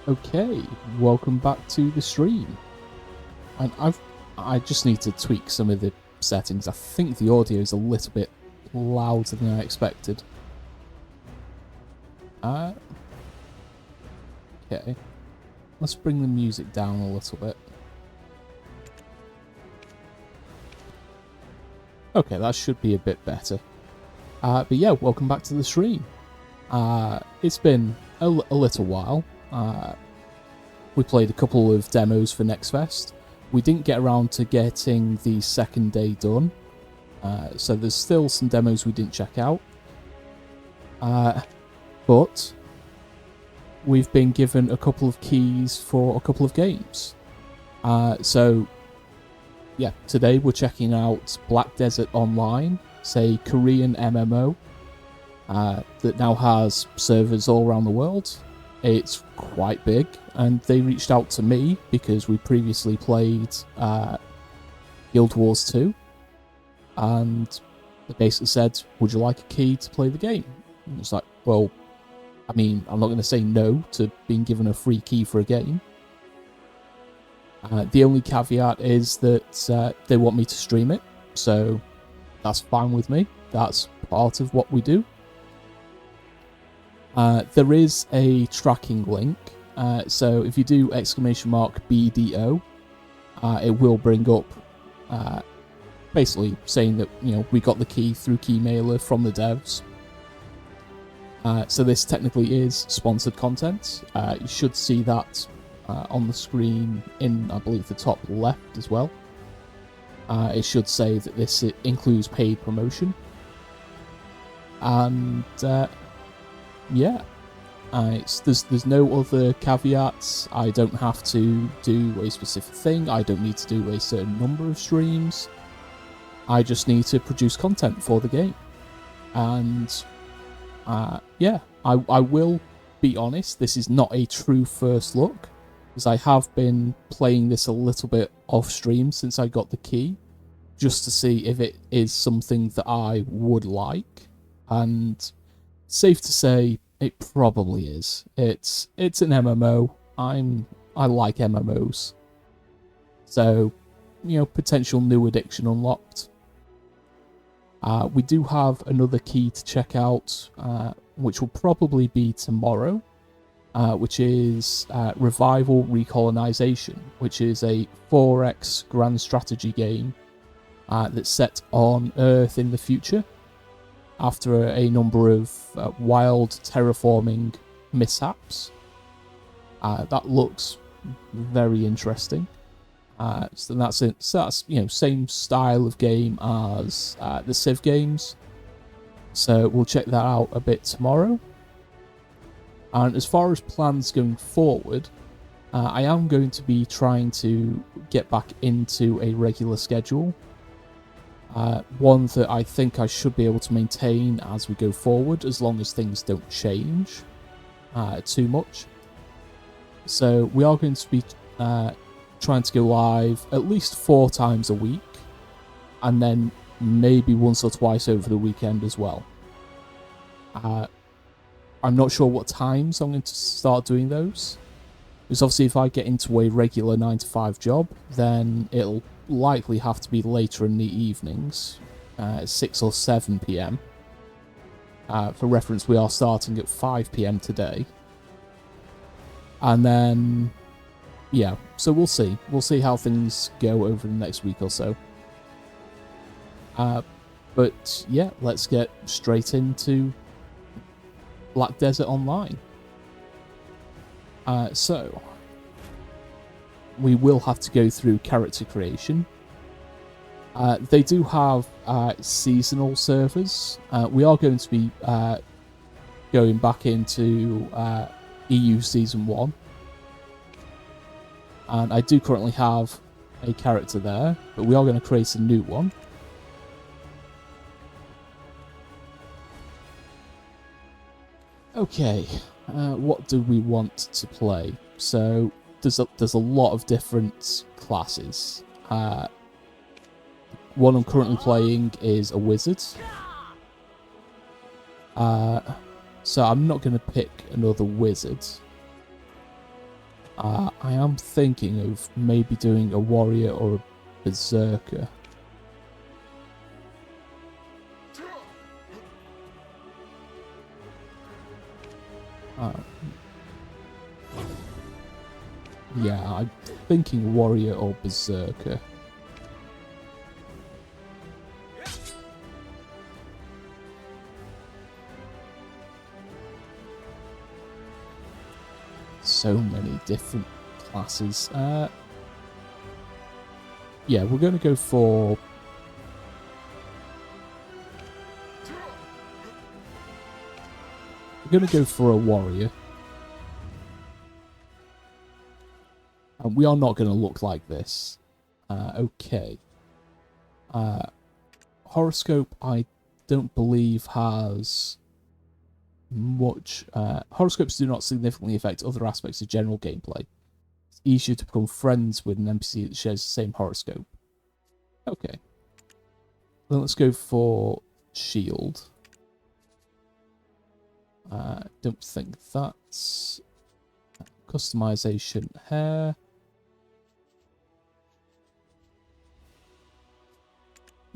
Okay, welcome back to the stream. And I just need to tweak some of the settings. I think the audio is a little bit louder than I expected. Okay. Let's bring the music down a little bit. Okay, that should be a bit better. But yeah, welcome back to the stream. It's been a little while. We played a couple of demos for Next Fest. We didn't get around to getting the second day done, so there's still some demos we didn't check out. But we've been given a couple of keys for a couple of games. So yeah, today we're checking out Black Desert Online, a Korean MMO that now has servers all around the world. It's quite big, and they reached out to me because we previously played Guild Wars 2, and they basically said, would you like a key to play the game? And it's like, well, I mean, I'm not going to say no to being given a free key for a game. The only caveat is that they want me to stream it, so that's fine with me. That's part of what we do. There is a tracking link, so if you do !BDO, it will bring up basically saying that, you know, we got the key through Keymailer from the devs. So this technically is sponsored content. You should see that on the screen in, I believe, the top left as well. It should say that this includes paid promotion. And yeah, there's no other caveats. I don't have to do a specific thing. I don't need to do a certain number of streams. I just need to produce content for the game. And yeah, I will be honest, this is not a true first look, because I have been playing this a little bit off stream since I got the key, just to see if it is something that I would like. And safe to say, it probably is. It's an MMO. I like MMOs. So, you know, potential new addiction unlocked. We do have another key to check out, which will probably be tomorrow, which is Revival Recolonization, which is a 4X grand strategy game that's set on Earth in the future, after a number of wild terraforming mishaps. That looks very interesting. So that's it. So that's, you know, same style of game as the Civ games. So we'll check that out a bit tomorrow. And as far as plans going forward, I am going to be trying to get back into a regular schedule. One that I think I should be able to maintain as we go forward, as long as things don't change too much. So we are going to be trying to go live at least 4 times a week, and then maybe once or twice over the weekend as well. I'm not sure what times I'm going to start doing those, because obviously if I get into a regular 9 to 5 job, then it'll likely have to be later in the evenings, 6 or 7 p.m. For reference, we are starting at 5 p.m. today. And then, yeah, so we'll see. We'll see how things go over the next week or so. But yeah, let's get straight into Black Desert Online. So we will have to go through character creation. They do have seasonal servers. We are going to be going back into EU Season 1. And I do currently have a character there, but we are going to create a new one. Okay, what do we want to play? So there's a lot of different classes. One I'm currently playing is a wizard. So I'm not going to pick another wizard. I am thinking of maybe doing a warrior or a berserker. Yeah, I'm thinking warrior or berserker. So many different classes. Yeah, we're going to go for... We're going to go for a warrior. And we are not going to look like this. Okay. Horoscope, I don't believe has much. Horoscopes do not significantly affect other aspects of general gameplay. It's easier to become friends with an NPC that shares the same horoscope. Okay. Then let's go for shield. Don't think that's customization hair.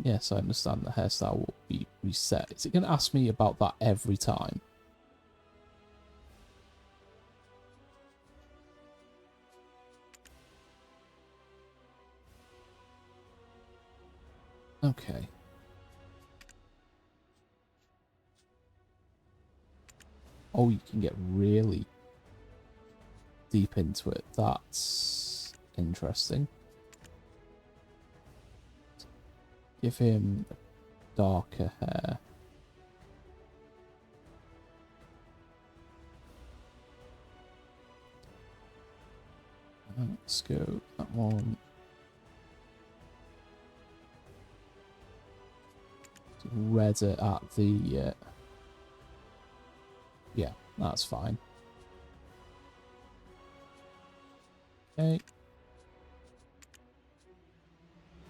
Yes, I understand the hairstyle will be reset. Is it going to ask me about that every time? Okay. Oh, you can get really deep into it. That's interesting. Give him darker hair. Let's go that one. Redder at the... yeah, that's fine. Okay.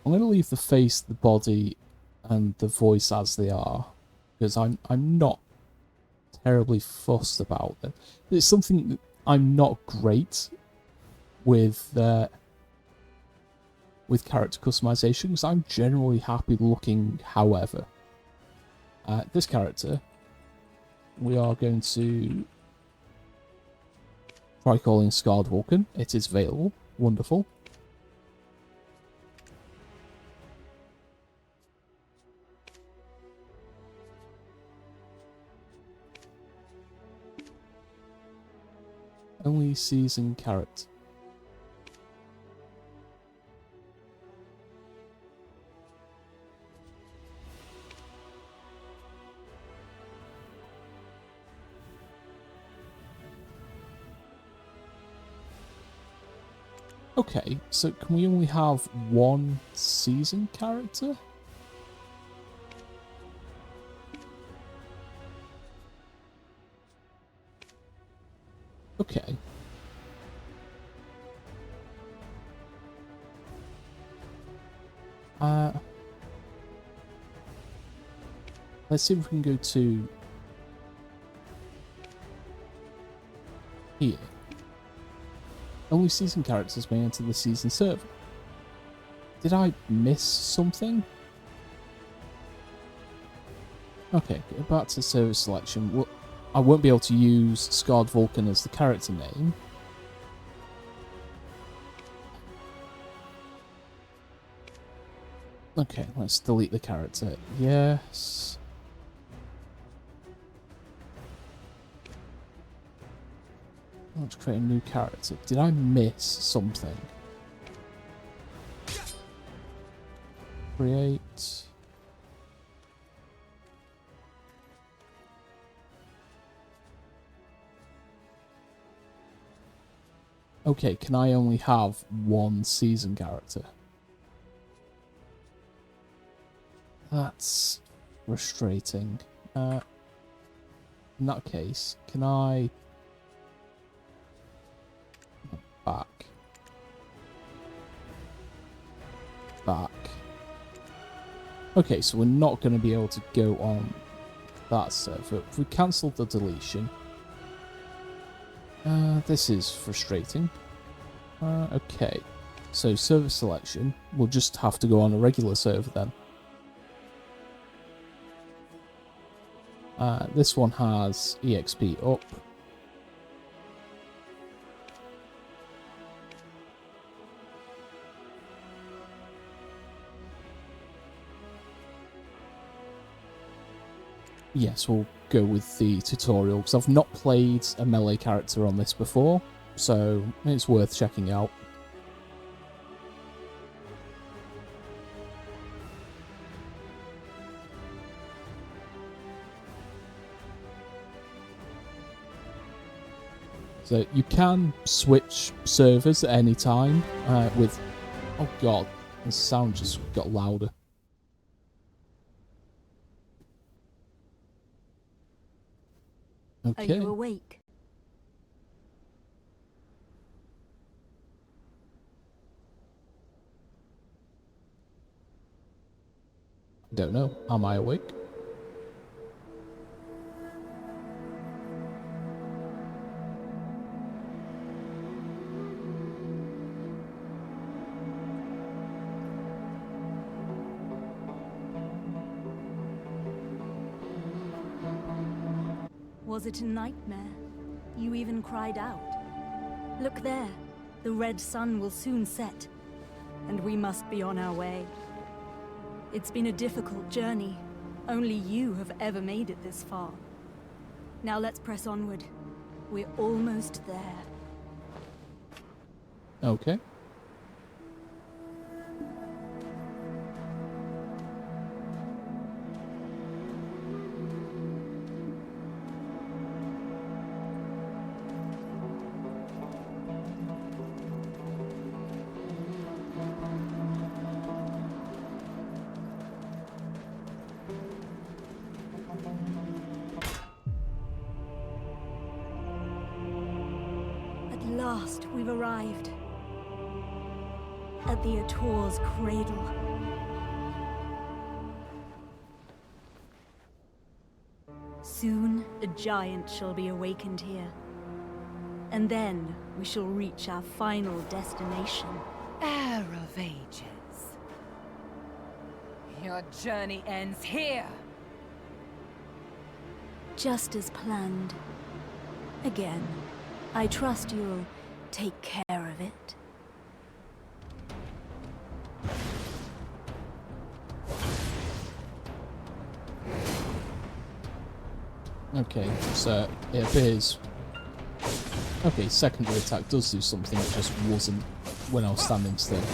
I'm going to leave the face, the body, and the voice as they are, because I'm not terribly fussed about it. It's something that I'm not great with character customization, because I'm generally happy looking however. This character, we are going to try calling Scarred Vulcan. It is available. Wonderful. Only seasoned character. Okay, so can we only have one seasoned character? Okay. Let's see if we can go to here. Only season characters may enter the season server. Did I miss something? Okay, go back to server selection. Well, I won't be able to use Scarred Vulcan as the character name. Okay, let's delete the character. Yes. Let's create a new character. Did I miss something? Create. Okay, can I only have one season character? That's frustrating. In that case, can I... Back. Okay, so we're not going to be able to go on that server. If we cancel the deletion... this is frustrating. Okay, so server selection. We'll just have to go on a regular server then. This one has EXP up. Yes, we'll go with the tutorial, because I've not played a melee character on this before, so it's worth checking out. So you can switch servers at any time with... Oh god, the sound just got louder. Okay. Are you awake? Don't know. Am I awake? Was it a nightmare? You even cried out. Look there. The red sun will soon set, and we must be on our way. It's been a difficult journey. Only you have ever made it this far. Now let's press onward. We're almost there. Okay. At last, we've arrived. At the Ator's cradle. Soon, a giant shall be awakened here. And then, we shall reach our final destination. Heir of Ages. Your journey ends here. Just as planned. Again, I trust you'll take care of it. Okay, so it appears... Okay, secondary attack does do something that just wasn't when I was standing still. It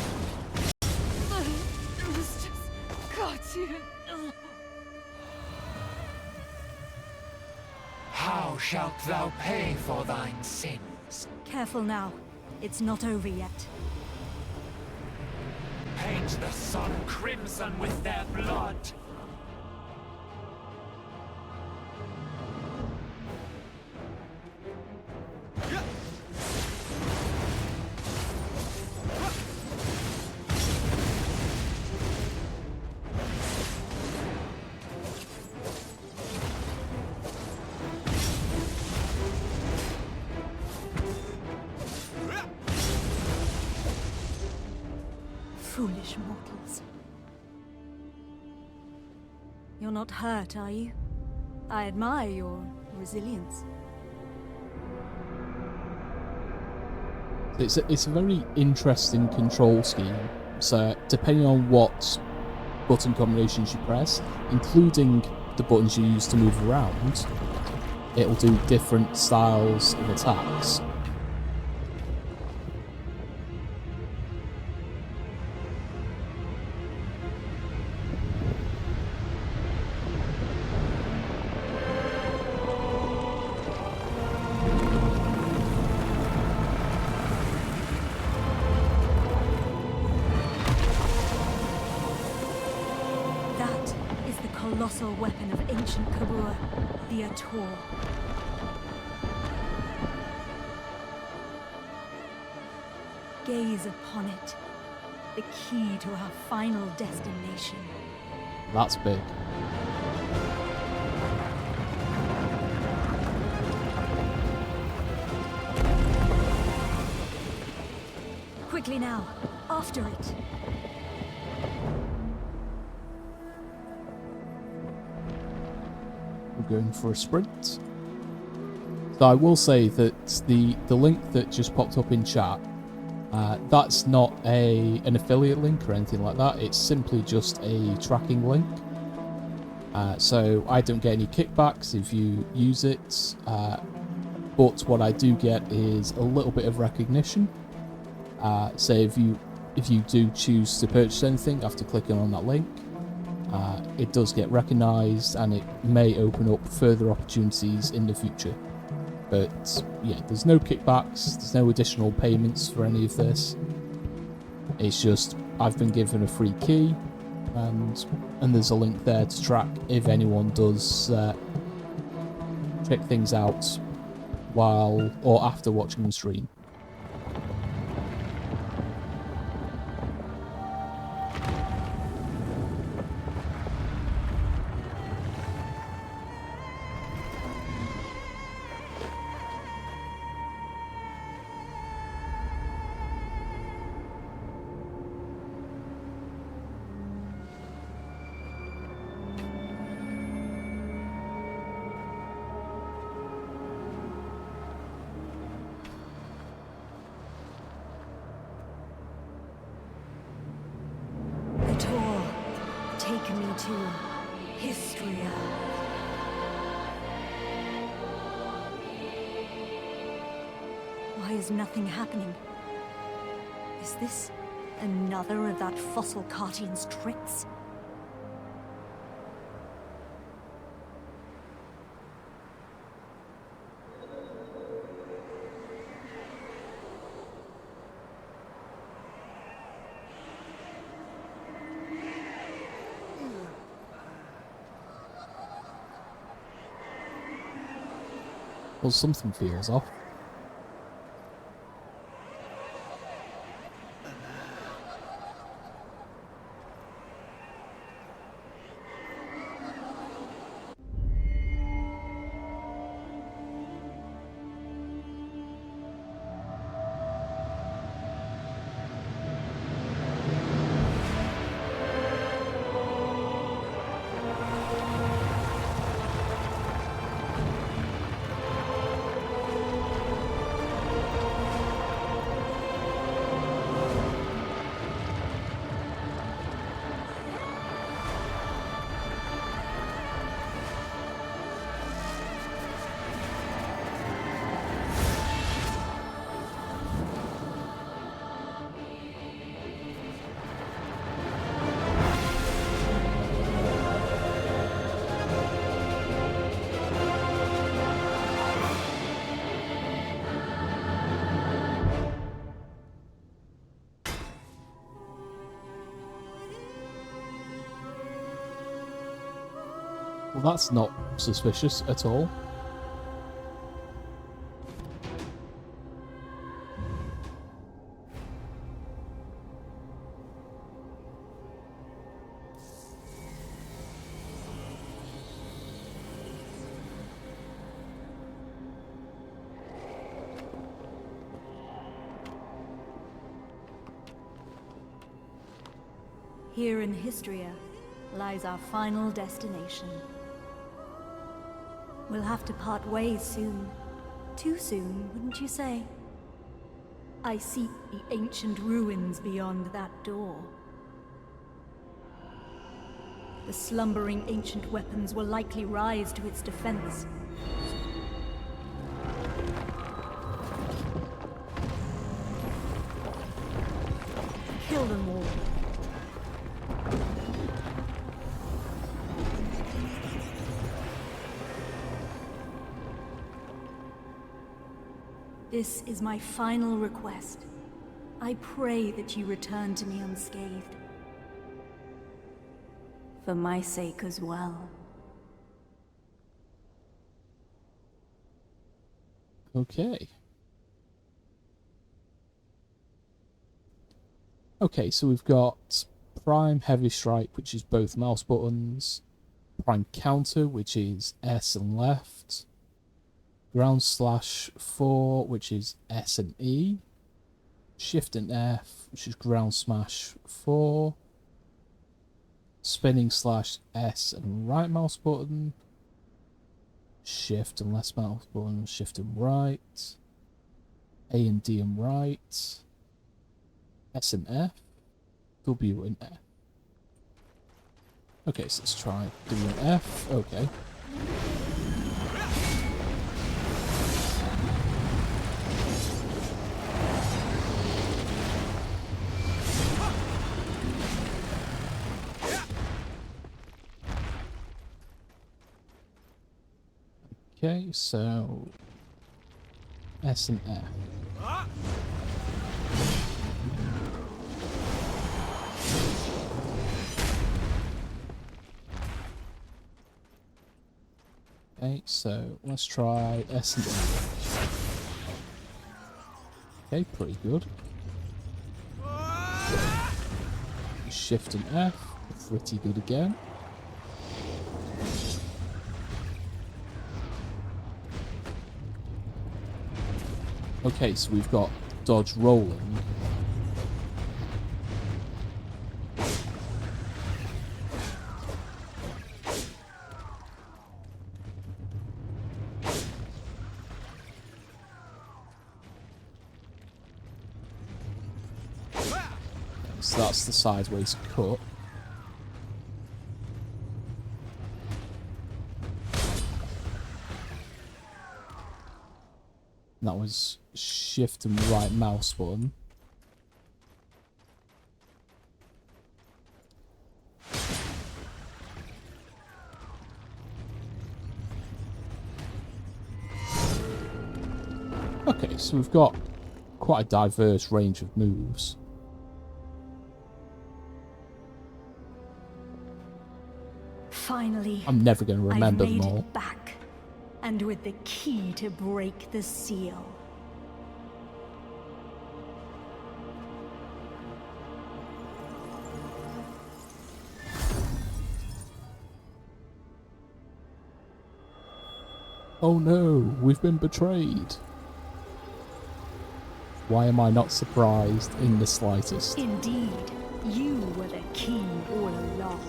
was just got you. How shalt thou pay for thine sins? Careful now. It's not over yet. Paint the sun crimson with their blood. Foolish mortals. You're not hurt, are you? I admire your resilience. It's a very interesting control scheme. So depending on what button combinations you press, including the buttons you use to move around, it'll do different styles of attacks. That is the colossal weapon of ancient Kabur, the Ator. Gaze upon it, the key to our final destination. That's big. Quickly now, after it. We're going for a sprint. So I will say that the link that just popped up in chat, that's not an affiliate link or anything like that. It's simply just a tracking link. So I don't get any kickbacks if you use it, but what I do get is a little bit of recognition. Say if you do choose to purchase anything after clicking on that link, it does get recognised and it may open up further opportunities in the future. But yeah, there's no kickbacks, there's no additional payments for any of this. It's just I've been given a free key, and there's a link there to track if anyone does check things out while or after watching the stream. The Tor, take me to Histria. Why is nothing happening? Is this another of that fossil Cartian's tricks? Well, something feels off. Well, that's not suspicious at all. Here in Histria lies our final destination. We'll have to part ways soon. Too soon, wouldn't you say? I seek the ancient ruins beyond that door. The slumbering ancient weapons will likely rise to its defense. Kill them all. This is my final request. I pray that you return to me unscathed. For my sake as well. Okay. Okay, so we've got Prime Heavy Strike, which is both mouse buttons. Prime Counter, which is S and left. Ground Slash 4, which is S and E. Shift and F, which is ground smash 4. Spinning slash S and right mouse button. Shift and left mouse button, shift and right. A and D and right. S and F. W and F. Okay, so let's try W and F. Okay. Okay, so S and F. Okay, so let's try S and F. Okay, pretty good. Shift and F, pretty good again. Okay, so we've got dodge rolling. So that's the sideways cut. That was shift and right mouse button. Okay, so we've got quite a diverse range of moves. Finally, I'm never going to remember I've made them all. it back, and with the key to break the seal. Oh no, we've been betrayed. Why am I not surprised in the slightest? Indeed, you were the key all along.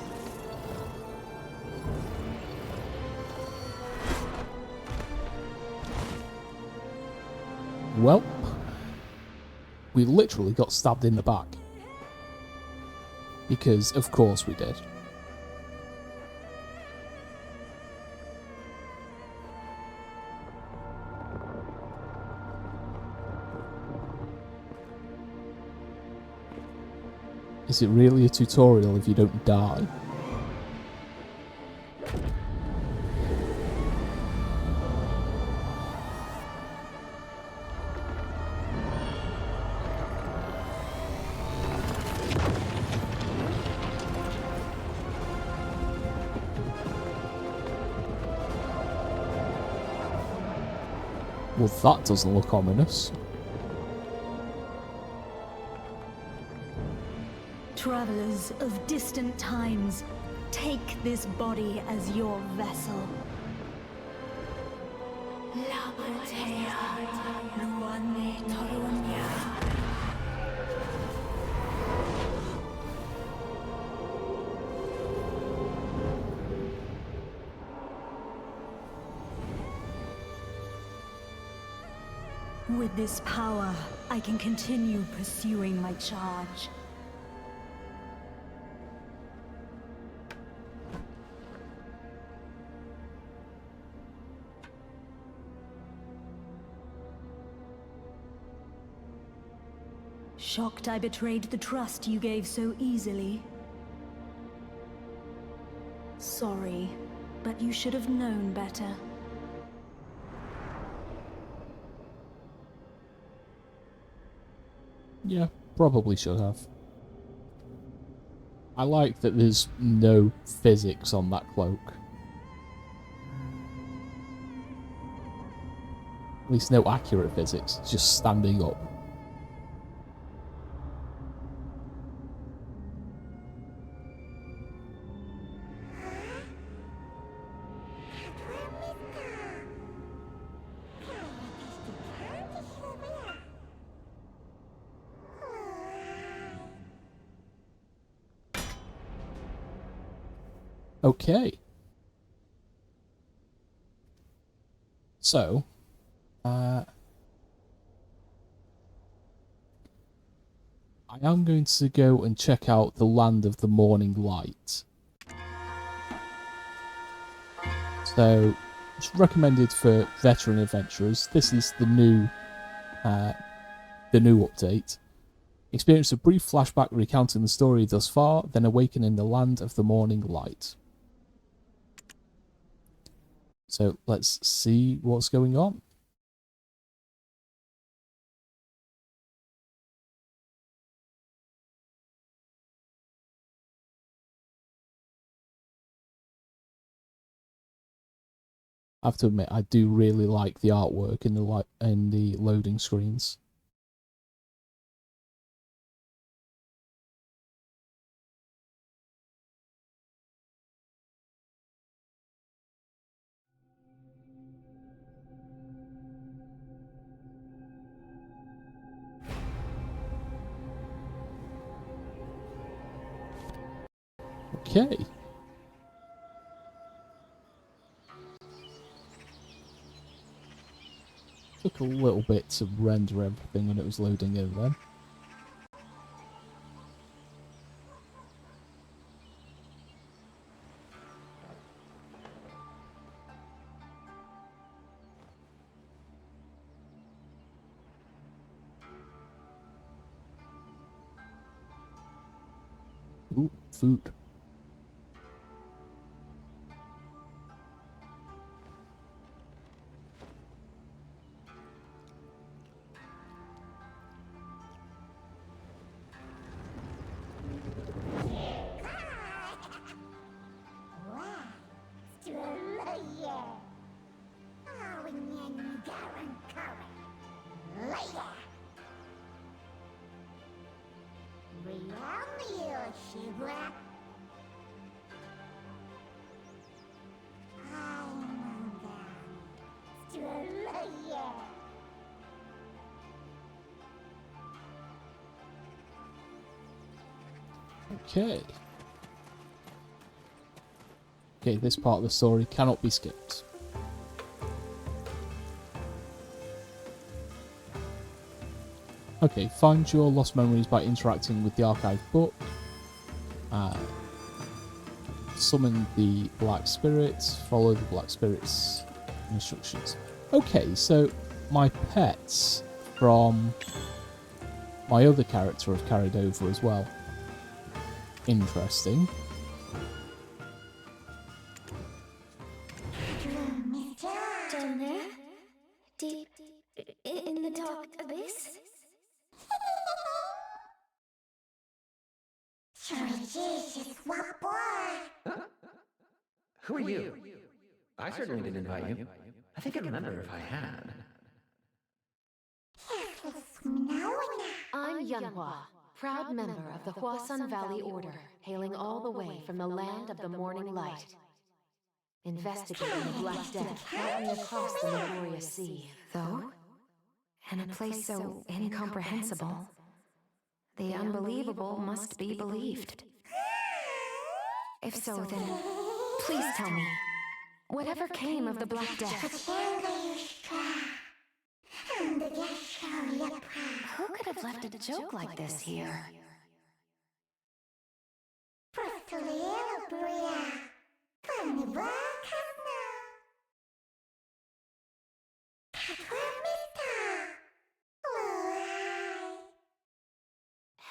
Well, we literally got stabbed in the back. Because, of course, we did. Is it really a tutorial if you don't die? Well, that doesn't look ominous. Travelers of distant times, take this body as your vessel. With this power, I can continue pursuing my charge. Shocked I betrayed the trust you gave so easily. Sorry, but you should have known better. Yeah, probably should have. I like that there's no physics on that cloak. At least no accurate physics, it's just standing up. Okay. So, I am going to go and check out the Land of the Morning Light. So, it's recommended for veteran adventurers. This is the new update. Experience a brief flashback recounting the story thus far, then awaken in the Land of the Morning Light. So let's see what's going on. I have to admit, I do really like the artwork in the loading screens. Okay. Took a little bit to render everything when it was loading in then. Ooh, food. Okay. Okay, this part of the story cannot be skipped. Okay, find your lost memories by interacting with the archive book. Summon the Black Spirits. Follow the Black Spirits instructions. Okay, so my pets from my other character have carried over as well. Interesting. Down there? Deep in the dark abyss? Who are you? I certainly didn't invite you. I think I remember if I had. I'm Yunhua, proud member of the Huasun Valley Order, hailing all the way from the land of the morning light. Investigating the Black Death brought me across the laborious sea. Though, in a place so incomprehensible, the unbelievable must be believed. If so, then please tell me, whatever came of the Black Death? Who could have left a joke like this here?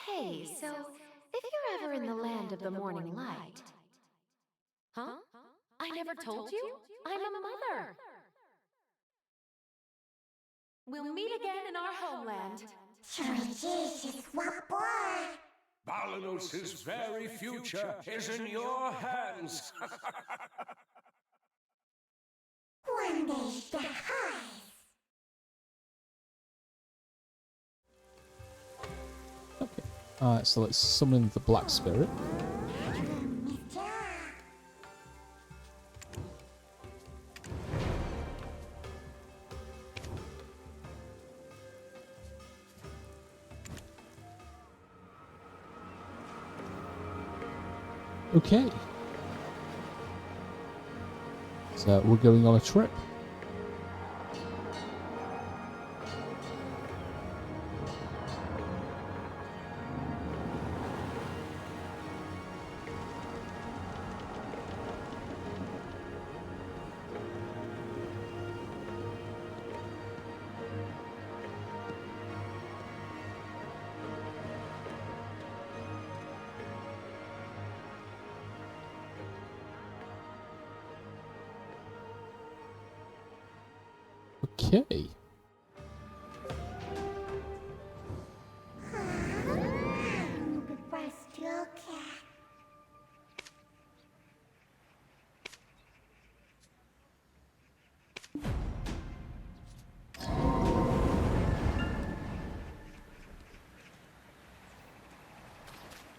Hey, so if you're ever in the land of the morning light... Huh? I never told you? I'm a mother! We'll meet again in our homeland. Balanos' very future is in your hands. Okay. So let's summon the Black Spirit. Okay. So we're going on a trip. Okay.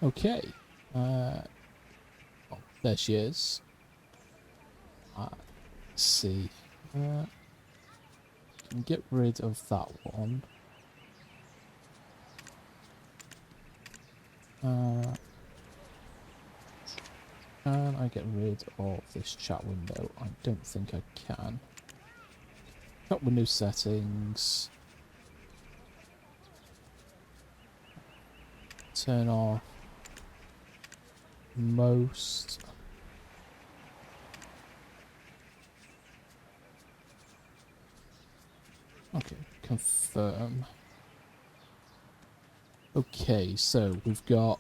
Okay. Oh, there she is. Let's see. Can get rid of that one. Can I get rid of this chat window? I don't think I can. Chat window settings. Turn off most. Okay, confirm. Okay, so we've got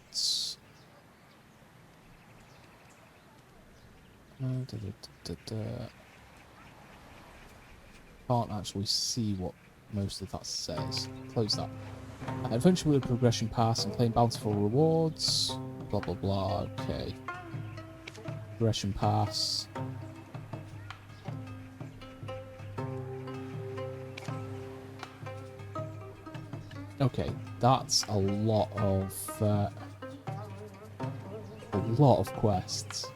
can't actually see what most of that says. Close that. Adventure with a progression pass and claim bountiful rewards. Blah blah blah. Okay. Progression pass. Okay, that's a lot of quests.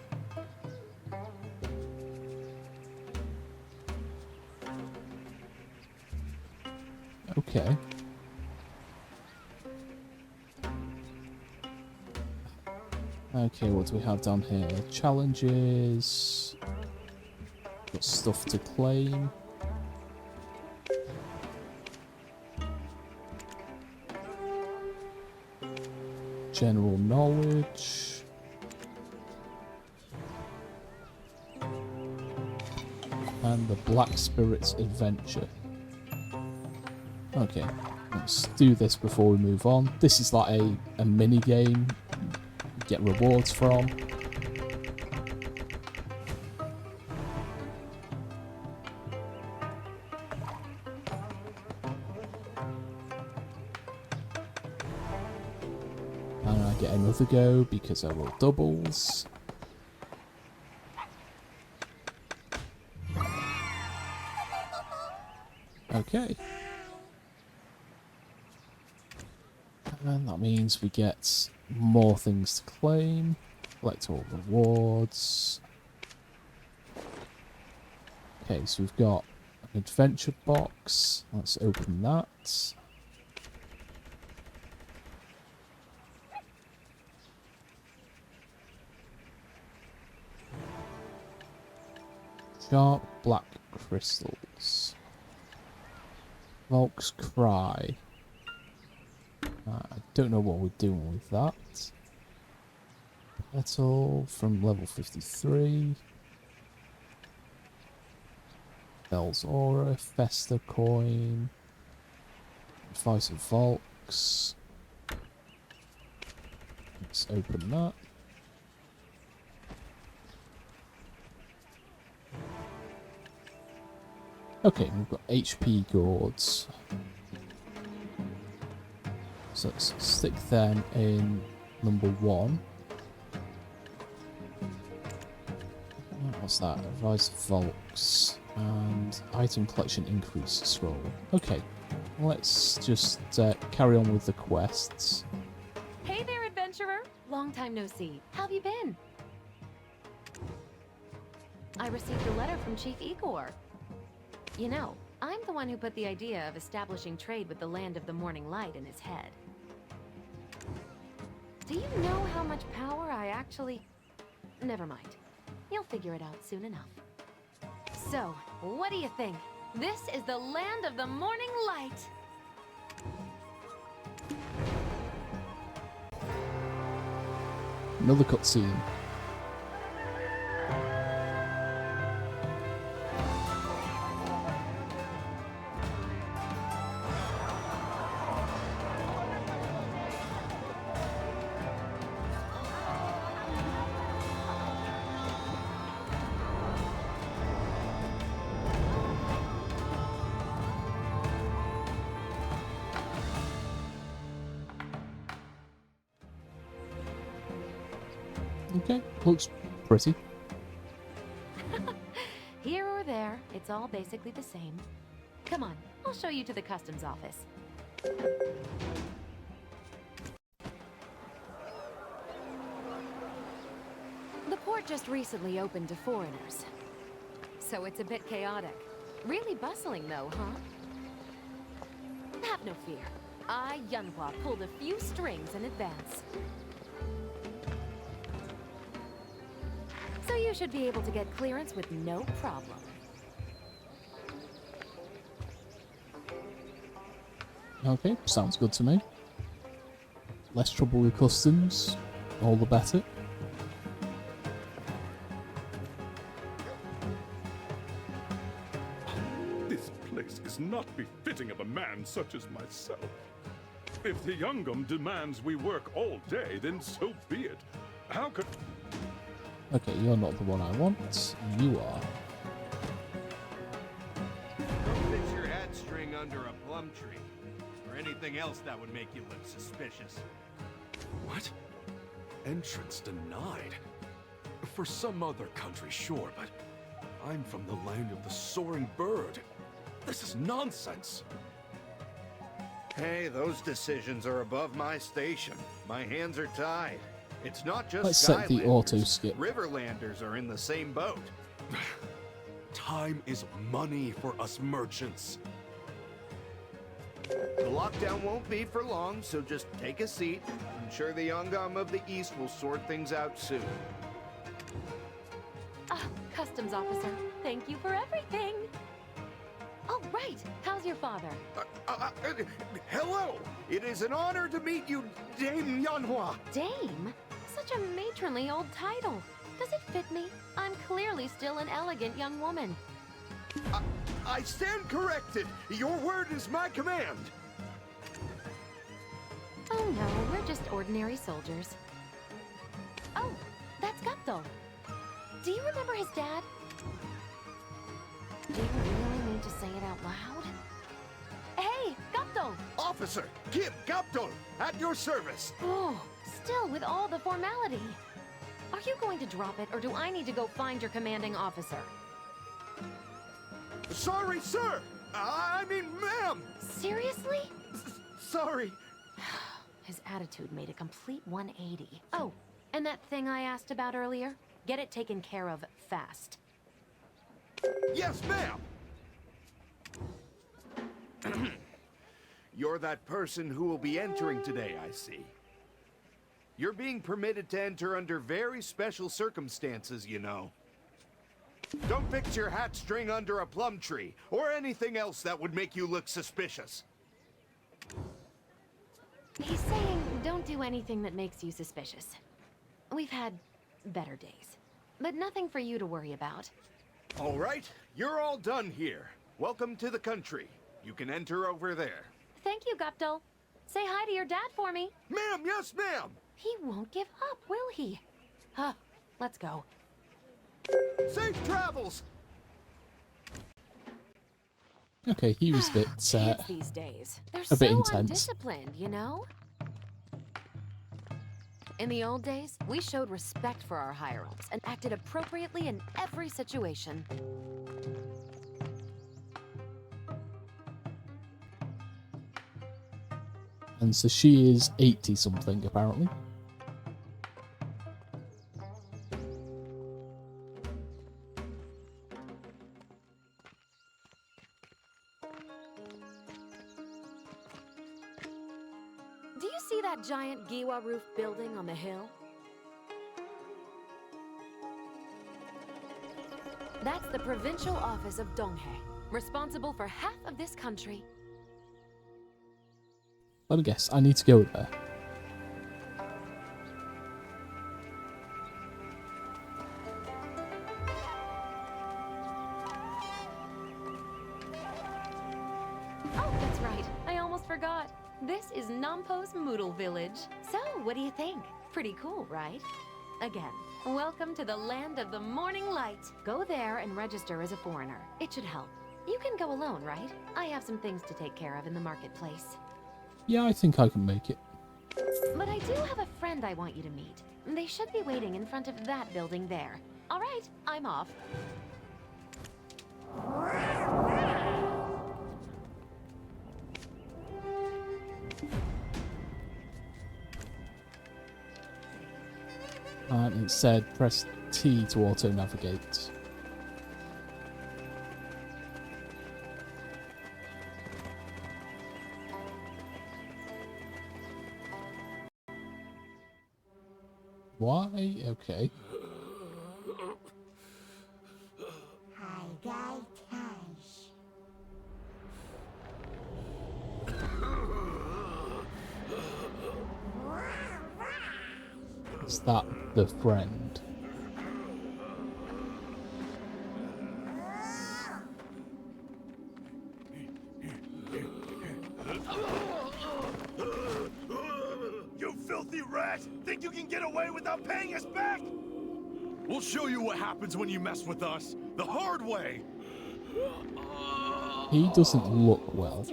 Okay. Okay, what do we have down here? Challenges. Got stuff to claim. General knowledge. And the Black Spirit's Adventure. Okay, let's do this before we move on. This is like a mini game you get rewards from. And I get another go because I roll doubles. Okay. And that means we get more things to claim. Collect all rewards. Okay, so we've got an adventure box. Let's open that. Sharp black crystals. Volk's Cry. I don't know what we're doing with that. Petal from level 53. Bell's Aura, Festa Coin. Advice of Volks. Let's open that. Okay, we've got HP gourds. So let's stick them in number 1. What's that? Advice of Volks. And item collection increase scroll. Okay, let's just carry on with the quests. Hey there, adventurer! Long time no see. How have you been? I received a letter from Chief Igor. You know, I'm the one who put the idea of establishing trade with the Land of the Morning Light in his head. Do you know how much power I actually... Never mind. You'll figure it out soon enough. So, what do you think? This is the land of the morning light. Another cutscene. Okay, looks pretty. Here or there, it's all basically the same. Come on, I'll show you to the customs office. The port just recently opened to foreigners, so it's a bit chaotic. Really bustling though, huh? Have no fear. I, Yunhua, pulled a few strings in advance. So you should be able to get clearance with no problem. Okay, sounds good to me. Less trouble with customs, all the better. This place is not befitting of a man such as myself. If the Yungam demands we work all day, then so be it. How could... Okay, you're not the one I want. You are. Don't fix your head string under a plum tree, or anything else that would make you look suspicious. What? Entrance denied? For some other country, sure, but I'm from the land of the soaring bird. This is nonsense. Hey, those decisions are above my station. My hands are tied. It's not just Let's set the Skylanders. auto skip. Riverlanders are in the same boat. Time is money for us merchants. The lockdown won't be for long, so just take a seat. I'm sure the Yungam of the East will sort things out soon. Ah, customs officer, thank you for everything. Oh, right. How's your father? Hello! It is an honor to meet you, Dame Yunhua. Dame? Such a matronly old title. Does it fit me? I'm clearly still an elegant young woman. I stand corrected. Your word is my command. Oh no, we're just ordinary soldiers. Oh, that's Gupto. Do you remember his dad? Do you really need to say it out loud? Hey, Gupto! Officer, Kid Gupton, at your service. Oh, still with all the formality. Are you going to drop it, or do I need to go find your commanding officer? Sorry, sir. I mean, ma'am. Seriously? Sorry. His attitude made a complete 180. Oh, and that thing I asked about earlier? Get it taken care of fast. Yes, ma'am. You're that person who will be entering today, I see. You're being permitted to enter under very special circumstances, you know. Don't fix your hat string under a plum tree, or anything else that would make you look suspicious. He's saying don't do anything that makes you suspicious. We've had better days, but nothing for you to worry about. All right, you're all done here. Welcome to the country. You can enter over there. Thank you, Gupto. Say hi to your dad for me. Ma'am, yes, ma'am. He won't give up, will he? Huh, let's go. Safe travels. Okay, he was a bit, Kids these days, they're a bit so intense. undisciplined, you know? In the old days, we showed respect for our higher-ups and acted appropriately in every situation. And so she is 80-something, apparently. Do you see that giant Giwa roof building on the hill? That's the provincial office of Donghae, responsible for half of this country. Let me guess, I need to go there. Oh, that's right. I almost forgot. This is Nampo's Moodle Village. So, what do you think? Pretty cool, right? Again, welcome to the land of the morning light. Go there and register as a foreigner. It should help. You can go alone, right? I have some things to take care of in the marketplace. Yeah, I think I can make it. But I do have a friend I want you to meet. They should be waiting in front of that building there. All right, I'm off. And it said press T to auto-navigate. Why? Okay. Is that the friend? You filthy rat! Think you can get away without paying us back? We'll show you what happens when you mess with us. The hard way! He doesn't look well.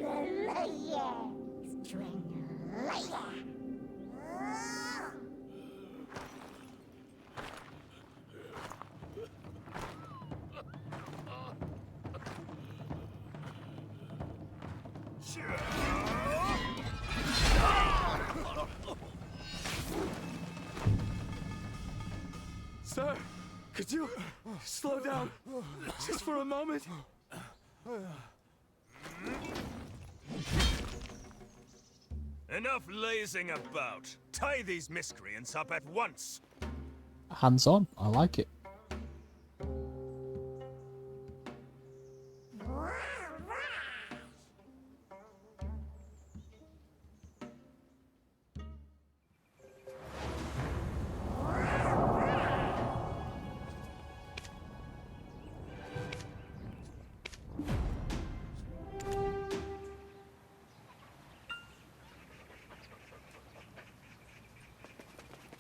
Sir, could you slow down just for a moment? Enough lazing about. Tie these miscreants up at once. Hands on. I like it.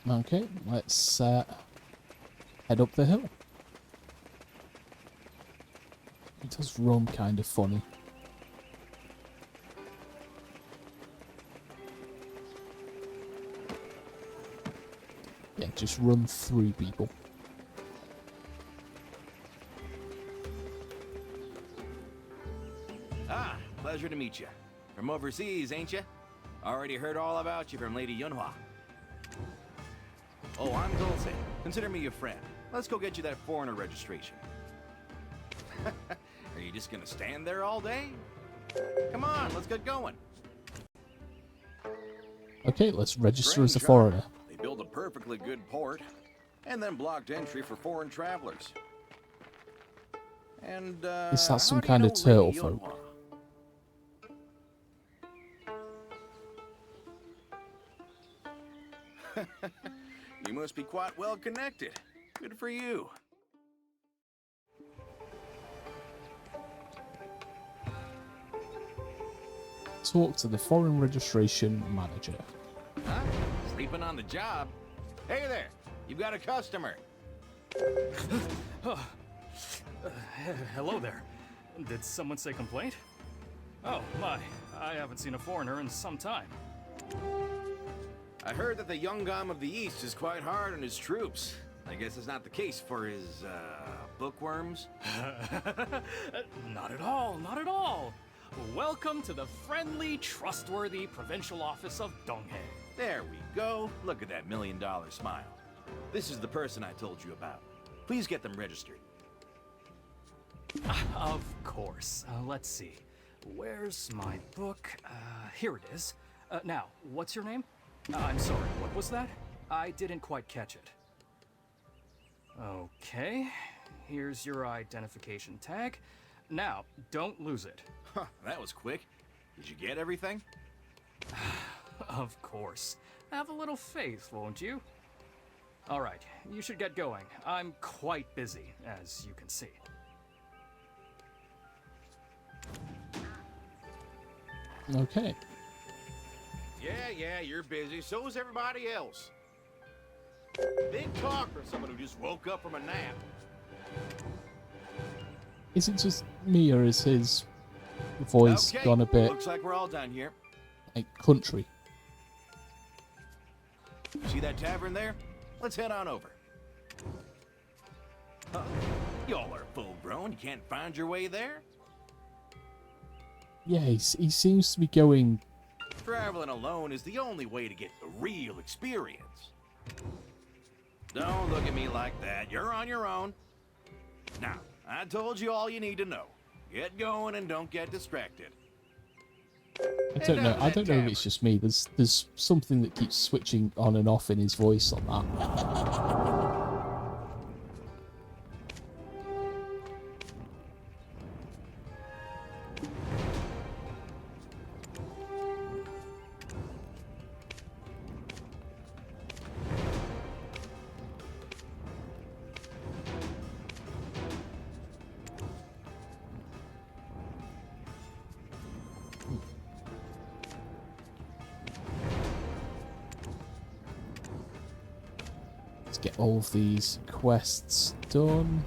Okay, let's head up the hill. It does run kind of funny. Yeah, just run through people. Ah, pleasure to meet you. From overseas, ain't you? Already heard all about you from Lady Yunhua. Oh, I'm Dulce. Consider me your friend. Let's go get you that foreigner registration. Are you just gonna stand there all day? Come on, let's get going. Okay, let's register as a Strange, huh? foreigner. They build a perfectly good port, and then blocked entry for foreign travelers. And, Is that some how do you kind of know turtle Lady folk? Yunhua? You must be quite well connected. Good for you. Talk to the foreign registration manager. Huh? Sleeping on the job? Hey there, you've got a customer. Hello there. Did someone say complaint? Oh, my. I haven't seen a foreigner in some time. I heard that the Yungam of the East is quite hard on his troops. I guess it's not the case for his, bookworms? Not at all, not at all. Welcome to the friendly, trustworthy provincial office of Donghae. There we go. Look at that $1 million smile. This is the person I told you about. Please get them registered. Of course. Let's see. Where's my book? Here it is. Now, what's your name? I'm sorry, what was that? I didn't quite catch it. Okay. Here's your identification tag. Now, don't lose it. Huh, that was quick. Did you get everything? Of course. Have a little faith, won't you? Alright, you should get going. I'm quite busy, as you can see. Okay. Yeah, you're busy. So is everybody else. Big talk for someone who just woke up from a nap. Is it just me, or is his voice Okay, gone a bit looks like we're all done here. like country? See that tavern there? Let's head on over. Huh? Y'all are full grown. You can't find your way there? Yeah, he seems to be going. Traveling alone is the only way to get the real experience. Don't look at me like that. You're on your own. Now, I told you all you need to know. Get going and don't get distracted. I don't know. I don't know if it's just me. There's something that keeps switching on and off in his voice on that. Let's get all of these quests done.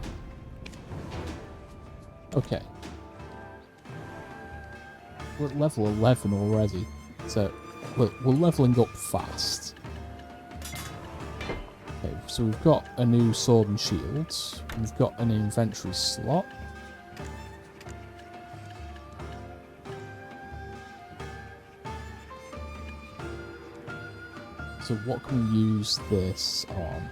Okay. We're at level 11 already, so we're leveling up fast. Okay, so we've got a new sword and shield. We've got an inventory slot. So what can we use this on?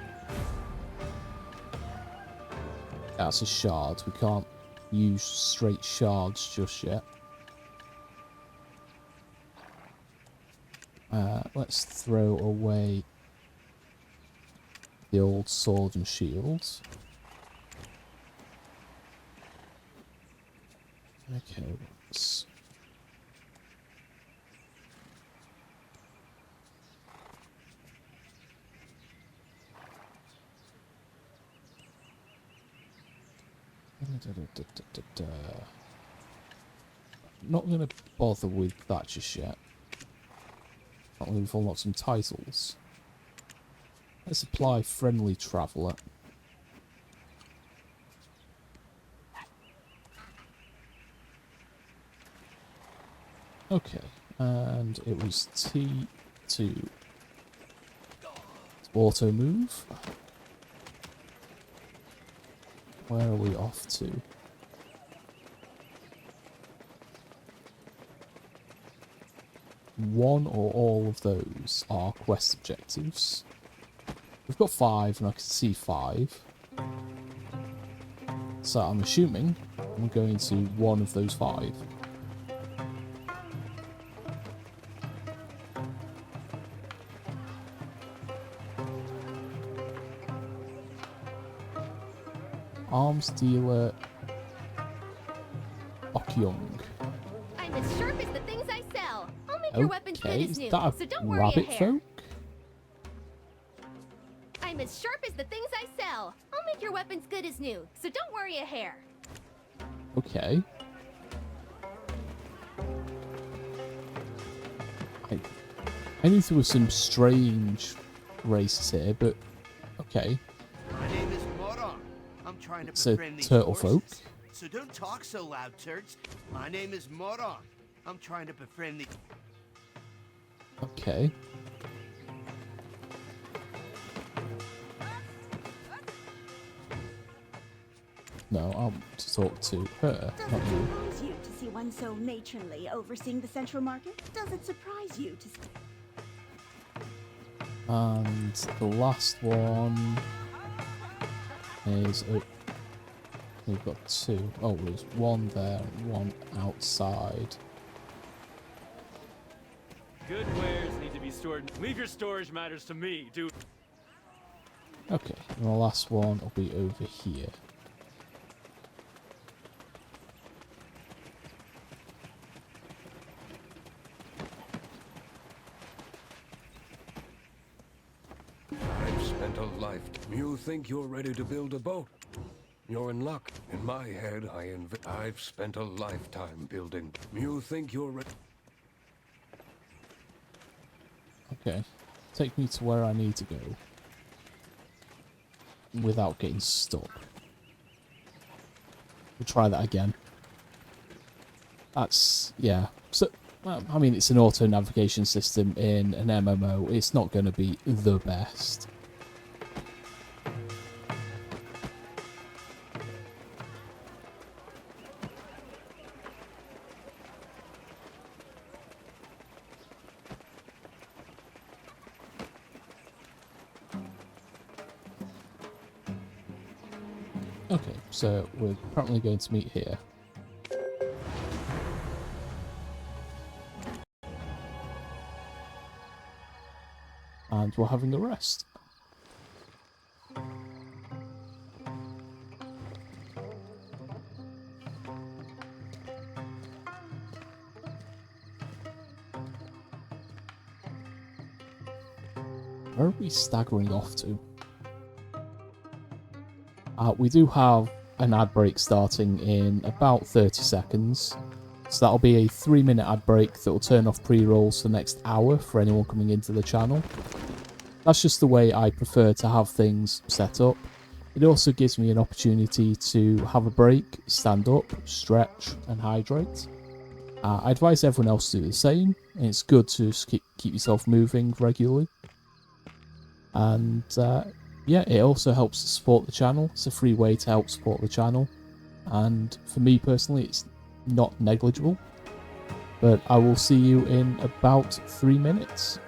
That's a shard. We can't use straight shards just yet. Let's throw away the old sword and shield. Okay, let's... Not going to bother with that just yet. We've unlocked some titles. Let's apply Friendly Traveller. Okay, and it was T to auto move. Where are we off to? One or all of those are quest objectives. We've got 5, and I can see 5. So I'm assuming I'm going to one of those 5. Arms dealer Okyung. I'm as sharp as the things I sell. I'll make your weapons good Okay, as is new, that so a don't worry a rabbit hair. folk? I'm as sharp as the things I sell. I'll make your weapons good as new, so don't worry a hair. Okay. I knew there were some strange races here, but okay. My name is Moron. I'm trying to It's a befriend these turtle horses. folk. So don't talk so loud, turds. My name is Moron. I'm trying to befriend the... Okay. No, I want to talk to her, Does not it you. surprise you to see one so matronly overseeing the central market? Does it surprise you to... And the last one is... Oh, we've got 2. Oh, there's one there and one outside. Good wares need to be stored. Leave your storage matters to me, dude. Okay, and the last one will be over here. spent a life. You think you're ready to build a boat? You're in luck. In my head, I've spent a lifetime building. You think you're ready? Okay. Take me to where I need to go. Without getting stuck. We'll try that again. That's, yeah. So, well, I mean, it's an auto navigation system in an MMO. It's not going to be the best. Okay, so we're probably going to meet here. And we're having a rest. Where are we staggering off to? We do have an ad break starting in about 30 seconds. So that'll be a 3-minute ad break that will turn off pre-rolls for the next hour for anyone coming into the channel. That's just the way I prefer to have things set up. It also gives me an opportunity to have a break, stand up, stretch and hydrate. I advise everyone else to do the same, and it's good to keep yourself moving regularly. And yeah, it also helps to support the channel. It's a free way to help support the channel. And for me personally, it's not negligible. But I will see you in about 3 minutes.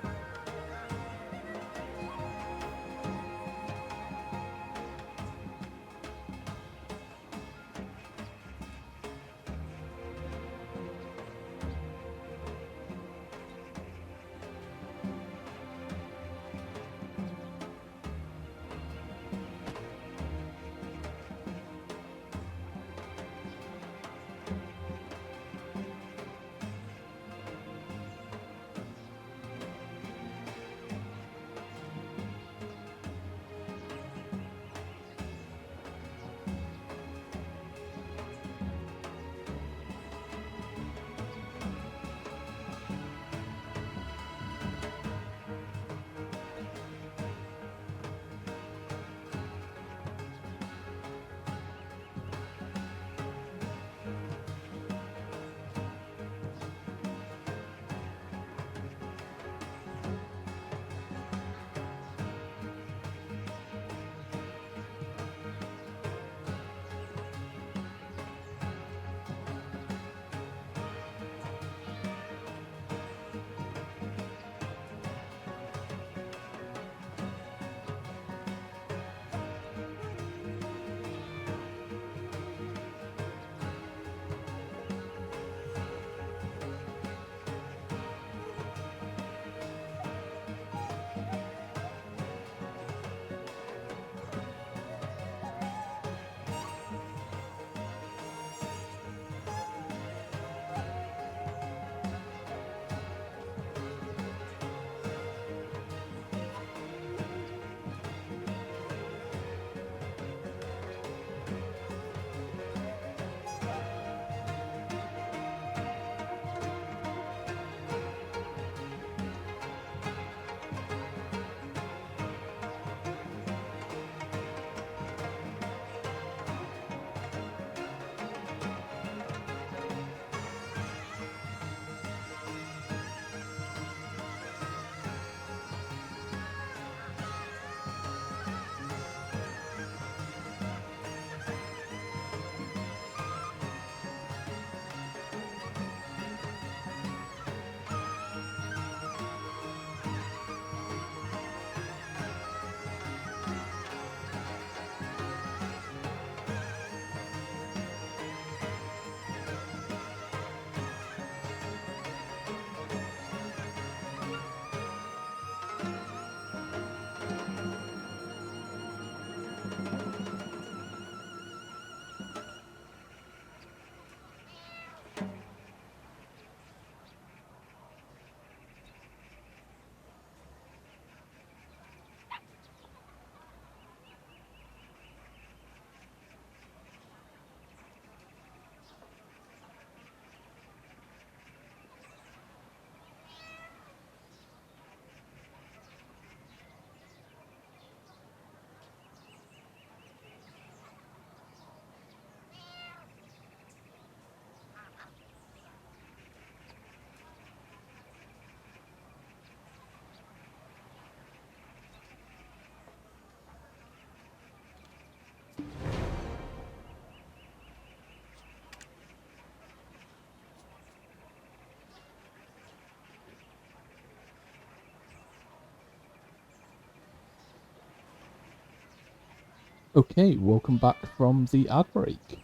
Okay, welcome back from the ad break.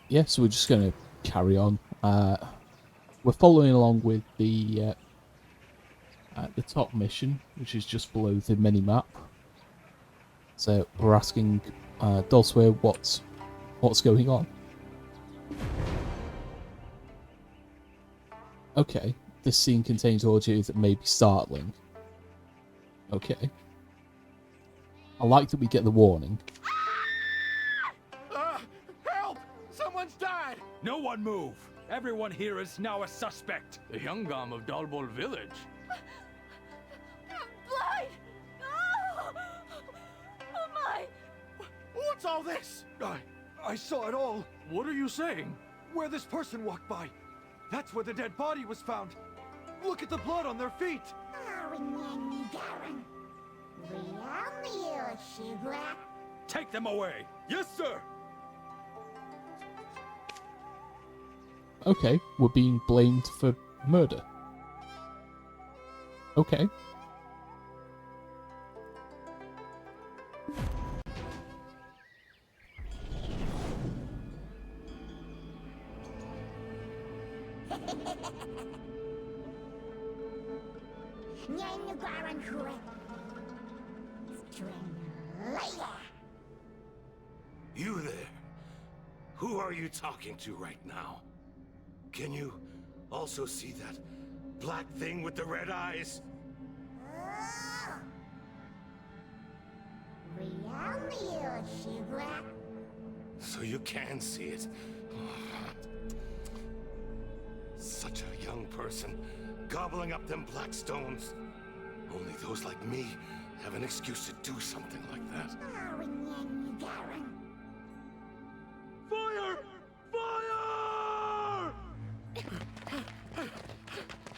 Yeah, so we're just going to carry on. We're following along with the top mission, which is just below the mini-map. So we're asking Dulcwer what's going on. Okay, this scene contains audio that may be startling. Okay. I like that we get the warning. Help! Someone's died! No one move! Everyone here is now a suspect. The Youngam of Dalbol village. Blood! Oh! Oh my! What's all this? I saw it all. What are you saying? Where this person walked by. That's where the dead body was found. Look at the blood on their feet. Take them away! Yes, sir! Okay, we're being blamed for murder. Okay. You there? Who are you talking to right now? Can you also see that black thing with the red eyes? So you can see it. Such a young person, gobbling up them black stones. Only those like me have an excuse to do something like that. Fire! Fire!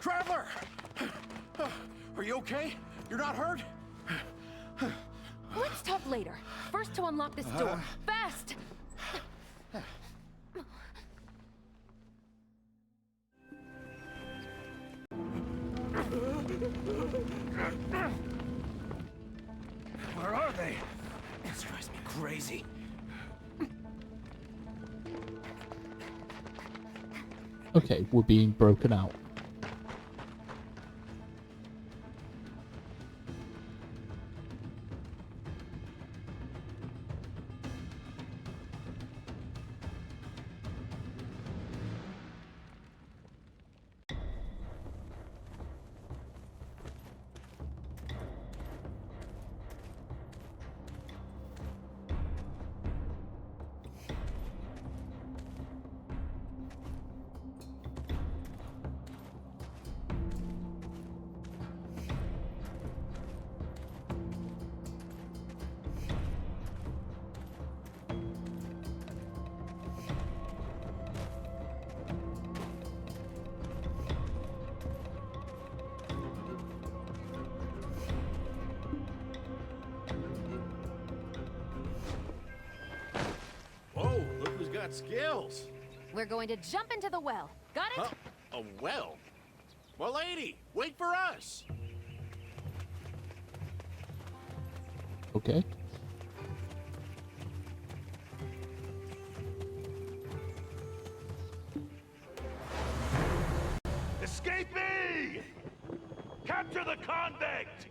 Traveler! Are you okay? You're not hurt? Let's talk later. First to unlock this door. Fast! Where are they? This drives me crazy. Okay, we're being broken out. Whoa, look who's got skills. We're going to jump into the well. Got it? Huh? A well? Well, lady, wait for us. Okay. Escape me! Capture the convict!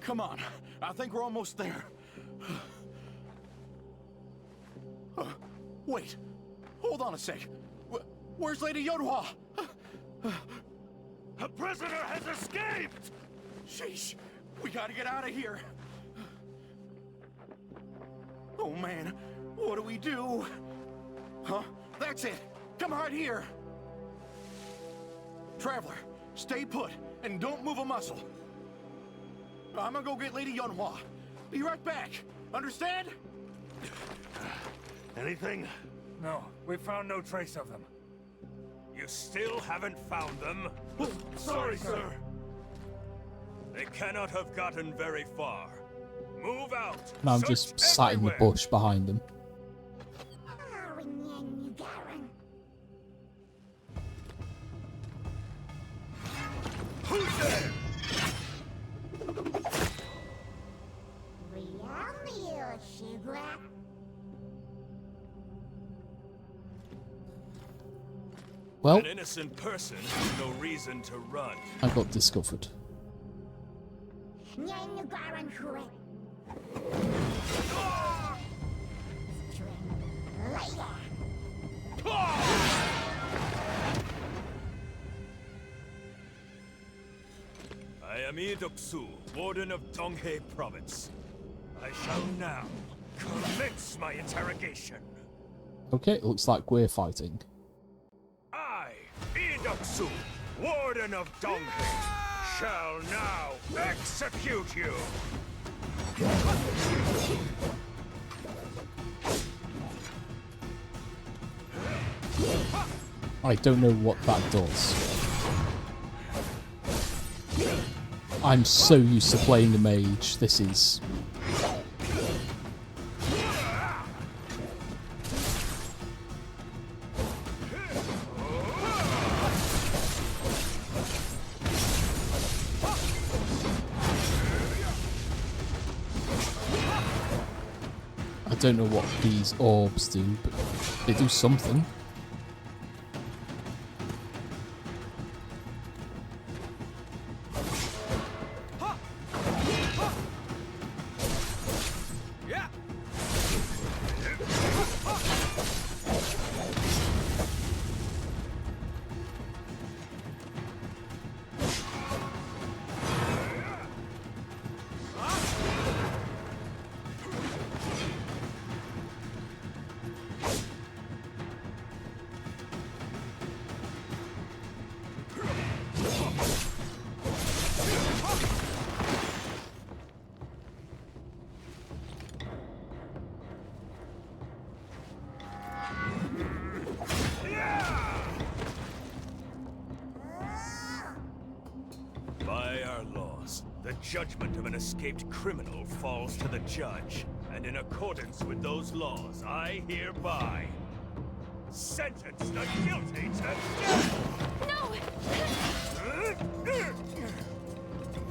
Come on. I think we're almost there. Wait. Hold on a sec. Where's Lady Yodhua? A prisoner has escaped! Sheesh. We gotta get out of here. Oh, man. What do we do? Huh? That's it. Come right here. Traveler, stay put and don't move a muscle. I'm gonna go get Lady Yunhua. Be right back. Understand? Anything? No, we found no trace of them. You still haven't found them? Sorry, sir. They cannot have gotten very far. Move out! And I'm just sat in the bush behind them. Who's there? Well, an innocent person has no reason to run. I got discovered. I am Idoksu, Warden of Donghae Province. I shall now commence my interrogation. Okay, it looks like we're fighting. I, Idoksu, Warden of Donghae, shall now execute you! I don't know what that does. I'm so used to playing the mage, this is... I don't know what these orbs do, but they do something. By our laws, the judgment of an escaped criminal falls to the judge, and in accordance with those laws, I hereby sentence the guilty to death! No!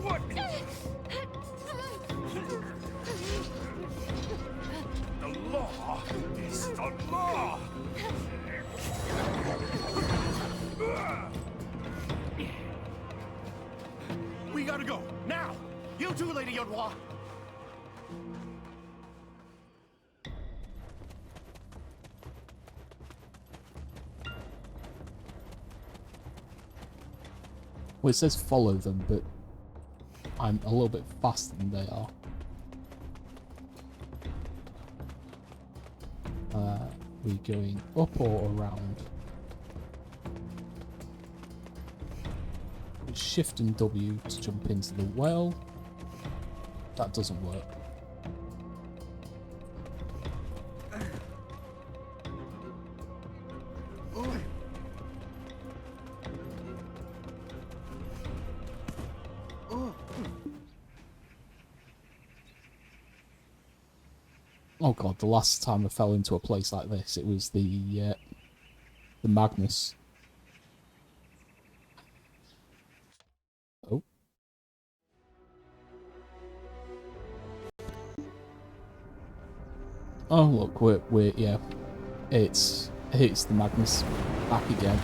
What? The law is the law! We gotta go, now! You too, Lady Yunhua! Well, it says follow them, but I'm a little bit faster than they are. We going up or around? Shift and W to jump into the well. That doesn't work. Oh god, the last time I fell into a place like this, it was the Magnus. Oh. Oh look, we're yeah, it's the Magnus back again.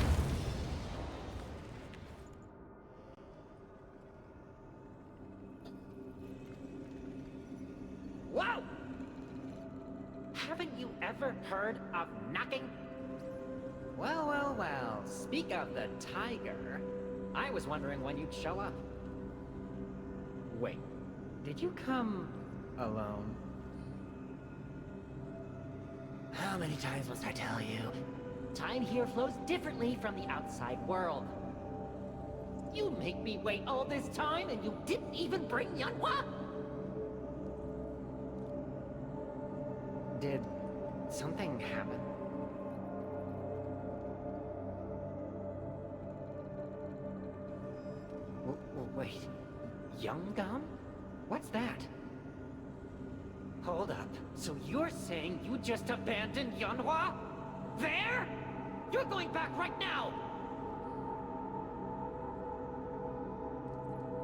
Whoa! Haven't you ever heard of knocking? Well, well, well, speak of the tiger. I was wondering when you'd show up. Wait, did you come alone? How many times must I tell you? Time here flows differently from the outside world. You make me wait all this time and you didn't even bring Yunhua? Did something happen? Wait, Young-Gum? What's that? Hold up, so you're saying you just abandoned Yunhua? There? You're going back right now!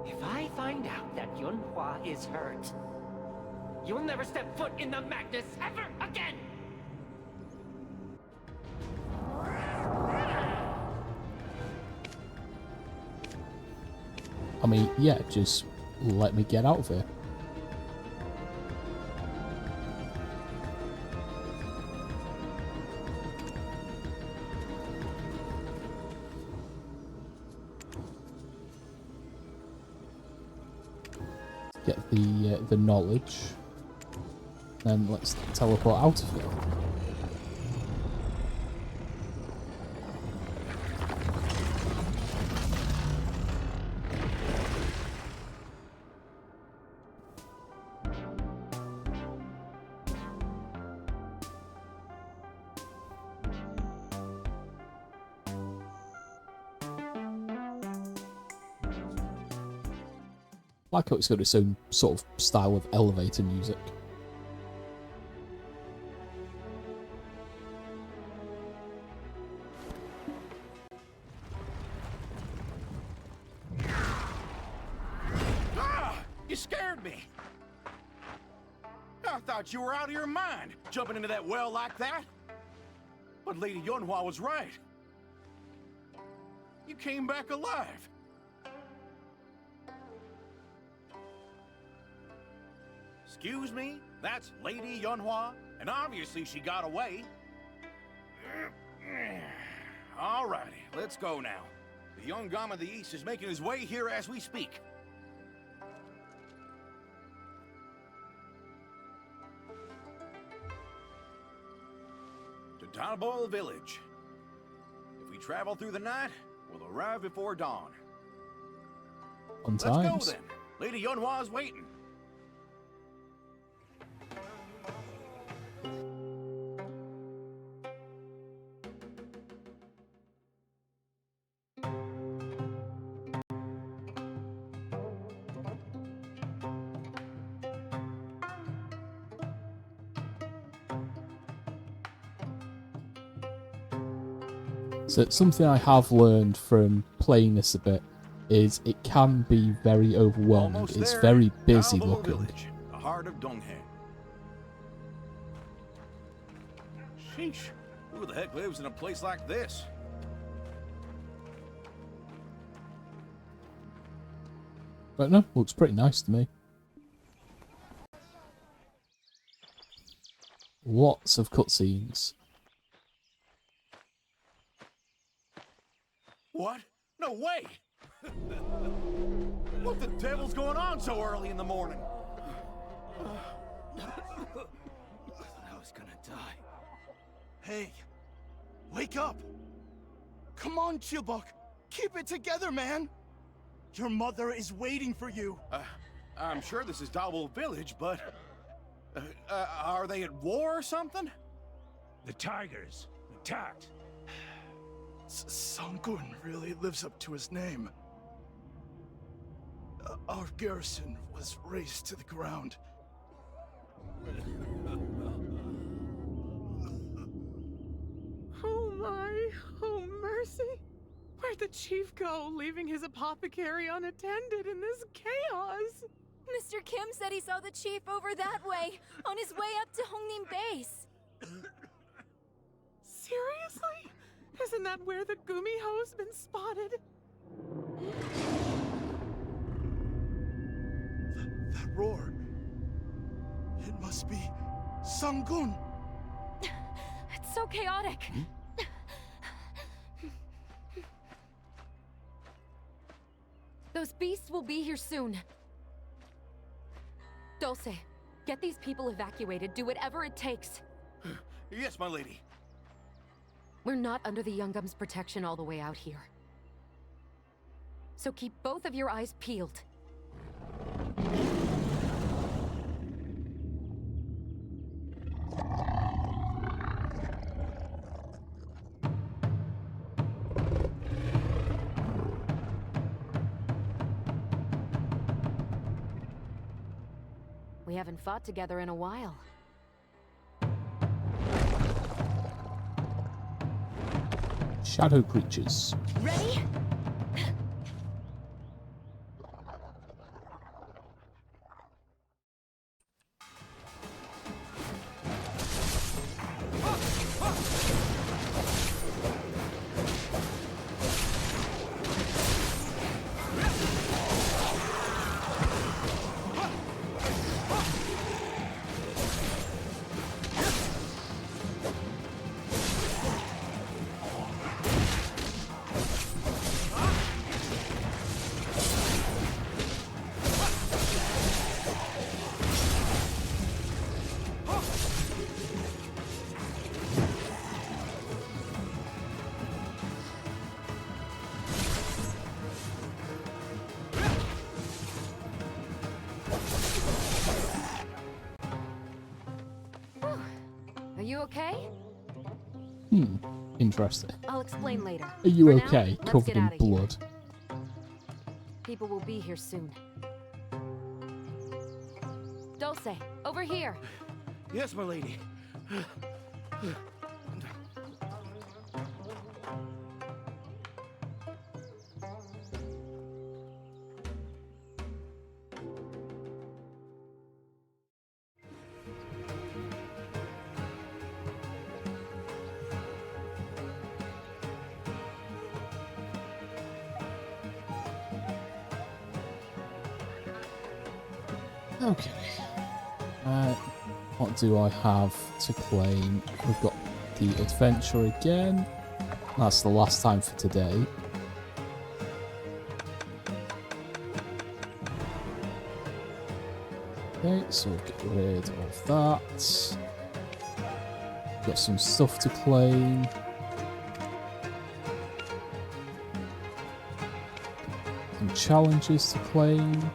If I find out that Yunhua is hurt, you'll never step foot in the Magnus ever again! I mean, yeah, just let me get out of here. Get the knowledge. Then let's teleport out of here. I like how it's got its own sort of style of elevator music. Ah! You scared me! I thought you were out of your mind, jumping into that well like that. But Lady Yunhua was right. You came back alive. Excuse me? That's Lady Yunhua? And obviously she got away. Alrighty, let's go now. The young Gom of the East is making his way here as we speak. To Dalbol Village. If we travel through the night, we'll arrive before dawn. On Let's times. go then. Lady Yunhua is waiting. So something I have learned from playing this a bit is it can be very overwhelming. Almost It's there. very busy Dalbol looking. Village, the heart of Donghan. Sheesh. Who the heck lives in a place like this? But no, looks pretty nice to me. Lots of cutscenes. What? No way! What the devil's going on so early in the morning? I thought I was gonna die. Hey, wake up! Come on, Chilbok! Keep it together, man! Your mother is waiting for you! I'm sure this is Dalbol Village, but... are they at war or something? The Tigers attacked. Sangun really lives up to his name. Our garrison was razed to the ground. Oh my, oh mercy. Where'd the chief go, leaving his apothecary unattended in this chaos? Mr. Kim said he saw the chief over that way, on his way up to Hongnim Base. Seriously? Isn't that where the Gumiho's been spotted? That roar. It must be Sangun. It's so chaotic. Those beasts will be here soon. Dulce, get these people evacuated. Do whatever it takes. Yes, my lady. We're not under the Youngum's protection all the way out here. So keep both of your eyes peeled. We haven't fought together in a while. Shadow creatures. Ready? Interesting. I'll explain later. Are you For now, okay? let's Covered get in outta here. blood. People will be here soon. Dulce, over here. Yes, my lady. Okay. What do I have to claim? We've got the adventure again. That's the last time for today. Okay, so we'll get rid of that. Got some stuff to claim. Some challenges to claim.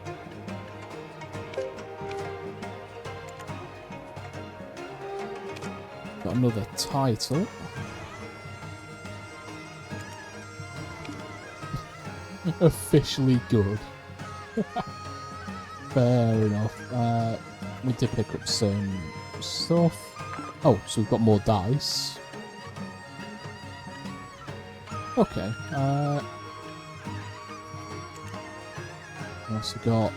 Got another title. Officially good. Fair enough. We did pick up some stuff. Oh, so we've got more dice. Okay. We also got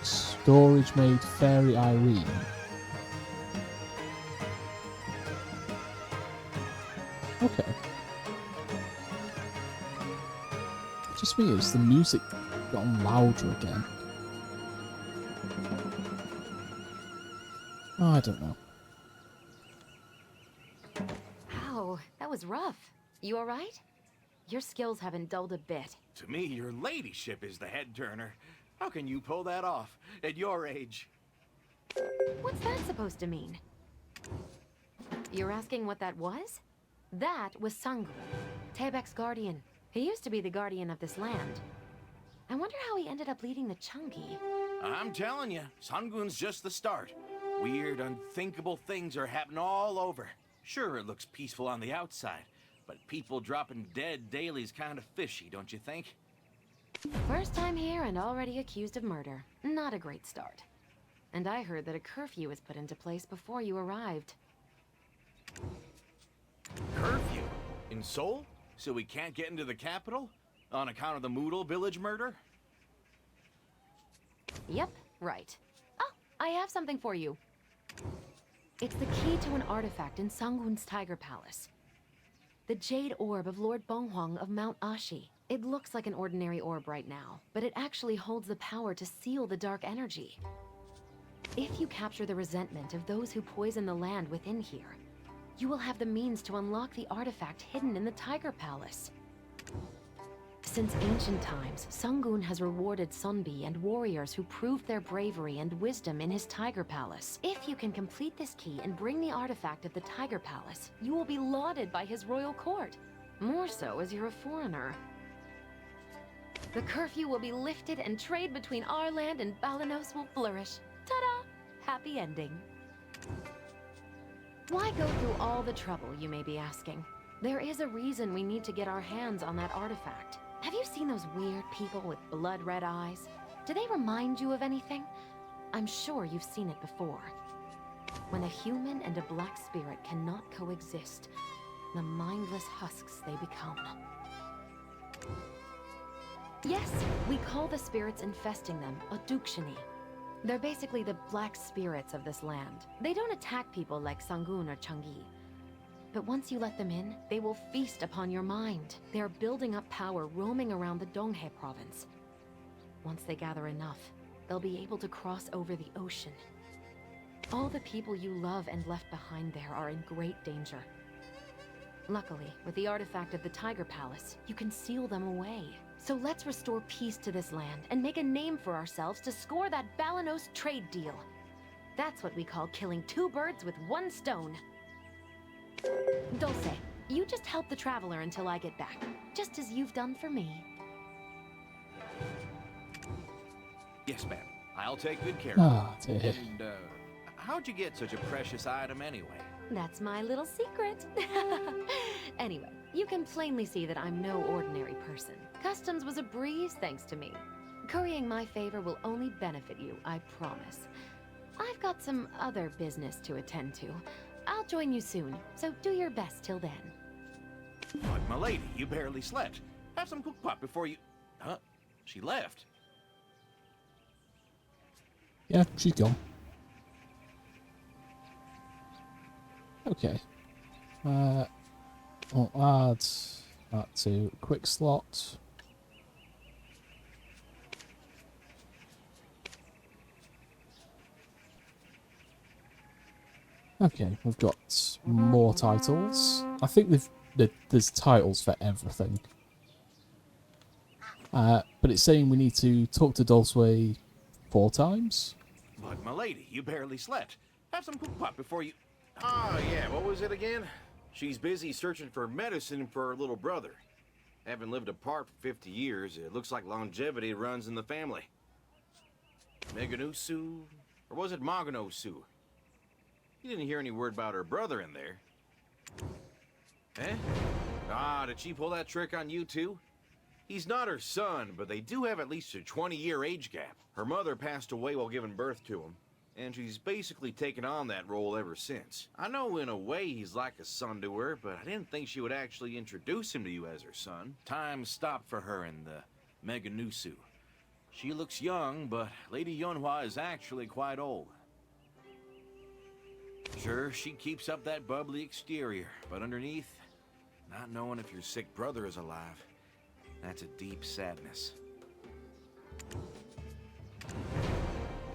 Storage Maid Fairy Irene. Okay. Just weird, is the music gotten louder again? Oh, I don't know. Ow, that was rough. You alright? Your skills haven't dulled a bit. To me, your ladyship is the head turner. How can you pull that off at your age? What's that supposed to mean? You're asking what that was? That was Sangun, Tebek's guardian. He used to be the guardian of this land. I wonder how he ended up leading the Chungi. I'm telling you, Sangun's just the start. Weird, unthinkable things are happening all over. Sure, it looks peaceful on the outside, but people dropping dead daily is kind of fishy, don't you think? First time here and already accused of murder. Not a great start. And I heard that a curfew was put into place before you arrived. Curfew? In Seoul? So we can't get into the capital? On account of the Moodle village murder? Yep, right. Oh, I have something for you. It's the key to an artifact in Sangun's Tiger Palace. The Jade Orb of Lord Bonghwang of Mount Ashi. It looks like an ordinary orb right now, but it actually holds the power to seal the dark energy. If you capture the resentment of those who poison the land within here, you will have the means to unlock the artifact hidden in the Tiger Palace. Since ancient times, Sangun has rewarded Sunbi and warriors who proved their bravery and wisdom in his Tiger Palace. If you can complete this key and bring the artifact of the Tiger Palace, you will be lauded by his royal court. More so as you're a foreigner. The curfew will be lifted and trade between our land and Balanos will flourish. Ta-da! Happy ending. Why go through all the trouble, you may be asking? There is a reason we need to get our hands on that artifact. Have you seen those weird people with blood-red eyes? Do they remind you of anything? I'm sure you've seen it before. When a human and a black spirit cannot coexist, the mindless husks they become. Yes, we call the spirits infesting them Odukshini. They're basically the black spirits of this land. They don't attack people like Sangun or Changi. But once you let them in, they will feast upon your mind. They are building up power roaming around the Donghae province. Once they gather enough, they'll be able to cross over the ocean. All the people you love and left behind there are in great danger. Luckily, with the artifact of the Tiger Palace, you can seal them away. So let's restore peace to this land and make a name for ourselves to score that Balanos trade deal. That's what we call killing two birds with one stone. Dulce, you just help the traveler until I get back, just as you've done for me. Yes, ma'am. I'll take good care Ah, of it. dear. And, how'd you get such a precious item anyway? That's my little secret. Anyway, you can plainly see that I'm no ordinary person. Customs was a breeze thanks to me. Currying my favor will only benefit you, I promise. I've got some other business to attend to. I'll join you soon, so do your best till then. But, my lady, you barely slept. Have some cook pot before you... Huh? She left. Yeah, she's gone. Okay. I'll add that to quick slot. Okay, we've got more titles. I think there's titles for everything. But it's saying we need to talk to Dulceway 4 times. But, my lady, you barely slept. Have some cook pot before you... Ah, yeah, what was it again? She's busy searching for medicine for her little brother. Having lived apart for 50 years, it looks like longevity runs in the family. Meganusu? Or was it Maganosu? You didn't hear any word about her brother in there. Eh? Ah, did she pull that trick on you too? He's not her son, but they do have at least a 20-year age gap. Her mother passed away while giving birth to him, and she's basically taken on that role ever since. I know in a way he's like a son to her, but I didn't think she would actually introduce him to you as her son. Time stopped for her in the Meganusu. She looks young, but Lady Yunhua is actually quite old. Sure, she keeps up that bubbly exterior, but underneath, not knowing if your sick brother is alive, that's a deep sadness.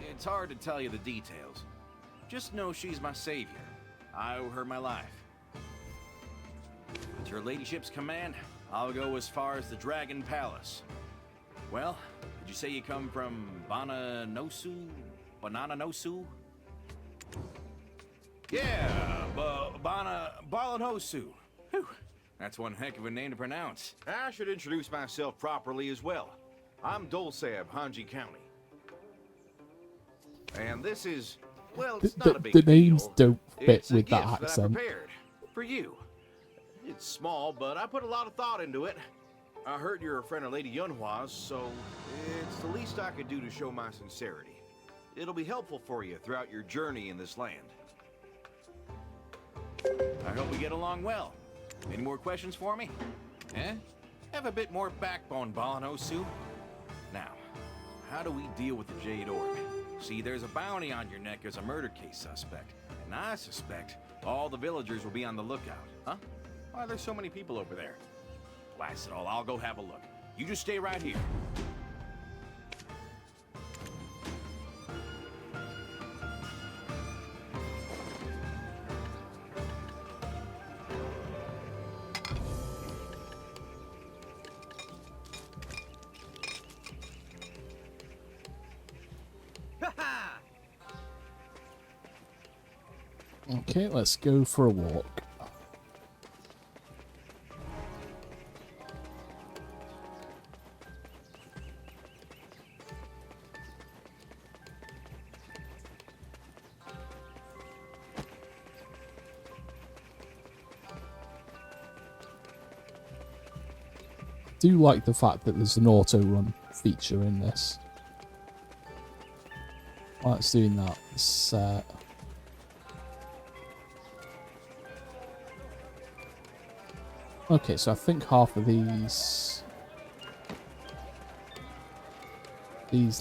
It's hard to tell you the details. Just know she's my savior. I owe her my life. With your ladyship's command, I'll go as far as the Dragon Palace. Well, did you say you come from Bananosu? Yeah, Balanosu. Whew, that's one heck of a name to pronounce. I should introduce myself properly as well. I'm Dulce of Hanji County. And this is, well, it's not a big The names deal. don't fit with that That I accent. prepared for you. It's small, but I put a lot of thought into it. I heard you're a friend of Lady Yunhua's, so it's the least I could do to show my sincerity. It'll be helpful for you throughout your journey in this land. I hope we get along well. Any more questions for me? Eh? Have a bit more backbone, Balanosu. Now, how do we deal with the Jade Orb? See, there's a bounty on your neck as a murder case suspect, and I suspect all the villagers will be on the lookout. Huh? Why are there so many people over there? Blast it all, I'll go have a look. You just stay right here. Okay, let's go for a walk. I do like the fact that there's an auto run feature in this. While it's doing that, it's okay, so I think half of these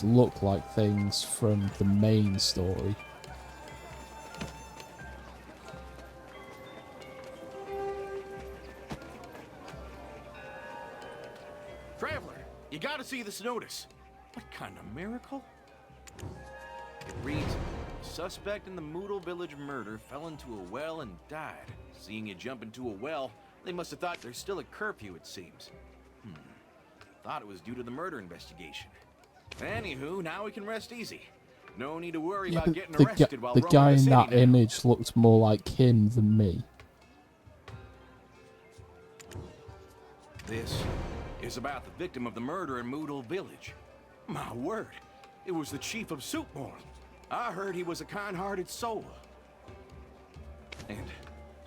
look like things from the main story. Traveler, you gotta see this notice. What kind of miracle? It reads, suspect in the Moodle Village murder fell into a well and died. Seeing you jump into a well, they must have thought there's still a curfew, it seems. Thought it was due to the murder investigation. Anywho, now we can rest easy. No need to worry Yeah, about but getting the arrested while the roaming guy the in city that now. image looked more like him than me. This is about the victim of the murder in Moodle Village. My word, it was the chief of Soupmore. I heard he was a kind-hearted soul. And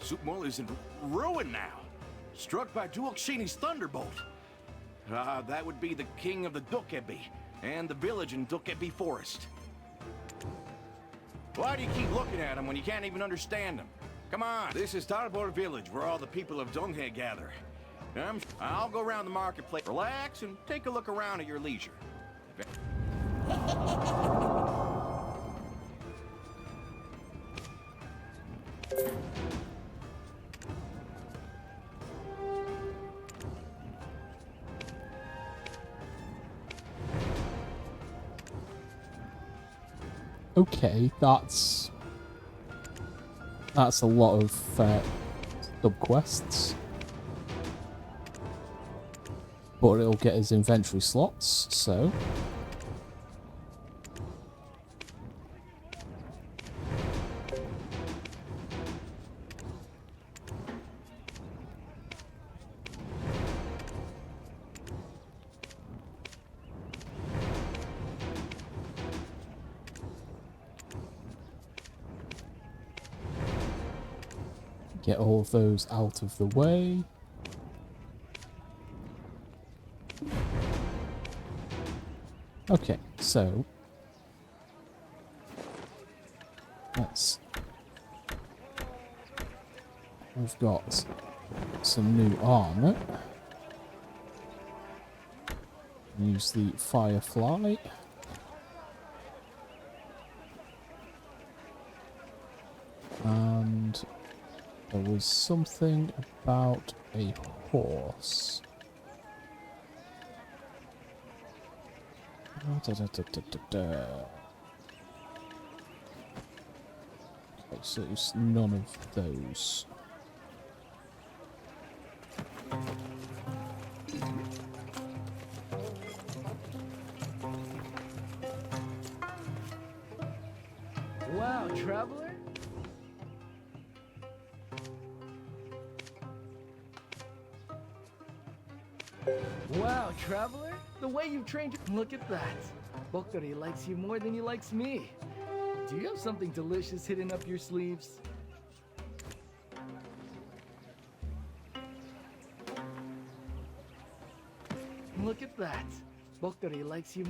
Supmul is in ruin now. Struck by Duke Shini's thunderbolt. That would be the king of the Dokkebi, and the village in Dokkebi Forest. Why do you keep looking at him when you can't even understand him? Come on, this is Tarbor Village, where all the people of Donghae gather. I'll go around the marketplace, relax, and take a look around at your leisure. Okay, that's a lot of sub-quests. But it'll get us inventory slots, so... Get all of those out of the way. Okay, so we've got some new armor. Use the Firefly. And there was something about a horse. Okay, so it's none of those. Wow, traveler? Wow, traveler? The way you've trained your... Look at that. Boktori likes you more than he likes me. Do you have something delicious hidden up your sleeves? Look at that. Boktori likes you...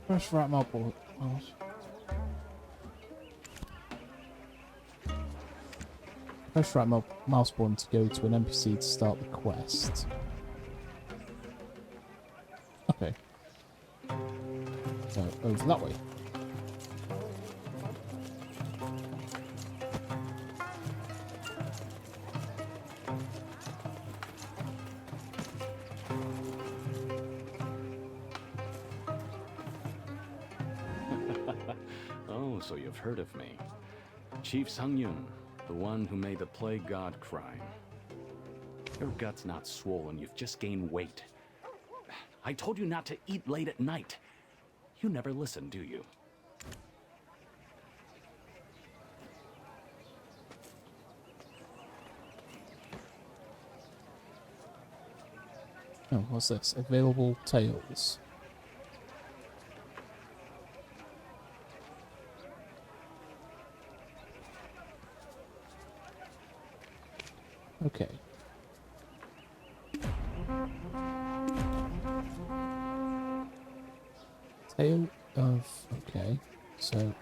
Press right mouse. Press right mouse button to go to an NPC to start the quest. Okay. So, over that way. Oh, so you've heard of me. Chief Sang-yun, the one who made the plague god cry. Your gut's not swollen, you've just gained weight. I told you not to eat late at night. You never listen, do you? Oh, what's this? Available tales. Okay. Tale of... Okay, so...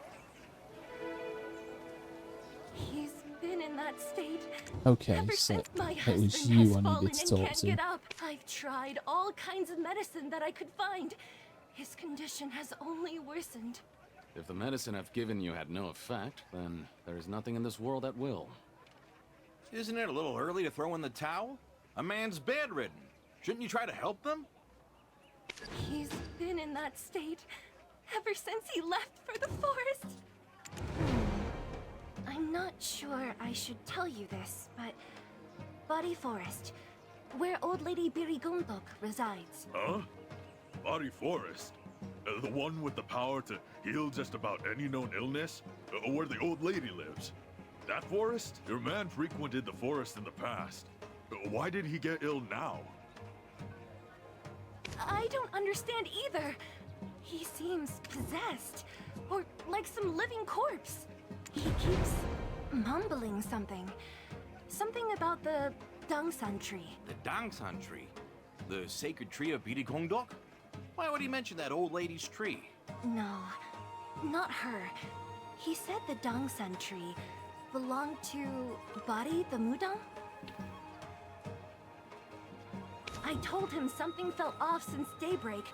He's been in that state. Okay, ever so since my it was husband you has I fallen needed to and talk can't to. get up. I've tried all kinds of medicine that I could find. His condition has only worsened. If the medicine I've given you had no effect, then there is nothing in this world that will. Isn't it a little early to throw in the towel? A man's bedridden. Shouldn't you try to help them? He's been in that state ever since he left for the forest. I'm not sure I should tell you this, but Body Forest, where old lady Birigunbok resides. Huh? Body Forest? The one with the power to heal just about any known illness? Where the old lady lives? That forest? Your man frequented the forest in the past. Why did he get ill now? I don't understand either. He seems possessed, or like some living corpse. He keeps mumbling something. Something about the Dangsan tree. The Dangsan tree? The sacred tree of Bidikongdok? Why would he mention that old lady's tree? No, not her. He said the Dangsan tree belonged to Bari the Mudang? I told him something felt off since daybreak.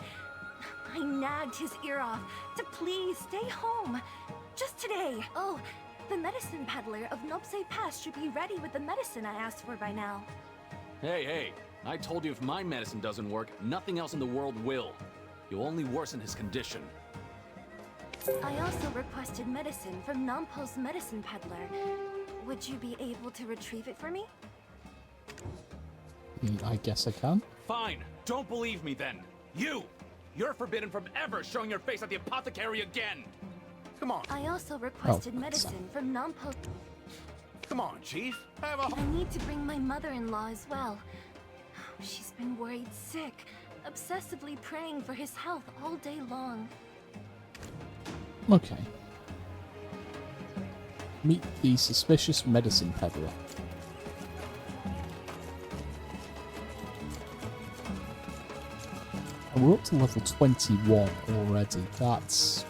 I nagged his ear off to please stay home. Just today. Oh, the medicine peddler of Nopse Pass should be ready with the medicine I asked for by now. Hey, I told you if my medicine doesn't work, nothing else in the world will. You'll only worsen his condition. I also requested medicine from Nampo's medicine peddler. Would you be able to retrieve it for me? I guess I can. Fine. Don't believe me then. You're forbidden from ever showing your face at the apothecary again. Come on. I also requested medicine from Nampo. Come on, Chief. I need to bring my mother-in-law as well. She's been worried sick, obsessively praying for his health all day long. Okay. Meet the suspicious medicine peddler. And we're up to level 21 already. That's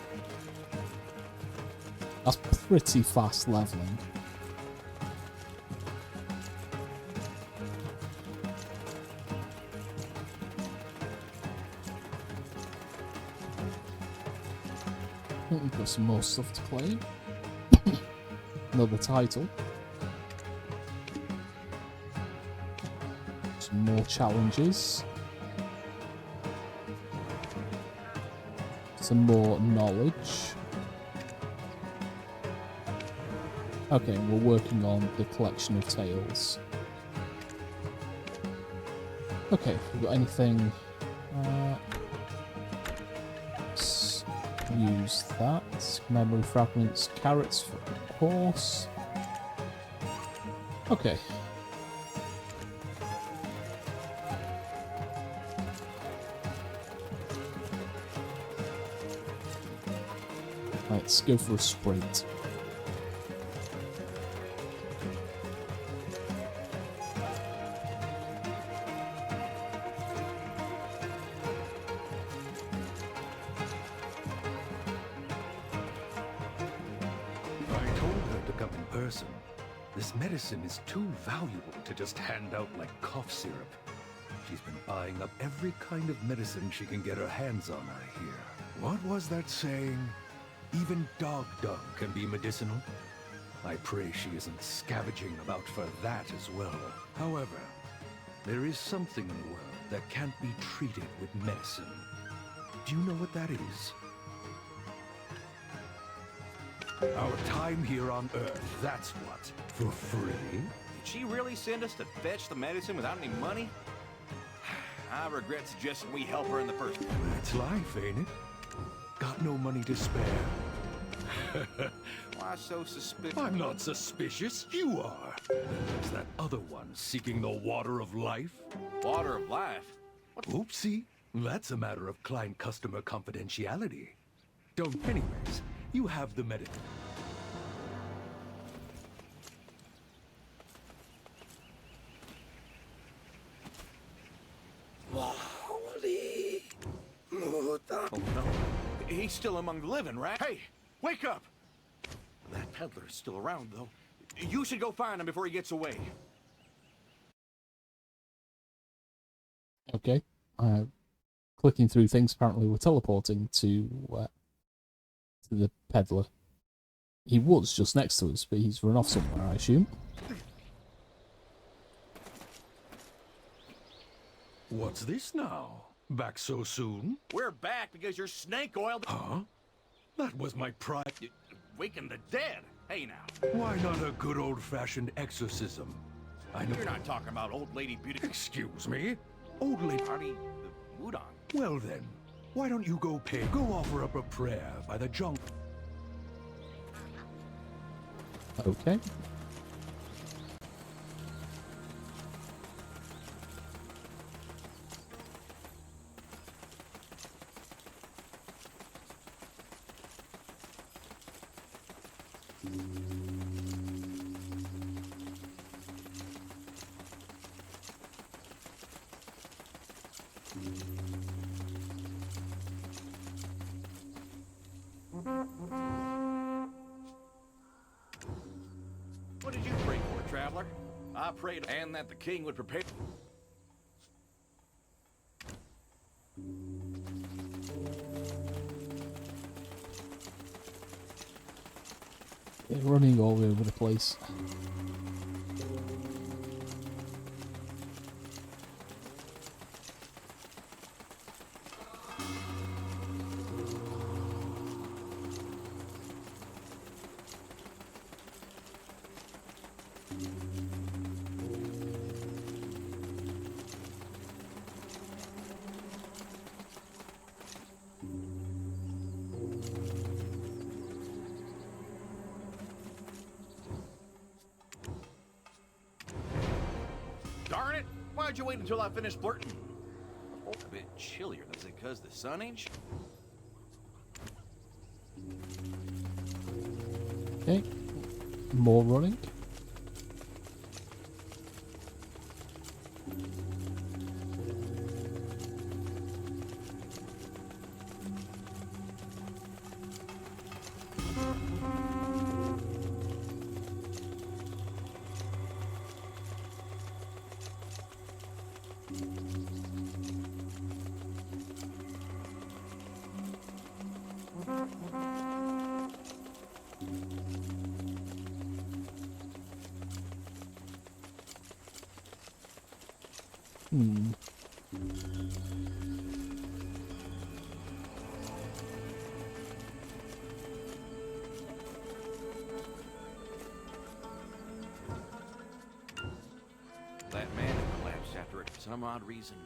pretty fast leveling. I think we've got some more stuff to claim. Another title. Some more challenges. Some more knowledge. Okay, we're working on the collection of tales. Okay, have we got anything? Let's use that. Memory fragments, carrots for a horse. Okay. Let's go for a sprint. This medicine is too valuable to just hand out like cough syrup. She's been buying up every kind of medicine she can get her hands on, I hear. What was that saying? Even dog dung can be medicinal? I pray she isn't scavenging about for that as well. However, there is something in the world that can't be treated with medicine. Do you know what that is? Our time here on Earth, that's what. For free? Did she really send us to fetch the medicine without any money? I regret suggesting we help her in the first place. That's life, ain't it? Got no money to spare. Why so suspicious? I'm not suspicious. You are. There's that other one seeking the water of life. Water of life? What? Oopsie. That's a matter of client-customer confidentiality. Anyways, you have the medicine. Oh no. He's still among the living, right? Hey, wake up! That peddler's still around, though. You should go find him before he gets away. Okay. Clicking through things, apparently we're teleporting to the peddler. He was just next to us, but he's run off somewhere, I assume. What's this now? Back so soon? We're back because you're snake oil. Huh? That was my pride. Waking the dead. Hey now. Why not a good old-fashioned exorcism? I know you're not talking about old lady beauty. Excuse me? Old lady party, the Mudang. Well then, why don't you go offer up a prayer by the junk? Okay. What did you pray for, traveler? I prayed and that the king would prepare. They're running all over the place. Darn it! Why'd you wait until I finished flirting? Oh, a bit chillier. Is it because the sun ain't? Okay, more running. That man collapsed after it for some odd reason.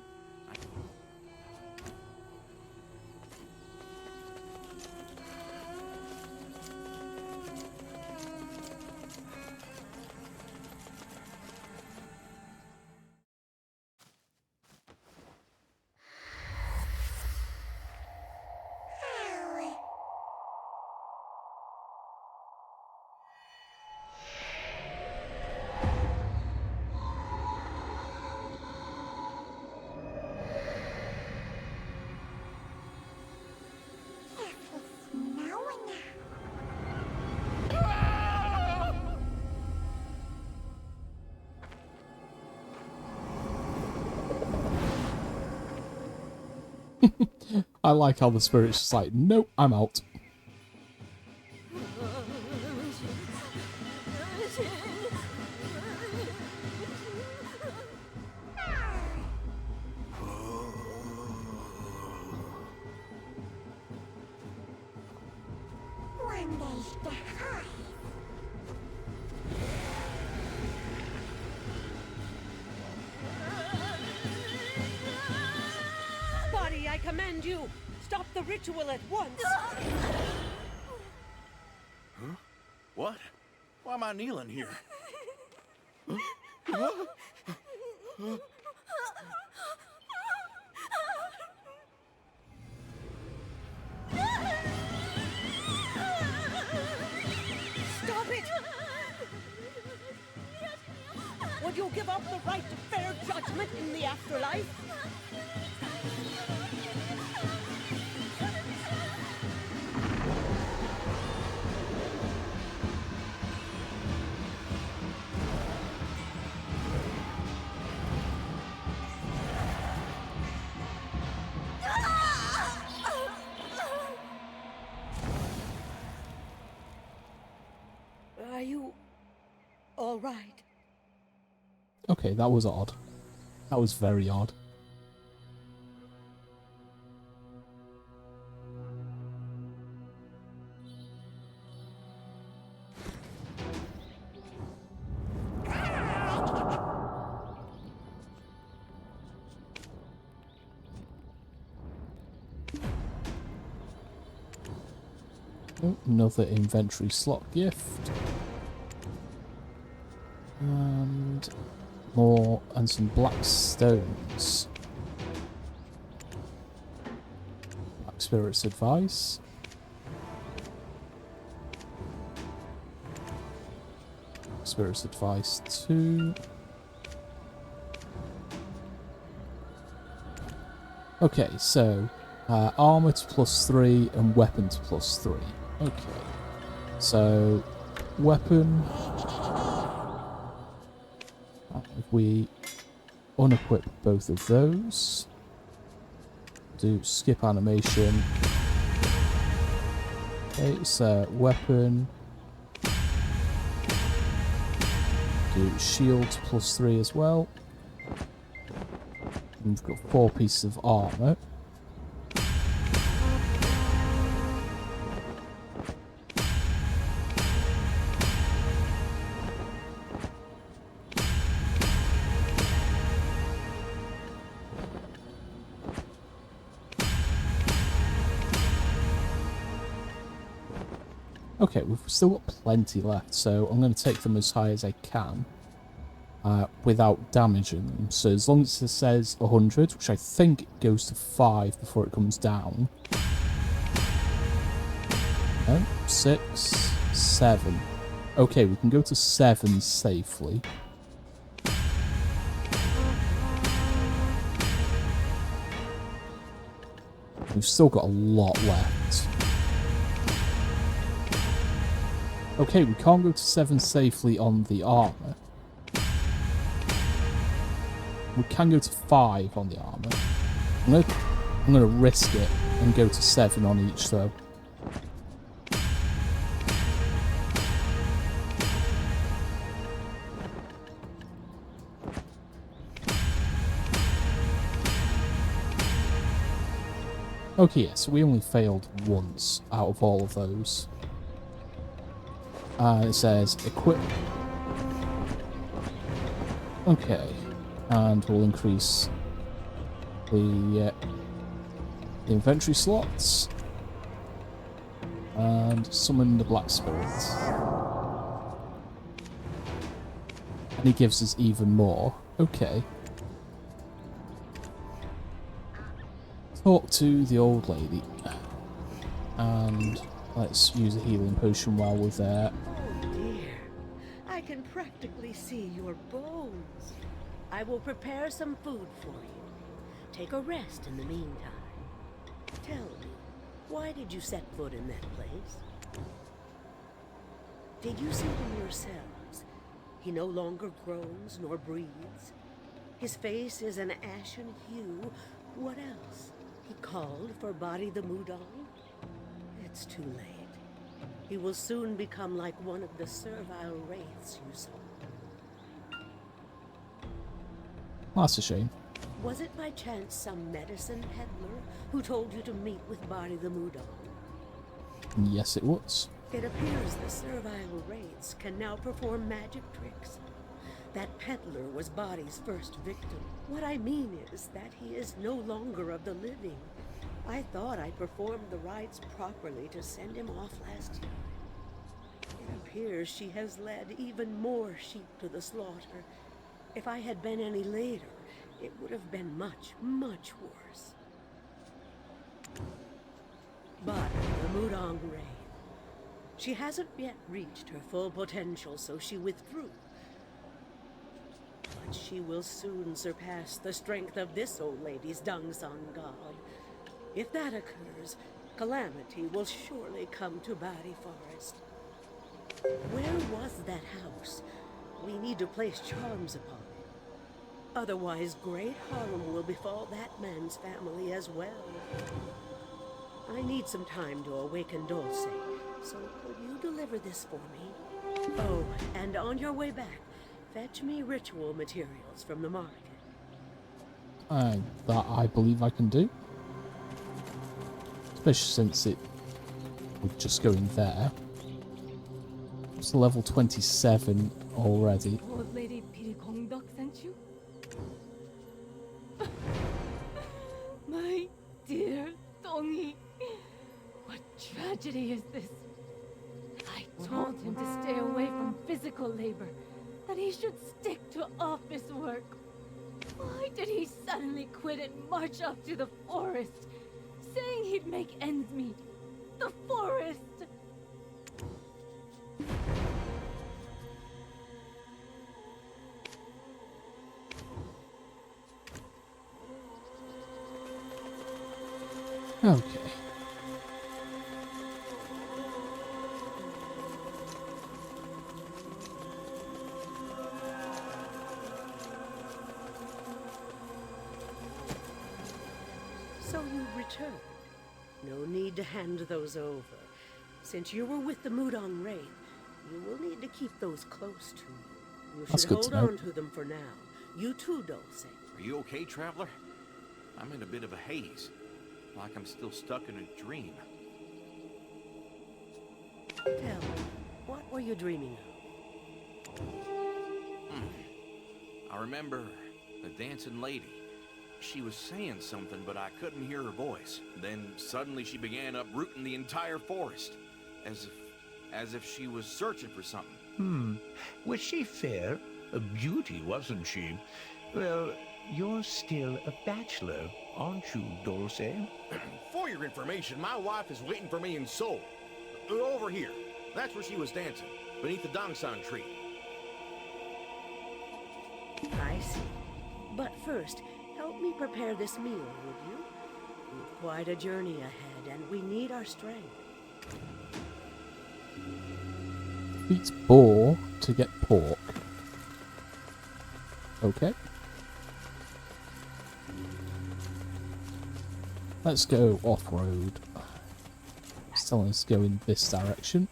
I like how the spirit's just like, nope, I'm out. Body, I command you! Stop the ritual at once! Huh? What? Why am I kneeling here? Huh? Stop it! Would you give up the right to fair judgment in the afterlife? Are you all right? Okay, that was odd. That was very odd. Oh, another inventory slot gift. And more, and some black stones. Black Spirit's advice. Spirit's advice 2. Okay, so armor to +3 and weapon to +3. Okay, so weapon. If we unequip both of those, do skip animation. Okay, so weapon. Do shield +3 as well. And we've got 4 pieces of armor. Okay, we've still got plenty left, so I'm going to take them as high as I can without damaging them. So as long as it says 100, which I think it goes to 5 before it comes down. 6, 7. Okay, we can go to 7 safely. We've still got a lot left. Okay, we can't go to 7 safely on the armor. We can go to 5 on the armor. I'm gonna risk it and go to 7 on each though. Okay, yeah, so we only failed once out of all of those. It says equip. Okay, and we'll increase the inventory slots and summon the Black Spirit. And he gives us even more. Okay. Talk to the old lady. And let's use a healing potion while we're there. I can practically see your bones. I will prepare some food for you. Take a rest in the meantime. Tell me, why did you set foot in that place? Did you see him yourselves? He no longer groans nor breathes. His face is an ashen hue. What else? He called for Bari the Mudang? It's too late. He will soon become like one of the servile wraiths you saw. That's a shame. Was it by chance some medicine peddler who told you to meet with Bari the Mudang? Yes, it was. It appears the servile wraiths can now perform magic tricks. That peddler was Bari's first victim. What I mean is that he is no longer of the living. I thought I performed the rites properly to send him off last year. It appears she has led even more sheep to the slaughter. If I had been any later, it would have been much, much worse. But the Mudang Wraith. She hasn't yet reached her full potential, so she withdrew. But she will soon surpass the strength of this old lady's Dangsan god. If that occurs, calamity will surely come to Bari Forest. Where was that house? We need to place charms upon it. Otherwise, great harm will befall that man's family as well. I need some time to awaken Dulce, so could you deliver this for me? Oh, and on your way back, fetch me ritual materials from the market. That I believe I can do. Especially since it would just go in there. It's level 27 already. Old Lady Piri Kongdok sent you? My dear Dongi, what tragedy is this? I told him to stay away from physical labor, that he should stick to office work. Why did he suddenly quit and march off to the forest, saying he'd make ends meet? The forest! Okay. So you returned. No need to hand those over. Since you were with the Mudong Wraith, you will need to keep those close to you. You That's should good hold to know. on to them for now. You too, Dulce. Are you okay, Traveler? I'm in a bit of a haze. Like I'm still stuck in a dream. Tell me, what were you dreaming of? I remember the dancing lady. She was saying something, but I couldn't hear her voice. Then suddenly she began uprooting the entire forest, as if she was searching for something. Was she fair? A beauty, wasn't she? Well, you're still a bachelor, aren't you, Dulce? For your information, my wife is waiting for me in Seoul. Over here. That's where she was dancing, beneath the Dongsan tree. I see. But first, help me prepare this meal, would you? We've quite a journey ahead, and we need our strength. Beats boar to get pork. Okay. Let's go off-road. It's telling us to go in this direction.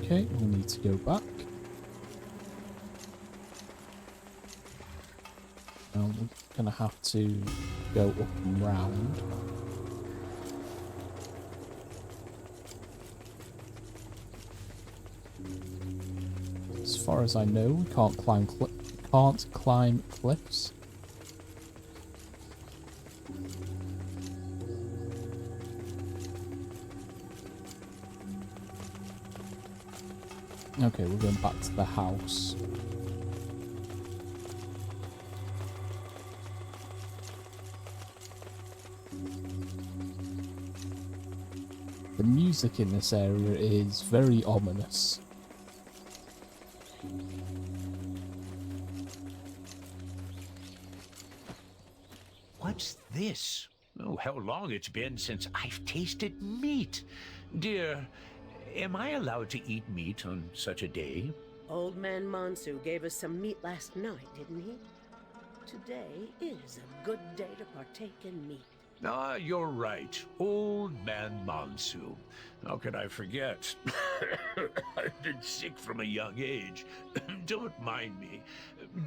Okay, we need to go back. We're gonna have to go up and round. As far as I know, we can't climb cliffs. Okay, we're going back to the house. The music in this area is very ominous. What's this? Oh, how long it's been since I've tasted meat. Dear, am I allowed to eat meat on such a day? Old Man Mansu gave us some meat last night, didn't he? Today is a good day to partake in meat. Ah, you're right. Old Man Mansu. How could I forget? I've been sick from a young age. Don't mind me.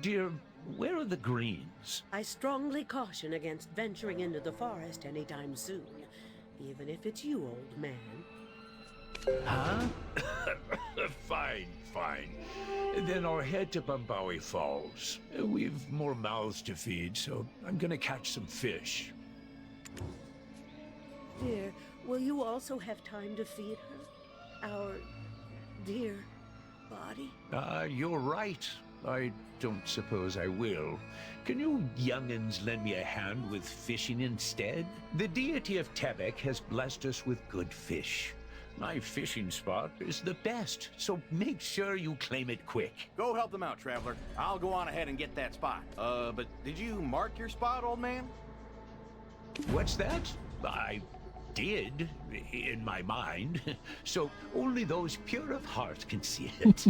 Dear, where are the greens? I strongly caution against venturing into the forest anytime soon, even if it's you, old man. Huh? Fine, fine. Then I'll head to Bambawi Falls. We've more mouths to feed, so I'm gonna catch some fish. Dear, will you also have time to feed her? Our dear body? You're right. I don't suppose I will. Can you young'uns lend me a hand with fishing instead? The deity of Tebek has blessed us with good fish. My fishing spot is the best, so make sure you claim it quick. Go help them out, Traveler. I'll go on ahead and get that spot. But did you mark your spot, old man? What's that? I did, in my mind. So only those pure of heart can see it.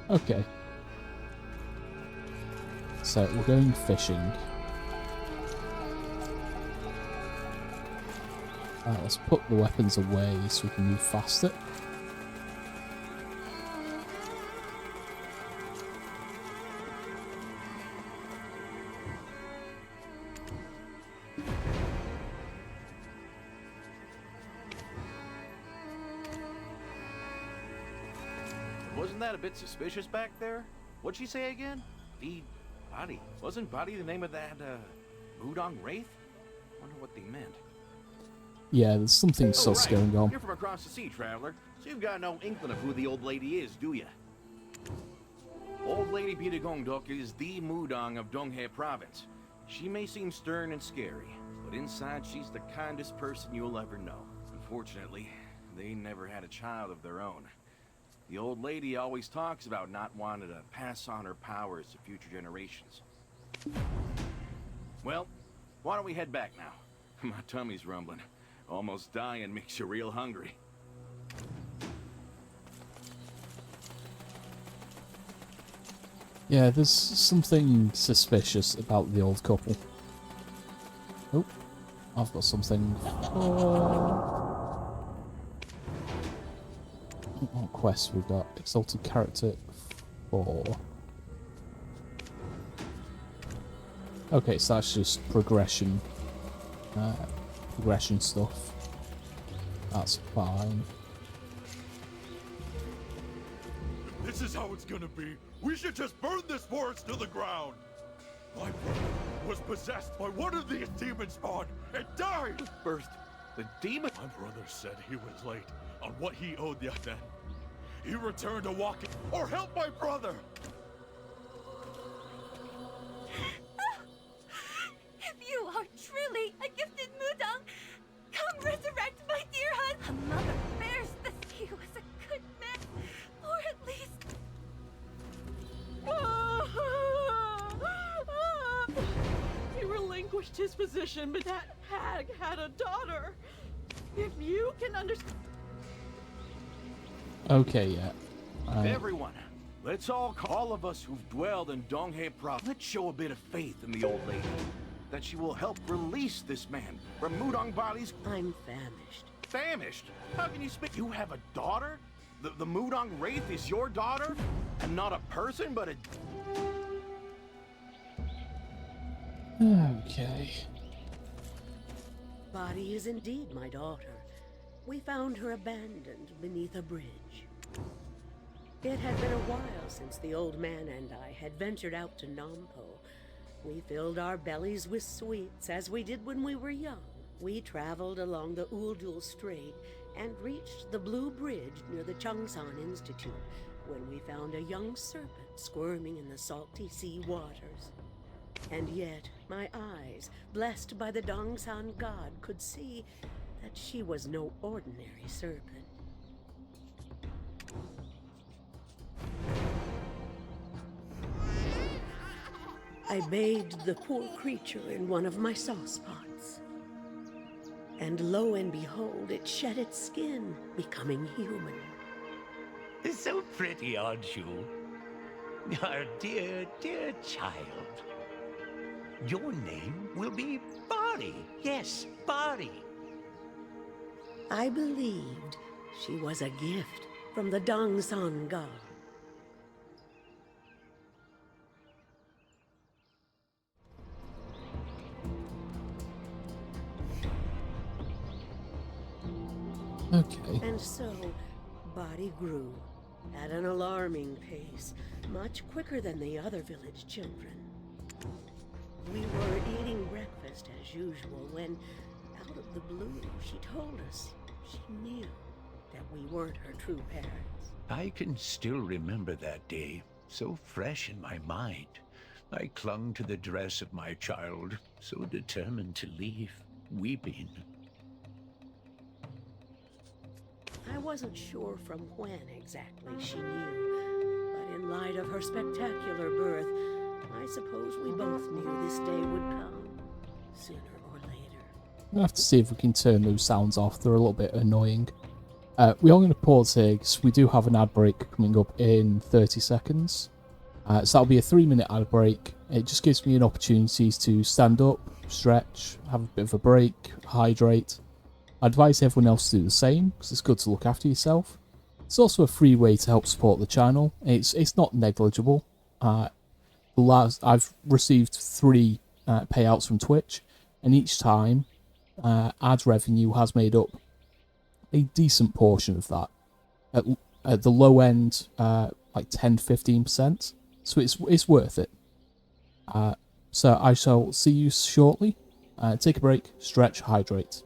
Okay. So we're going fishing. Let's put the weapons away so we can move faster. Wasn't that a bit suspicious back there? What'd she say again? Feed Body. Wasn't Body the name of that, Mudong Wraith? Wonder what they meant. Yeah, there's something sus going on. You're from across the sea, traveler, so you've got no inkling of who the old lady is, do ya? Old Lady Peter Gongdok is the Mudong of Donghae Province. She may seem stern and scary, but inside she's the kindest person you'll ever know. Unfortunately, they never had a child of their own. The old lady always talks about not wanting to pass on her powers to future generations. Well, why don't we head back now? My tummy's rumbling. Almost dying makes you real hungry. Yeah, there's something suspicious about the old couple. Oh, I've got something. What quest we've got? Exalted Character 4. Okay, so that's just progression. Progression stuff. That's fine. This is how it's gonna be. We should just burn this forest to the ground. My brother was possessed by one of these demon spawn and died. First, the demon. My brother said he was late on what he owed you then. He returned to walk it or help my brother. If you are truly a gifted Mudong, come resurrect my dear husband. A mother bears this. He was a good man, or at least. He relinquished his position, but that hag had a daughter. If you can understand. Okay, yeah. Everyone, let's all of us who've dwelled in Donghae Province, let's show a bit of faith in the old lady. That she will help release this man from Mudong Body's. I'm famished. Famished? How can you speak? You have a daughter? The Mudong Wraith is your daughter? And not a person, but a... Okay. Body is indeed my daughter. We found her abandoned beneath a bridge. It had been a while since the old man and I had ventured out to Nampo. We filled our bellies with sweets as we did when we were young. We traveled along the Uldul Strait and reached the Blue Bridge near the Changsan Institute when we found a young serpent squirming in the salty sea waters. And yet, my eyes, blessed by the Dongsan god, could see that she was no ordinary serpent. I bathed the poor creature in one of my sauce pots. And lo and behold, it shed its skin, becoming human. So pretty, aren't you? Our dear, dear child. Your name will be Body. Yes, Body. I believed she was a gift from the Dongsan god. Okay. And so, Body grew at an alarming pace, much quicker than the other village children. We were eating breakfast as usual when, out of the blue, she told us she knew that we weren't her true parents. I can still remember that day, so fresh in my mind. I clung to the dress of my child, so determined to leave, weeping. I wasn't sure from when exactly she knew, but in light of her spectacular birth, I suppose we both knew this day would come, sooner or later. We'll have to see if we can turn those sounds off. They're a little bit annoying. We are going to pause here because we do have an ad break coming up in 30 seconds. So that'll be a 3-minute ad break. It just gives me an opportunity to stand up, stretch, have a bit of a break, hydrate. I advise everyone else to do the same because it's good to look after yourself. It's also a free way to help support the channel. It's not negligible. I've received 3 payouts from Twitch, and each time ad revenue has made up a decent portion of that. At the low end, like 10-15%. So it's worth it. So I shall see you shortly. Take a break, stretch, hydrate.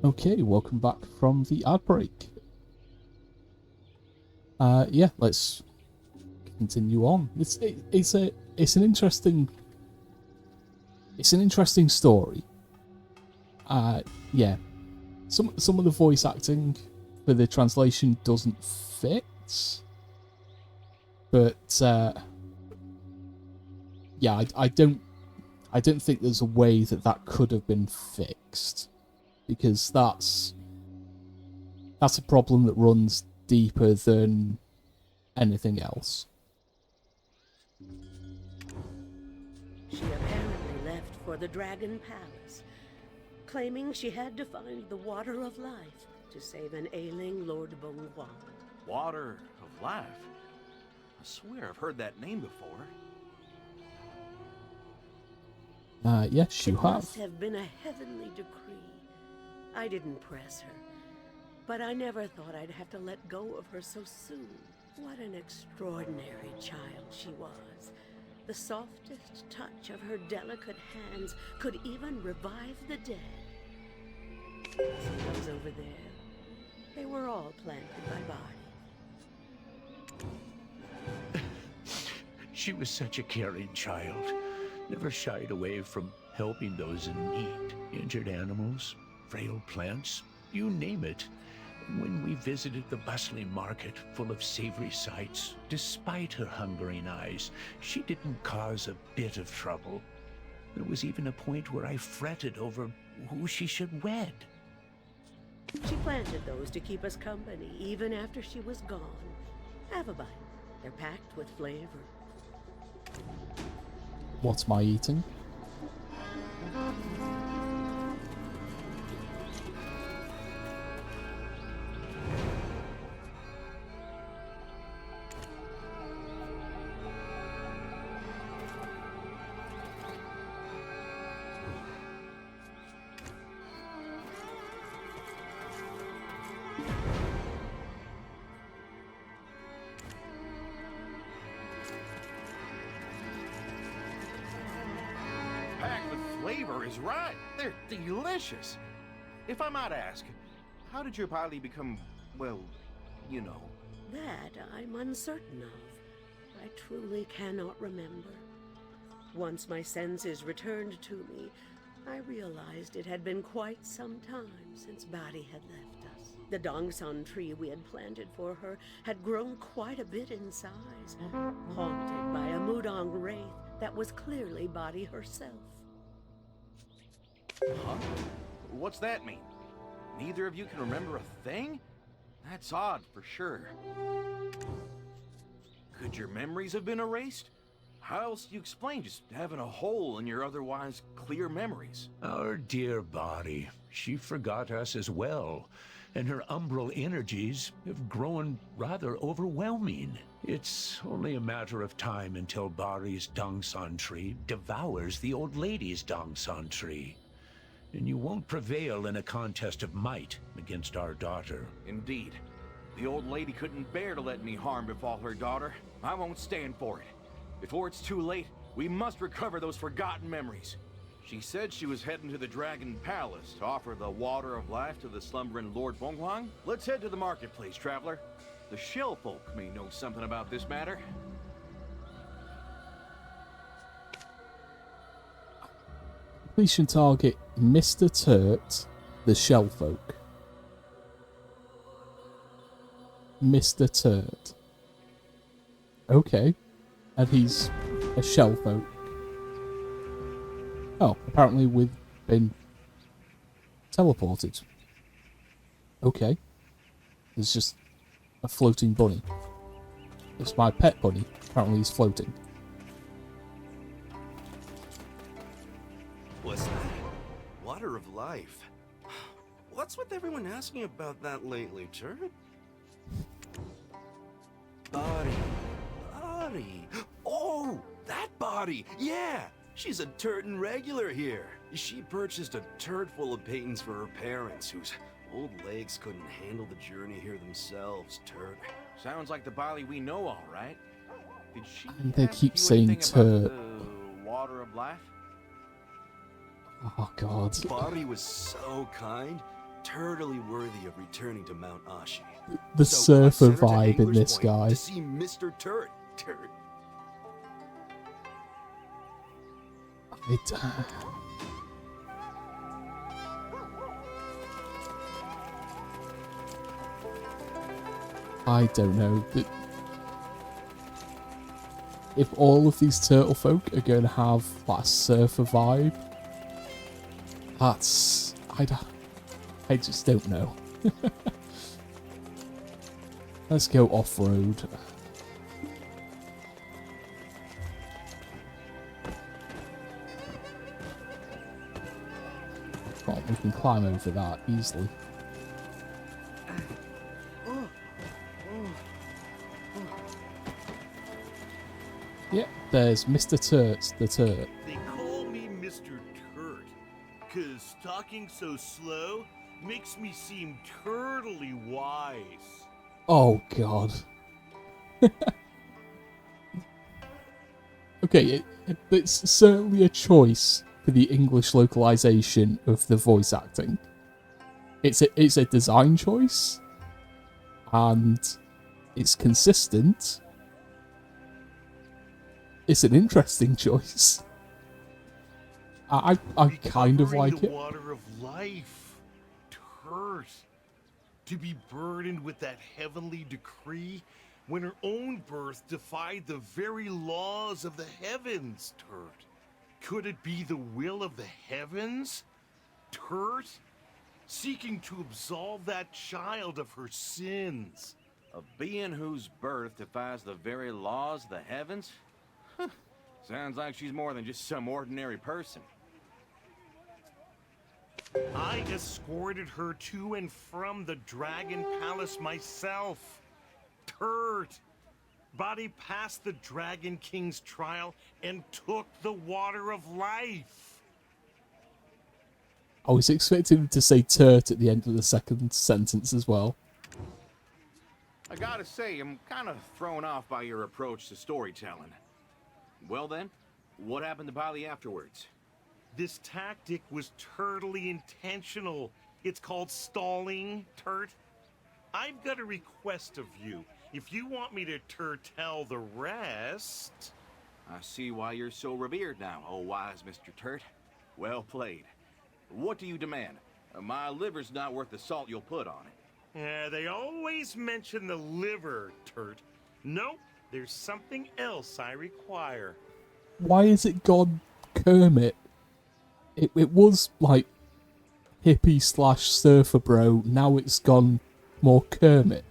Okay, welcome back from the ad break. Yeah, let's continue on. It's an interesting story. Yeah, some of the voice acting for the translation doesn't fit, but yeah, I don't think there's a way that could have been fixed, because that's a problem that runs deeper than anything else. She apparently left for the Dragon Palace, claiming she had to find the Water of Life to save an ailing Lord Bonghuang. Water of Life? I swear I've heard that name before. Yes, you It have. must have been a heavenly decree. I didn't press her, but I never thought I'd have to let go of her so soon. What an extraordinary child she was. The softest touch of her delicate hands could even revive the dead. Those over there, they were all planted by Barty. She was such a caring child, never shied away from helping those in need, injured animals, frail plants, you name it. When we visited the bustling market full of savory sights, despite her hungering eyes, she didn't cause a bit of trouble. There was even a point where I fretted over who she should wed. She planted those to keep us company, even after she was gone. Have a bite. They're packed with flavor. What's my eating? Packed with flavor is right. They're delicious. If I might ask, how did your body become, well, you know? That I'm uncertain of. I truly cannot remember. Once my senses returned to me, I realized it had been quite some time since Barty had left us. The Dongsan tree we had planted for her had grown quite a bit in size, haunted by a Mudong wraith that was clearly Barty herself. Huh? What's that mean? Neither of you can remember a thing? That's odd for sure. Could your memories have been erased? How else do you explain just having a hole in your otherwise clear memories? Our dear Barty, she forgot us as well, and her umbral energies have grown rather overwhelming. It's only a matter of time until Barty's Dongsan tree devours the old lady's Dongsan tree. And you won't prevail in a contest of might against our daughter. Indeed. The old lady couldn't bear to let any harm befall her daughter. I won't stand for it. Before it's too late, we must recover those forgotten memories. She said she was heading to the Dragon Palace to offer the Water of Life to the slumbering Lord Bonghwang. Let's head to the marketplace, traveler. The Shell folk may know something about this matter. Completion target Mr. Turt, the Shell Folk. Mr. Turt. Okay. And he's a Shell Folk. Oh, apparently we've been teleported. Okay. There's just a floating bunny. It's my pet bunny. Apparently he's floating. What's that? Water of life. What's with everyone asking about that lately, Turt? Barty. Oh, that Barty. Yeah, she's a Turton regular here. She purchased a turd full of paintings for her parents, whose old legs couldn't handle the journey here themselves, Turt. Sounds like the Bali we know, all right. Did she And they keep ask you saying anything Turt. about the Water of Life? Oh god. Barty was so kind, totally worthy of returning to Mount Ashi. The So I surfer sent her to vibe in Angler's this Point guy. to see Mr. Turt. I don't know. If all of these turtle folk are going to have that surfer vibe, that's... I just don't know. Let's go off-road. Well, we can climb over that easily. Yep, there's Mr. Turt, the Turt. They call me Mr. Turt, 'cause talking so slow, makes me seem turtly wise. Oh god. Okay, it's certainly a choice for the English localization of the voice acting. It's a design choice, and it's consistent. It's an interesting choice. I kind of like the it. Water of life. Turt. To be burdened with that heavenly decree when her own birth defied the very laws of the heavens, Turt. Could it be the will of the heavens? Turt? Seeking to absolve that child of her sins. A being whose birth defies the very laws of the heavens? Huh. Sounds like she's more than just some ordinary person. I escorted her to and from the Dragon Palace myself. Turt. Body passed the Dragon King's trial and took the Water of Life. I was expecting him to say "turt" at the end of the second sentence as well. I gotta say, I'm kind of thrown off by your approach to storytelling. Well then, what happened to Bali afterwards? This tactic was totally intentional. It's called stalling, Turt. I've got a request of you. If you want me to tell the rest... I see why you're so revered now, oh wise Mr. Turt. Well played. What do you demand? My liver's not worth the salt you'll put on it. Yeah, they always mention the liver, Turt. Nope, there's something else I require. Why is it gone Kermit? It was like hippie / surfer bro. Now it's gone more Kermit.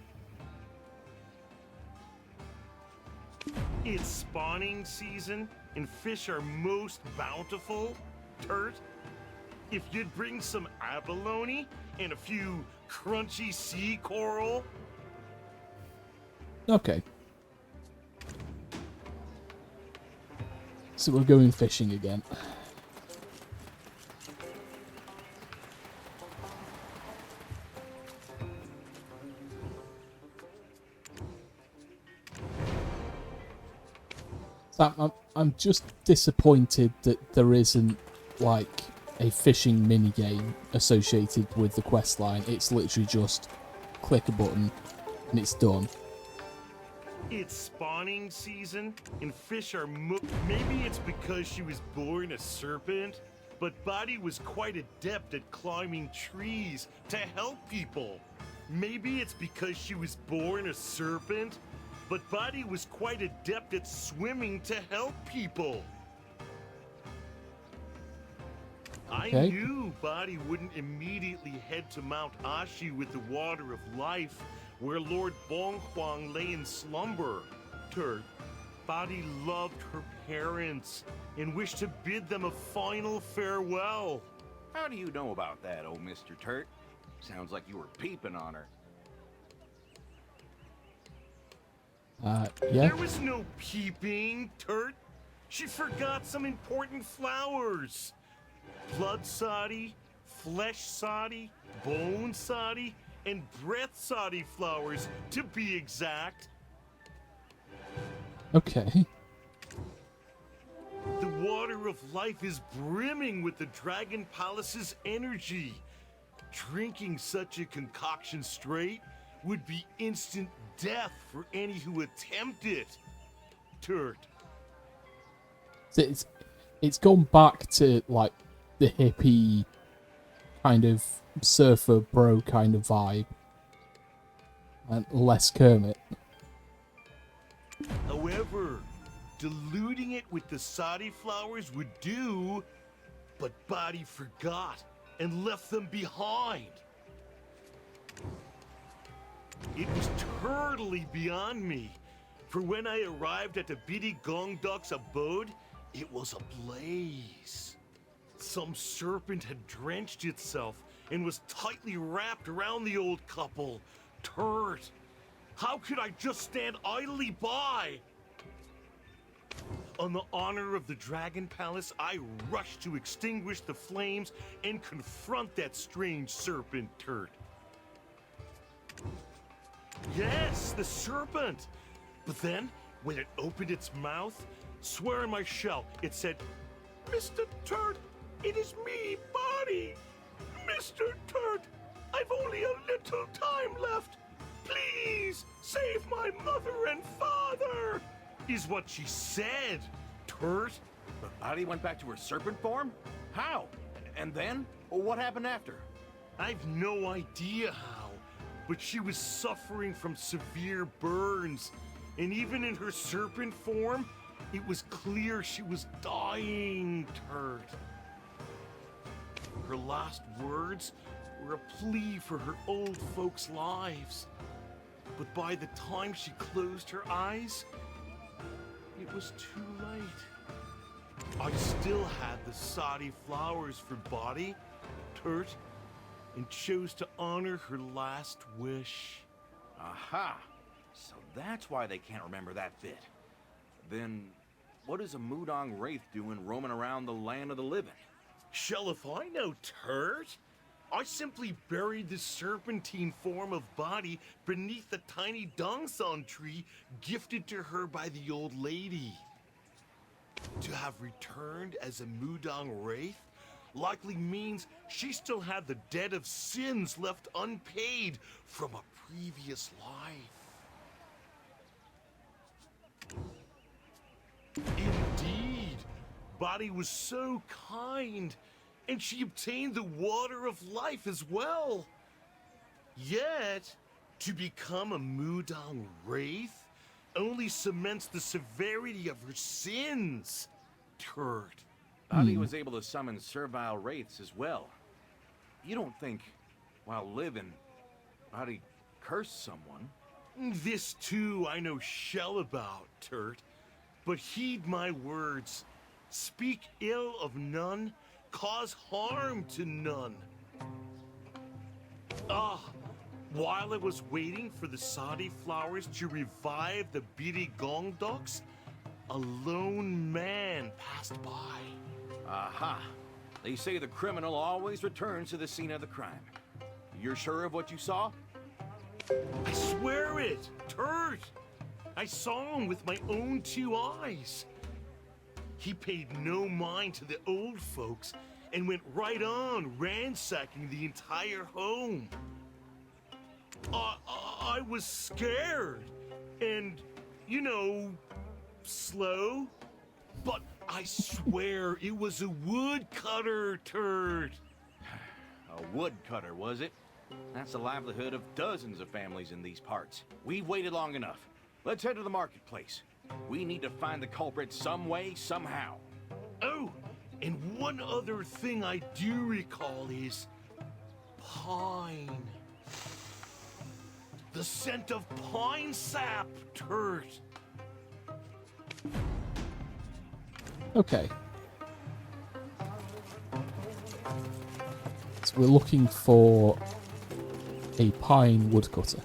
It's spawning season, and fish are most bountiful, Turt. If you'd bring some abalone and a few crunchy sea coral. Okay. So we're going fishing again. So I'm just disappointed that there isn't like a fishing minigame associated with the questline. It's literally just click a button and it's done. It's spawning season, and fish are maybe it's because she was born a serpent, but Badi was quite adept at climbing trees to help people. Maybe it's because she was born a serpent, but Badi was quite adept at swimming to help people. Okay. I knew Badi wouldn't immediately head to Mount Ashi with the Water of Life, where Lord Bonghuang lay in slumber. Turt, Badi loved her parents and wished to bid them a final farewell. How do you know about that, oh Mr. Turt? Sounds like you were peeping on her. Yeah. There was no peeping, Turt. She forgot some important flowers. Blood soddy, flesh soddy, bone soddy, and breath soddy flowers, to be exact. Okay. The Water of Life is brimming with the Dragon Palace's energy. Drinking such a concoction straight would be instant death for any who attempt it. Turt. So it's gone back to like the hippie kind of surfer bro kind of vibe, and less Kermit. However, diluting it with the soddy flowers would do, but Badi forgot and left them behind. It was totally beyond me, for when I arrived at the Bidi Gongdok's abode, it was ablaze. Some serpent had drenched itself and was tightly wrapped around the old couple. Turt, how could I just stand idly by? On the honor of the Dragon Palace, I rush to extinguish the flames and confront that strange serpent turd. Yes, the serpent! But then, when it opened its mouth, swear on my shell, it said, "Mr. Turd, it is me, Bonnie! Mr. Turd, I've only a little time left! Please, save my mother and father!" Is what she said, Turd. But Bonnie went back to her serpent form? How? And then? What happened after? I've no idea how, but she was suffering from severe burns, and even in her serpent form, it was clear she was dying, Turd. Her last words were a plea for her old folks' lives. But by the time she closed her eyes, it was too late. I still had the Sadi flowers for Body, Turd, and chose to honor her last wish. Aha! So that's why they can't remember that bit. Then, what is a Mudang Wraith doing roaming around the land of the living? Shell if I know, Turd. I simply buried the serpentine form of Body beneath the tiny Dongsan tree gifted to her by the old lady. To have returned as a Mudang Wraith likely means she still had the debt of sins left unpaid from a previous life. Indeed, Body was so kind, and she obtained the water of life as well. Yet, to become a Mudang Wraith only cements the severity of her sins, Turd. Body was able to summon servile wraiths as well. You don't think, while living, Body cursed someone? This too I know shell about, Turd. But heed my words. Speak ill of none, cause harm to none. While I was waiting for the Sadi flowers to revive the Biri Gong ducks, a lone man passed by. Aha! They say the criminal always returns to the scene of the crime. You're sure of what you saw? I swear it, Turd! I saw him with my own two eyes. He paid no mind to the old folks and went right on ransacking the entire home. I was scared and, you know, slow, but I swear it was a woodcutter, Turd. A woodcutter, was it? That's the livelihood of dozens of families in these parts. We've waited long enough. Let's head to the marketplace. We need to find the culprit some way, somehow. Oh, and one other thing I do recall is pine. The scent of pine sap, Turd. Okay. So we're looking for a pine woodcutter.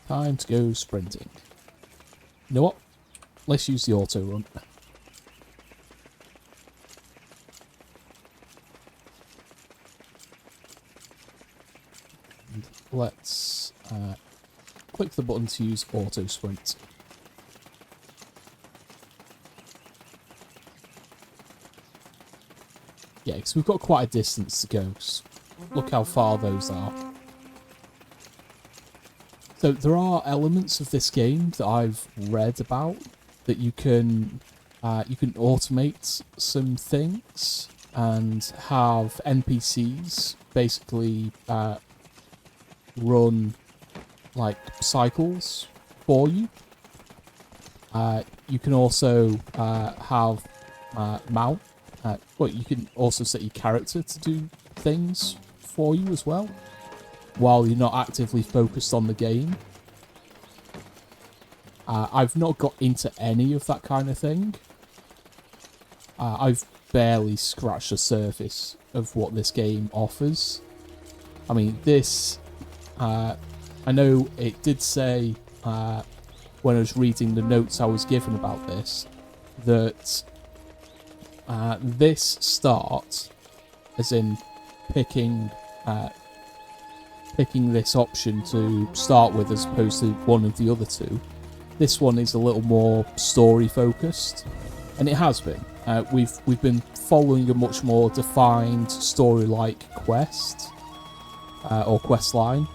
Time to go sprinting. You know what? Let's use the auto run. And let's click the button to use auto sprint. Yeah, because we've got quite a distance to go. So look how far those are. So there are elements of this game that I've read about that you can automate some things and have NPCs basically run like cycles for you. You can also have mount. Well, you can also set your character to do things for you as well, while you're not actively focused on the game. I've not got into any of that kind of thing. I've barely scratched the surface of what this game offers. I mean, this, I know it did say when I was reading the notes I was given about this, that this start, as in picking this option to start with as opposed to one of the other two, this one is a little more story focused, and it has been. We've been following a much more defined story-like quest or quest line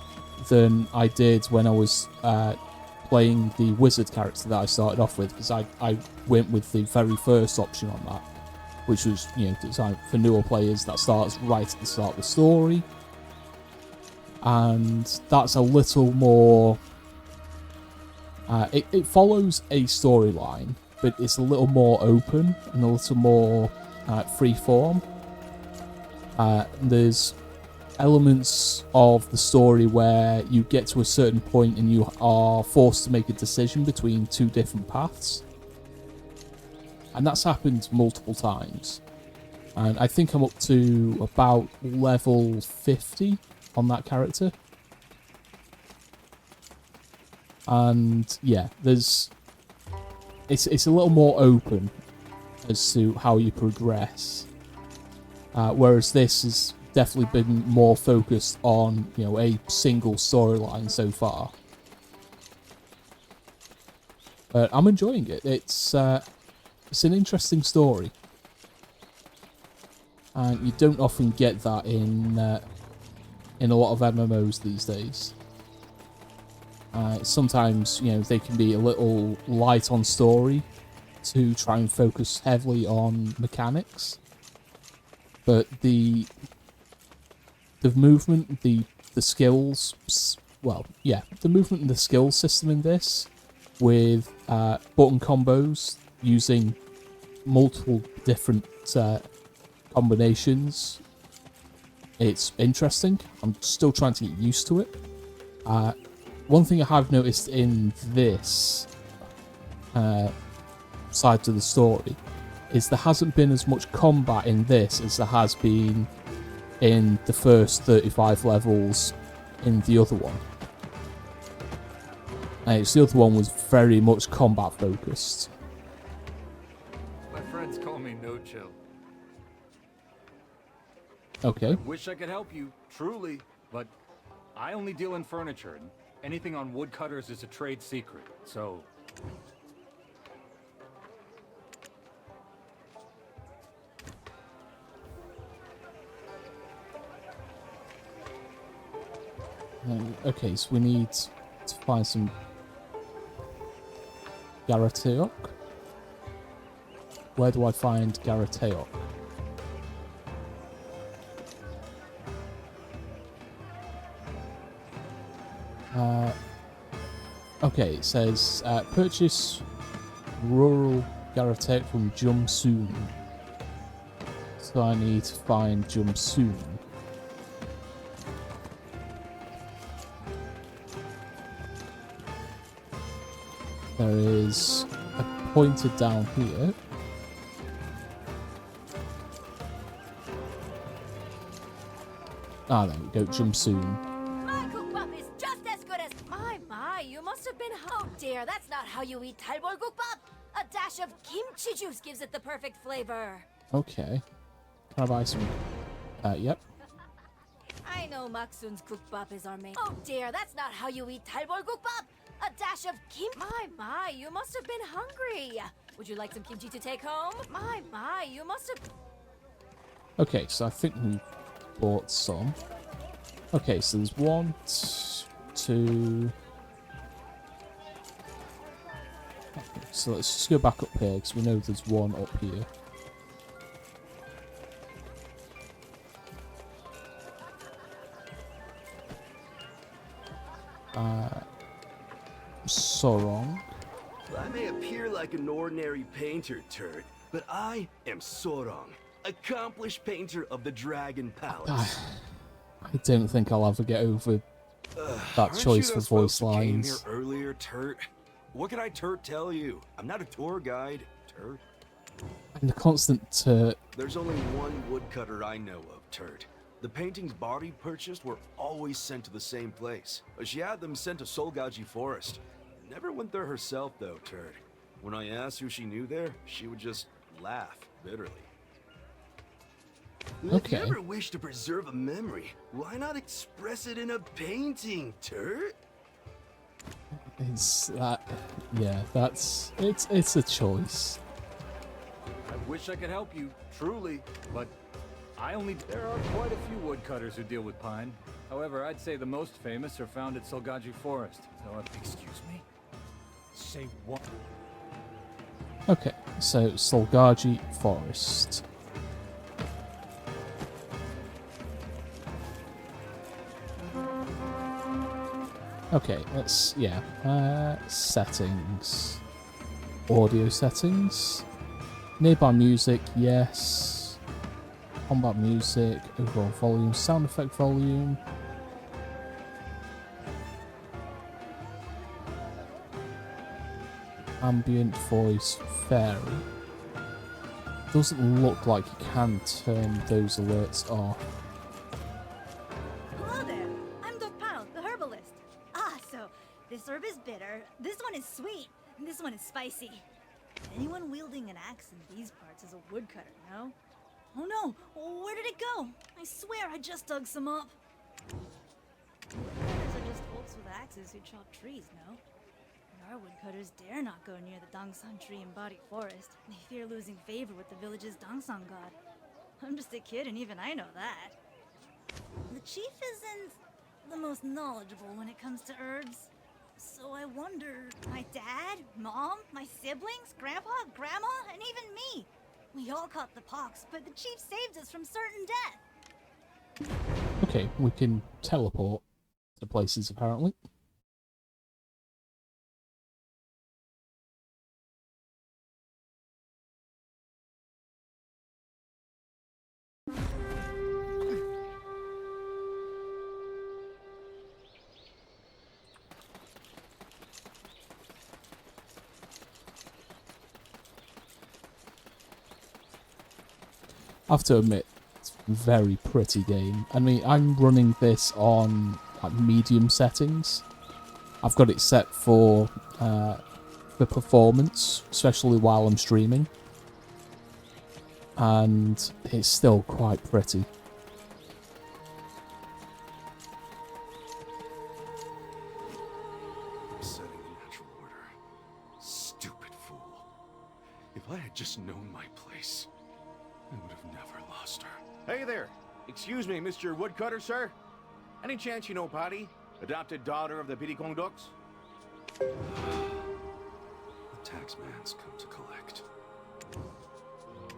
than I did when I was playing the wizard character that I started off with, because I went with the very first option on that, which was, you know, designed for newer players, that starts right at the start of the story, and that's a little more. It follows a storyline, but it's a little more open and a little more free-form. There's elements of the story where you get to a certain point and you are forced to make a decision between two different paths. And that's happened multiple times. And I think I'm up to about level 50 on that character. And yeah, it's a little more open as to how you progress, whereas this has definitely been more focused on, you know, a single storyline so far. But I'm enjoying it. It's an interesting story, and you don't often get that in a lot of MMOs these days. Sometimes, you know, they can be a little light on story to try and focus heavily on mechanics. But the movement, the skills, well, yeah, the movement and the skill system in this, with button combos using multiple different combinations, it's interesting. I'm still trying to get used to it. One thing I have noticed in this side to the story is there hasn't been as much combat in this as there has been in the first 35 levels in the other one. The other one was very much combat focused. My friends call me No Chill. Okay. Wish I could help you, truly, but I only deal in furniture, and anything on woodcutters is a trade secret, so... Okay, so we need to find some Garateok. Where do I find Garateok? Okay, it says purchase rural Garateok from Jumsoon. So I need to find Jumsoon. There is a pointer down here. Ah, there we go, Jumsoon. My gukbap is just as good as my. You must have been. Oh dear, that's not how you eat Talbor gukbap. A dash of kimchi juice gives it the perfect flavor. Okay. Can I buy some? Yep. I know Maksun's gukbap is our main. Oh dear, that's not how you eat Talbor gukbap. A dash of my, you must have been hungry. Would you like some kimchi to take home? My, you must have... Okay, so I think we bought some. Okay, so there's 1, 2... Okay, so let's just go back up here, because we know there's one up here. Sorong. I may appear like an ordinary painter, turd, but I am Sorong, accomplished painter of the Dragon Palace. I don't think I'll ever get over that choice for voice lines. Came here earlier, Turt. What can I, Turt, tell you? I'm not a tour guide, Turt. I And the constant... There's only one woodcutter I know of, Turd. The paintings Bari purchased were always sent to the same place. She had them sent to Solgaji Forest. Never went there herself, though, Turd. When I asked who she knew there, she would just laugh bitterly. If you ever wish to preserve a memory, why not express it in a painting, Turd? It's that... Yeah, that's... It's a choice. I wish I could help you, truly, but I only... There are quite a few woodcutters who deal with pine. However, I'd say the most famous are found at Solgaji Forest. So, excuse me? Say what? Okay, so Solgaji Forest. Okay, let's, settings. Audio settings. Nearby music, yes. Combat music, overall volume, sound effect volume. Ambient voice, fairy. Doesn't look like you can turn those alerts off. Hello there. I'm Dokpal, the herbalist. Ah, so this herb is bitter, this one is sweet, and this one is spicy. Anyone wielding an axe in these parts is a woodcutter, no? Oh no! Where did it go? I swear I just dug some up. Woodcutters are just folks with axes who chop trees, no? Our woodcutters dare not go near the Dongsan tree in Bari Forest. They fear losing favor with the village's Dongsan god. I'm just a kid and even I know that. The chief isn't the most knowledgeable when it comes to herbs. So I wonder, my dad, mom, my siblings, grandpa, grandma, and even me. We all caught the pox, but the chief saved us from certain death. Okay, we can teleport to places apparently. I have to admit, it's a very pretty game. I mean, I'm running this on like medium settings. I've got it set for performance, especially while I'm streaming, and it's still quite pretty. Setting the natural order. Stupid fool. If I had just known my place, I would have never lost her. Hey there. Excuse me, Mr. Woodcutter, sir? Any chance you know Patty? Adopted daughter of the Pirikong Ducks? The taxman's come to collect.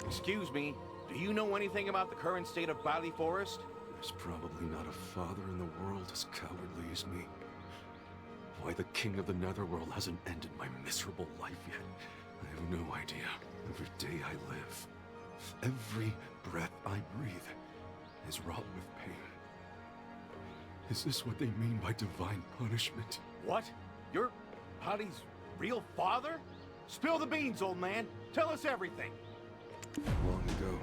Excuse me, do you know anything about the current state of Bali Forest? There's probably not a father in the world as cowardly as me. Why the king of the Netherworld hasn't ended my miserable life yet, I have no idea. Every day I live, every breath I breathe is wrought with pain. Is this what they mean by divine punishment? What? You're Patty's real father? Spill the beans, old man. Tell us everything. Long ago,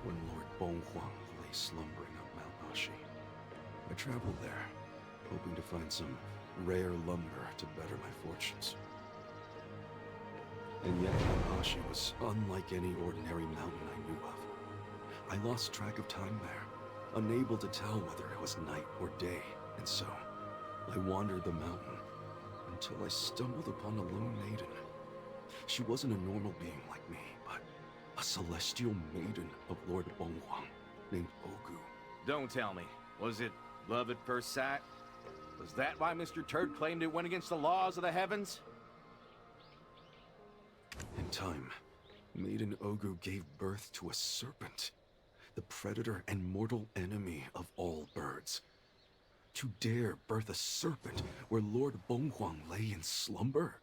when Lord Bonghuang lay slumbering up Mount Ashi, I traveled there, hoping to find some rare lumber to better my fortunes. And yet Mount Ashi was unlike any ordinary mountain I knew of. I lost track of time there, unable to tell whether it was night or day, and so I wandered the mountain until I stumbled upon a lone maiden. She wasn't a normal being like me, but a celestial maiden of Lord Bonghuang named Ogu. Don't tell me. Was it love at first sight? Was that why Mr. Turd claimed it went against the laws of the heavens? In time, Maiden Ogu gave birth to a serpent, the predator and mortal enemy of all birds. To dare birth a serpent where Lord Bonghuang lay in slumber?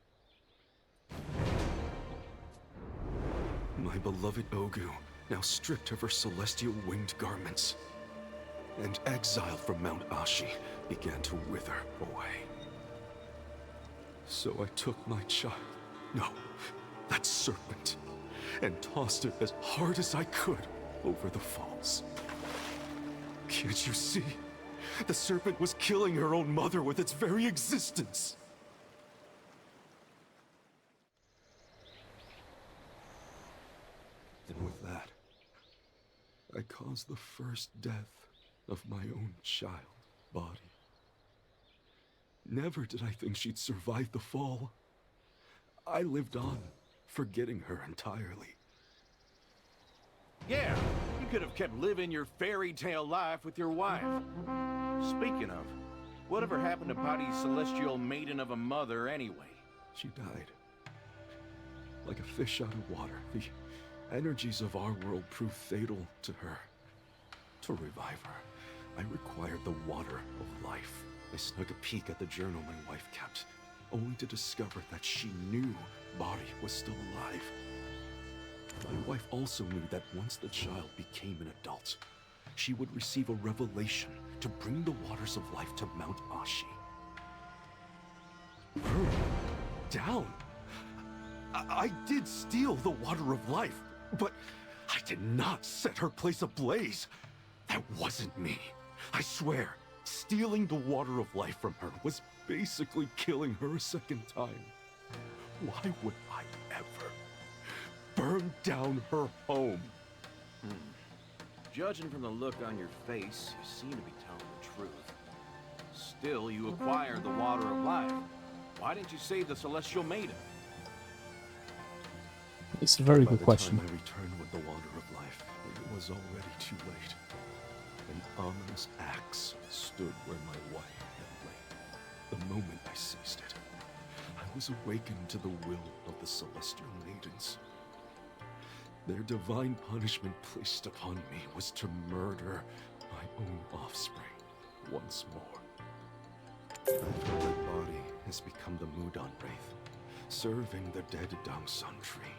My beloved Ogu, now stripped of her celestial winged garments, and exiled from Mount Ashi, began to wither away. So I took my child, no, that serpent, and tossed it as hard as I could over the falls. Can't you see? The serpent was killing her own mother with its very existence. And with that, I caused the first death of my own child body. Never did I think she'd survive the fall. I lived on, forgetting her entirely. Yeah, you could have kept living your fairy tale life with your wife. Speaking of, whatever happened to Body's celestial maiden of a mother anyway? She died. Like a fish out of water, the energies of our world proved fatal to her. To revive her, I required the water of life. I snuck a peek at the journal my wife kept, only to discover that she knew Body was still alive. My wife also knew that once the child became an adult, she would receive a revelation to bring the waters of life to Mount Ashi. Burn down? I did steal the water of life, but I did not set her place ablaze. That wasn't me. I swear, stealing the water of life from her was basically killing her a second time. Why would I ever burn down her home? Judging from the look on your face, you seem to be telling the truth. Still, you acquired the water of life. Why didn't you save the Celestial Maiden? It's a very good question. By the time I returned with the water of life, it was already too late. An ominous axe stood where my wife had lain. The moment I seized it, I was awakened to the will of the Celestial Maidens. Their divine punishment placed upon me was to murder my own offspring once more. I've heard that Body has become the Mudon Wraith, serving the dead Dongsun tree.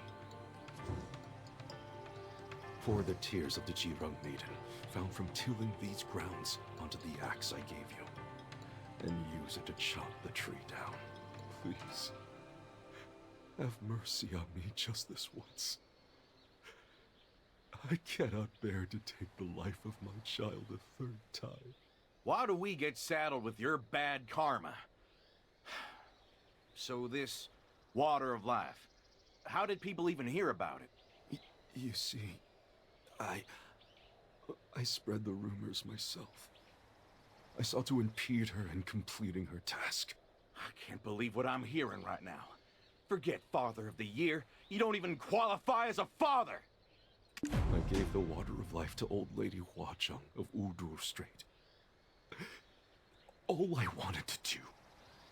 Pour the tears of the Jirung Maiden, found from tilling these grounds, onto the axe I gave you, and use it to chop the tree down. Please, have mercy on me just this once. I cannot bear to take the life of my child a third time. Why do we get saddled with your bad karma? So this water of life, how did people even hear about it? You see, I spread the rumors myself. I sought to impede her in completing her task. I can't believe what I'm hearing right now. Forget Father of the Year. You don't even qualify as a father! I gave the water of life to old lady Huacheng of Udur Strait. All I wanted to do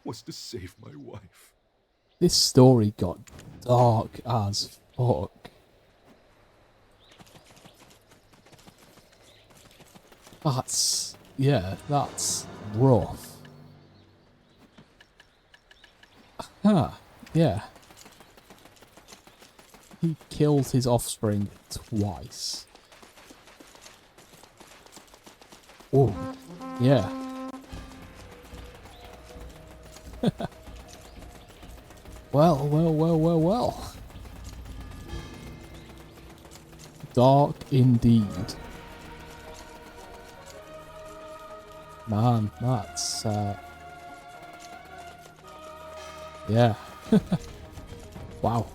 was to save my wife. This story got dark as fuck. That's rough. Huh, yeah. He killed his offspring twice. Oh, yeah. Well. Dark indeed. Man, that's, yeah. Wow.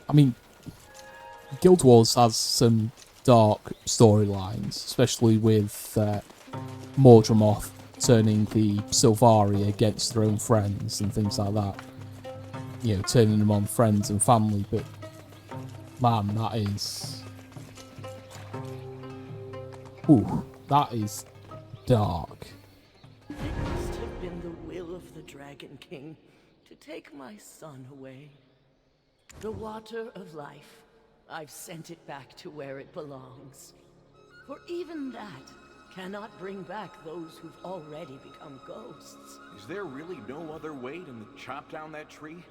I mean, Guild Wars has some dark storylines, especially with Mordramoth turning the Sylvari against their own friends and things like that. You know, turning them on friends and family, but man, that is... Ooh, that is dark. It must have been the will of the Dragon King to take my son away. The water of life, I've sent it back to where it belongs. For even that cannot bring back those who've already become ghosts. Is there really no other way than to chop down that tree?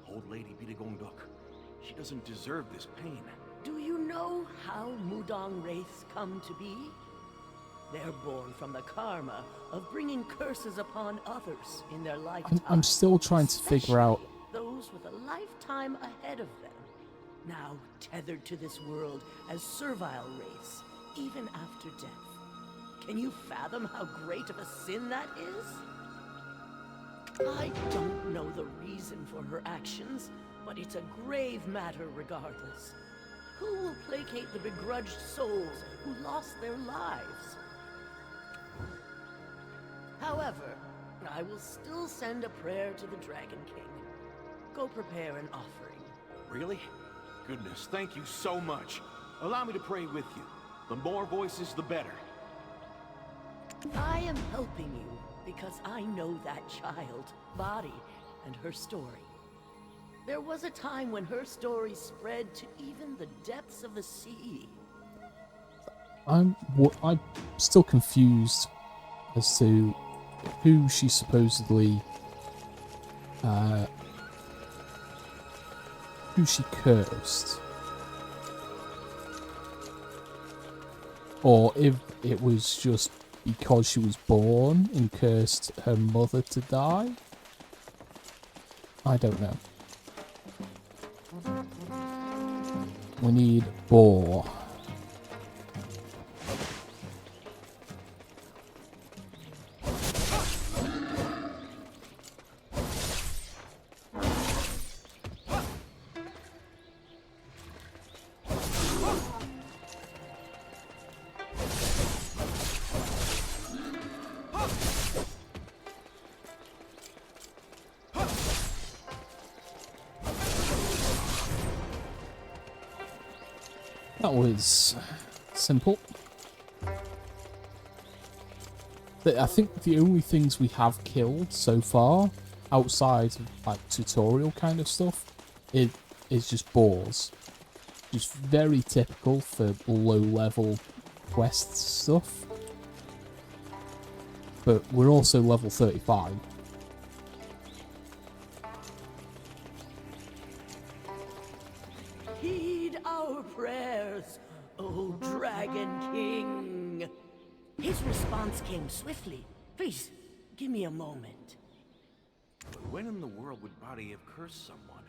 Old Lady Bidagongduk, she doesn't deserve this pain. Do you know how Mudong Wraiths come to be? They're born from the karma of bringing curses upon others in their lifetime. I'm still trying to figure out. Those with a lifetime ahead of them, now tethered to this world as servile race, even after death. Can you fathom how great of a sin that is? I don't know the reason for her actions, but it's a grave matter regardless. Who will placate the begrudged souls who lost their lives? However, I will still send a prayer to the Dragon King. Go prepare an offering. Really? Goodness, thank you so much. Allow me to pray with you. The more voices, the better. I am helping you because I know that child, Body, and her story. There was a time when her story spread to even the depths of the sea. I'm still confused as to who she supposedly who she cursed, or if it was just because she was born and cursed her mother to die. I don't know. We need Boar. That was simple. I think the only things we have killed so far, outside of like tutorial kind of stuff, is just boars. Just very typical for low level quest stuff. But we're also level 35. Heed our prayers, O Dragon King. His response came swiftly. Please, give me a moment. But when in the world would Body have cursed someone?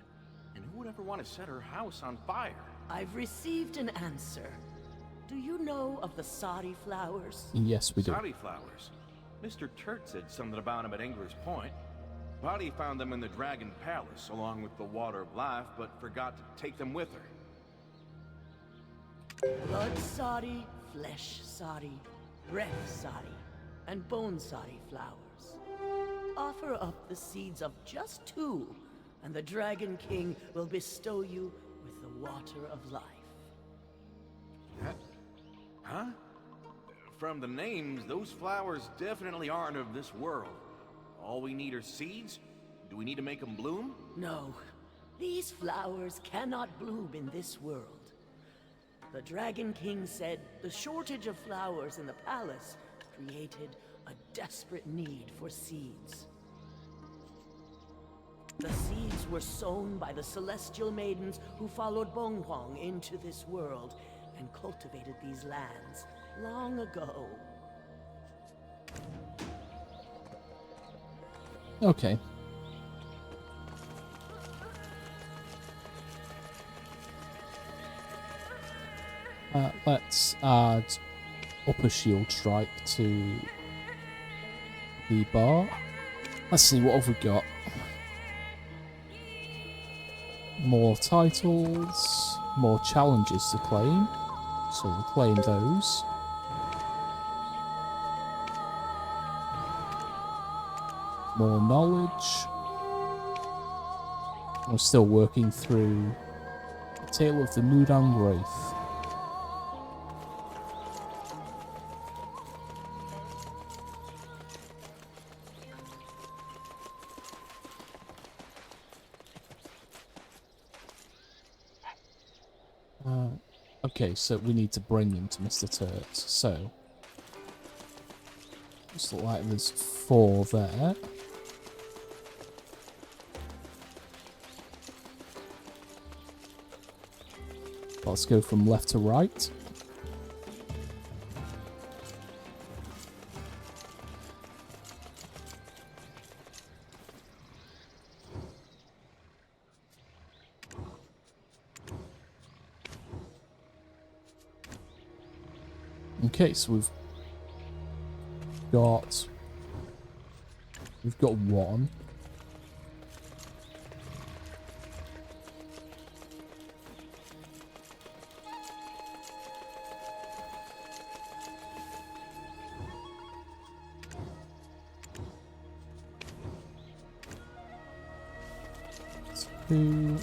And who would ever want to set her house on fire? I've received an answer. Do you know of the Sadi flowers? Yes, we do. Sadi flowers. Mr. Turt said something about them at Angler's Point. Body found them in the Dragon Palace, along with the Water of Life, but forgot to take them with her. Blood Sadi, Flesh Sadi, Breath Sadi, and Bone Sadi flowers. Offer up the seeds of just 2, and the Dragon King will bestow you with the Water of Life. Huh? From the names, those flowers definitely aren't of this world. All we need are seeds? Do we need to make them bloom? No. These flowers cannot bloom in this world. The Dragon King said the shortage of flowers in the palace created a desperate need for seeds. The seeds were sown by the celestial maidens who followed Bonghuang into this world and cultivated these lands long ago. Okay. Let's add Upper Shield Strike to the bar. Let's see, what have we got? More titles, more challenges to claim, so we'll claim those. More knowledge. I'm still working through the Tale of the Mudang Wraith. Okay, so we need to bring him to Mr. Turt. So, looks like there's 4 there. Let's go from left to right. Okay, so we've got one. Two.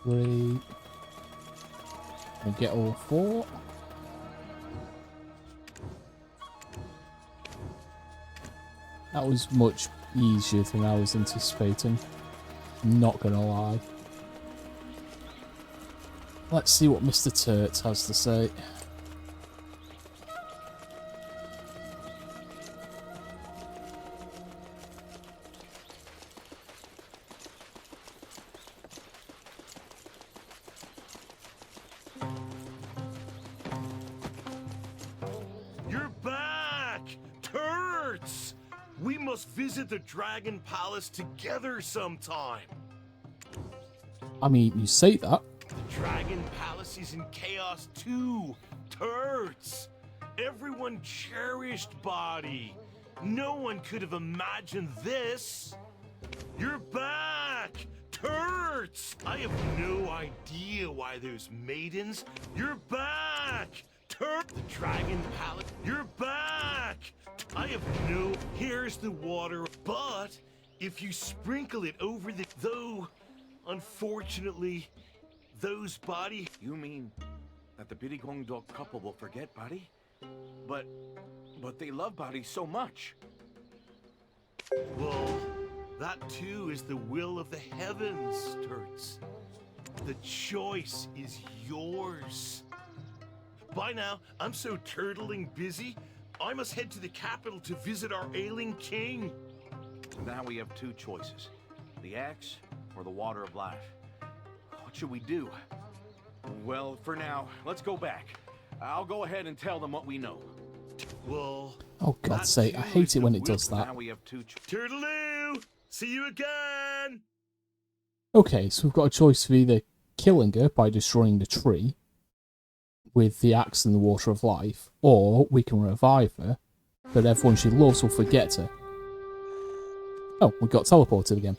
Three. And get all four. That was much easier than I was anticipating. Not gonna lie. Let's see what Mr. Turt has to say. You're back! Turds! We must visit the Dragon Palace together sometime. I mean, you say that. The Dragon Palace is in chaos too. Turds! Everyone cherished Body. No one could have imagined this. You're back! Turds! I have no idea why those maidens. You're back! The Dragon Palace. You're back! I have no. Here's the water, but if you sprinkle it over the. Though, unfortunately, those Body. You mean that the Birigong Dog couple will forget Body? But they love Body so much. Well, that too is the will of the heavens, Turds. The choice is yours. By now, I'm so turtling busy, I must head to the capital to visit our ailing king. Now we have two choices. The axe or the water of life. What should we do? Well, for now, let's go back. I'll go ahead and tell them what we know. Well... Oh, God's sake, I hate it when it does that. Now we have two Turtaloo! See you again! Okay, so we've got a choice of either killing her by destroying the tree with the axe and the water of life, or we can revive her, but everyone she loves will forget her. Oh, we got teleported again.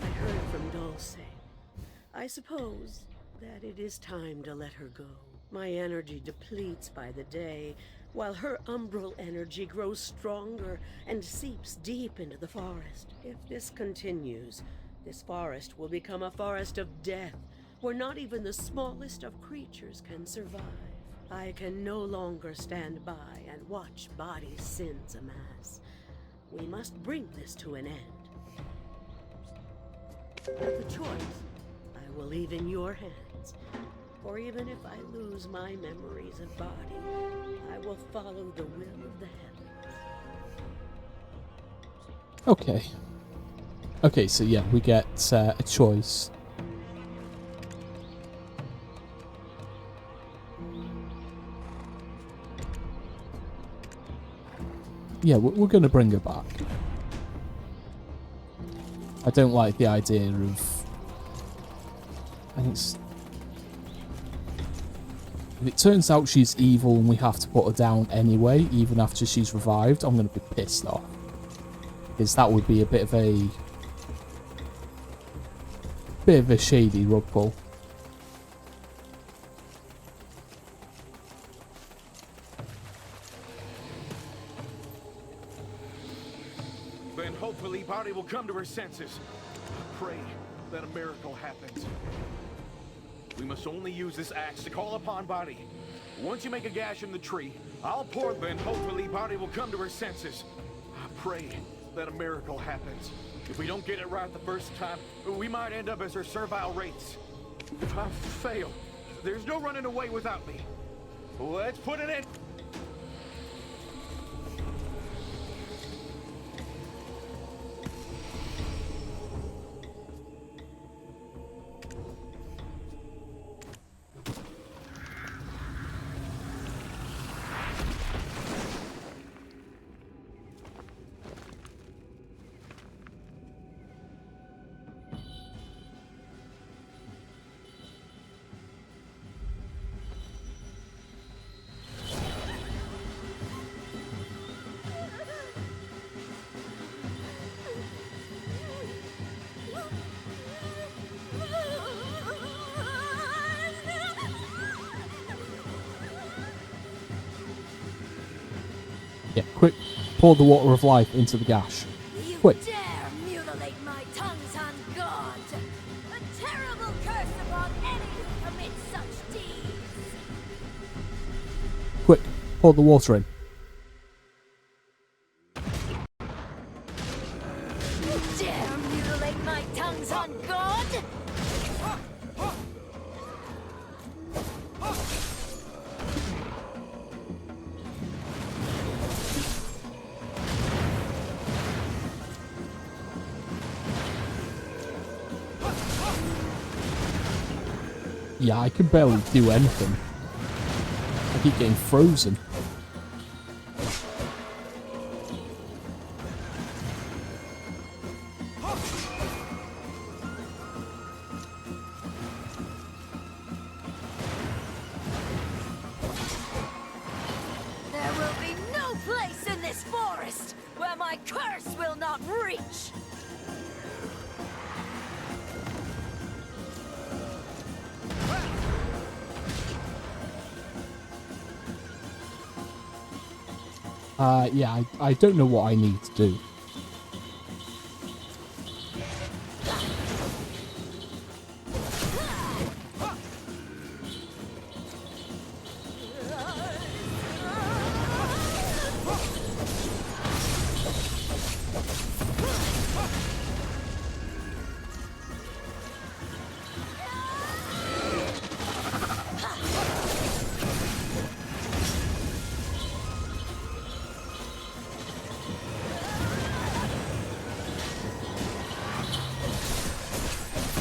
I heard from Dulce. I suppose that it is time to let her go. My energy depletes by the day, while her umbral energy grows stronger and seeps deep into the forest. If this continues, this forest will become a forest of death, where not even the smallest of creatures can survive. I can no longer stand by and watch Body's sins amass. We must bring this to an end. The choice I will leave in your hands. For even if I lose my memories of Body, I will follow the will of the heavens. Okay. Okay, so yeah, we get a choice. Yeah, we're going to bring her back. I don't like the idea of... I think it's... If it turns out she's evil and we have to put her down anyway, even after she's revived, I'm going to be pissed off. Because that would be a bit of a shady rug pull. Then hopefully Body will come to her senses. I pray that a miracle happens. We must only use this axe to call upon Body. Once you make a gash in the tree, I'll pour. Then hopefully Body will come to her senses. I pray that a miracle happens. If we don't get it right the first time, we might end up as her servile wraiths. If I fail, there's no running away without me. Let's put it in. Yeah, quick, pour the water of life into the gash. Quick. Dare mutilate my tongues on God! A terrible curse upon any who commit such deeds! Quick, pour the water in. Dare mutilate my tongues on God! Yeah, I can barely do anything. I keep getting frozen. There will be no place in this forest where my curse will not reach! Yeah, I don't know what I need to do.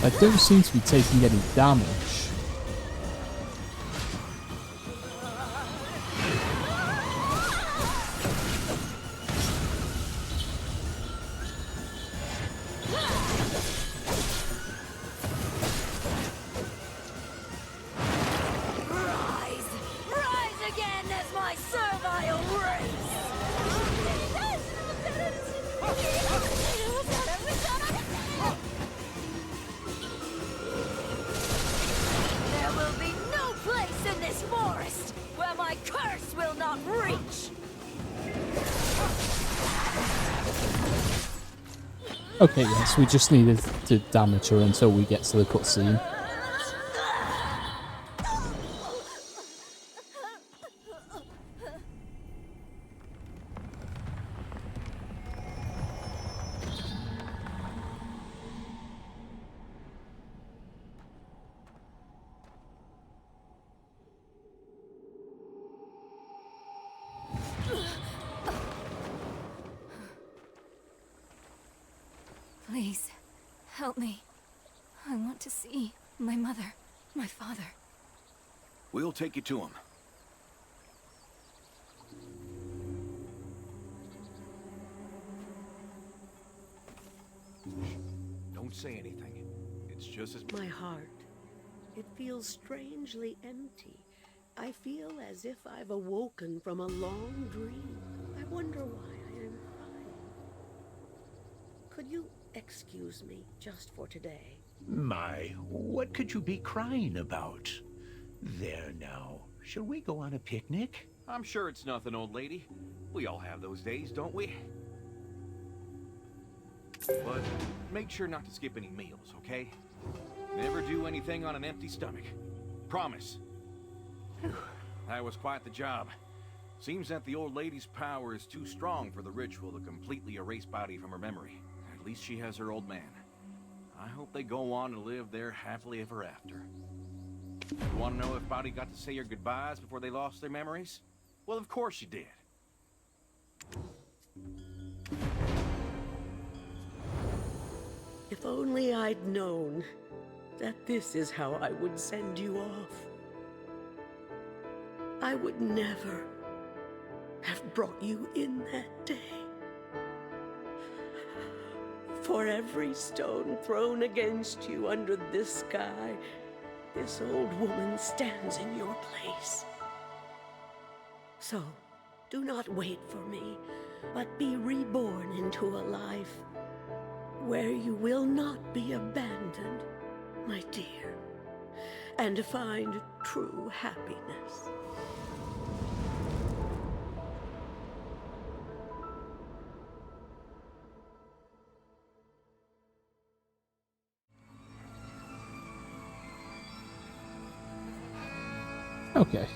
I don't seem to be taking any damage. Rise again as my servile race! There will be no place in this forest where my curse will not reach! Okay, yes, we just needed to damage her until we get to the cutscene. Please, help me. I want to see my mother, my father. We'll take you to him. Don't say anything. It's just as... My heart. It feels strangely empty. I feel as if I've awoken from a long dream. I wonder why I am crying. Could you excuse me just for today? My, what could you be crying about? There now. Shall we go on a picnic? I'm sure it's nothing, old lady. We all have those days, don't we? But make sure not to skip any meals, okay? Never do anything on an empty stomach. Promise. That was quite the job. Seems that the old lady's power is too strong for the ritual to completely erase Body from her memory. At least she has her old man. I hope they go on to live there happily ever after. You want to know if Body got to say her goodbyes before they lost their memories? Well, of course she did. If only I'd known that this is how I would send you off. I would never have brought you in that day. For every stone thrown against you under this sky, this old woman stands in your place. So, do not wait for me, but be reborn into a life where you will not be abandoned, my dear, and find true happiness. Okay.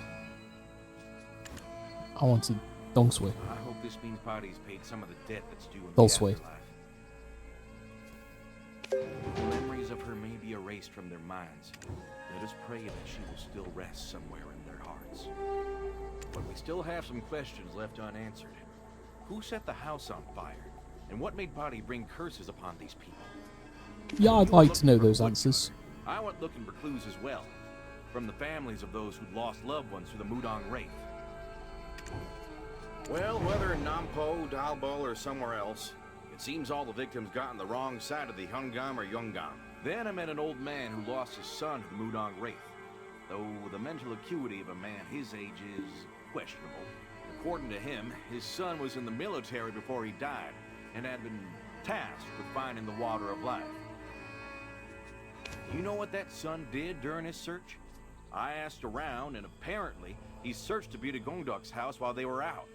I wanted Dongsway. I hope this means Body's paid some of the debt that's due in the Dulsway. afterlife. The memories of her may be erased from their minds. Let us pray that she will still rest somewhere in their hearts. But we still have some questions left unanswered. Who set the house on fire? And what made Body bring curses upon these people? Yeah, I'd like to know those answers. I went looking for clues as well. From the families of those who'd lost loved ones through the Mudong Wraith. Well, whether in Nampo, Dalbo, or somewhere else, it seems all the victims got on the wrong side of the Hungam or Yungam. Then I met an old man who lost his son to the Mudong Wraith. Though the mental acuity of a man his age is questionable. According to him, his son was in the military before he died, and had been tasked with finding the water of life. You know what that son did during his search? I asked around, and apparently, he searched to Bita Gongdok's house while they were out.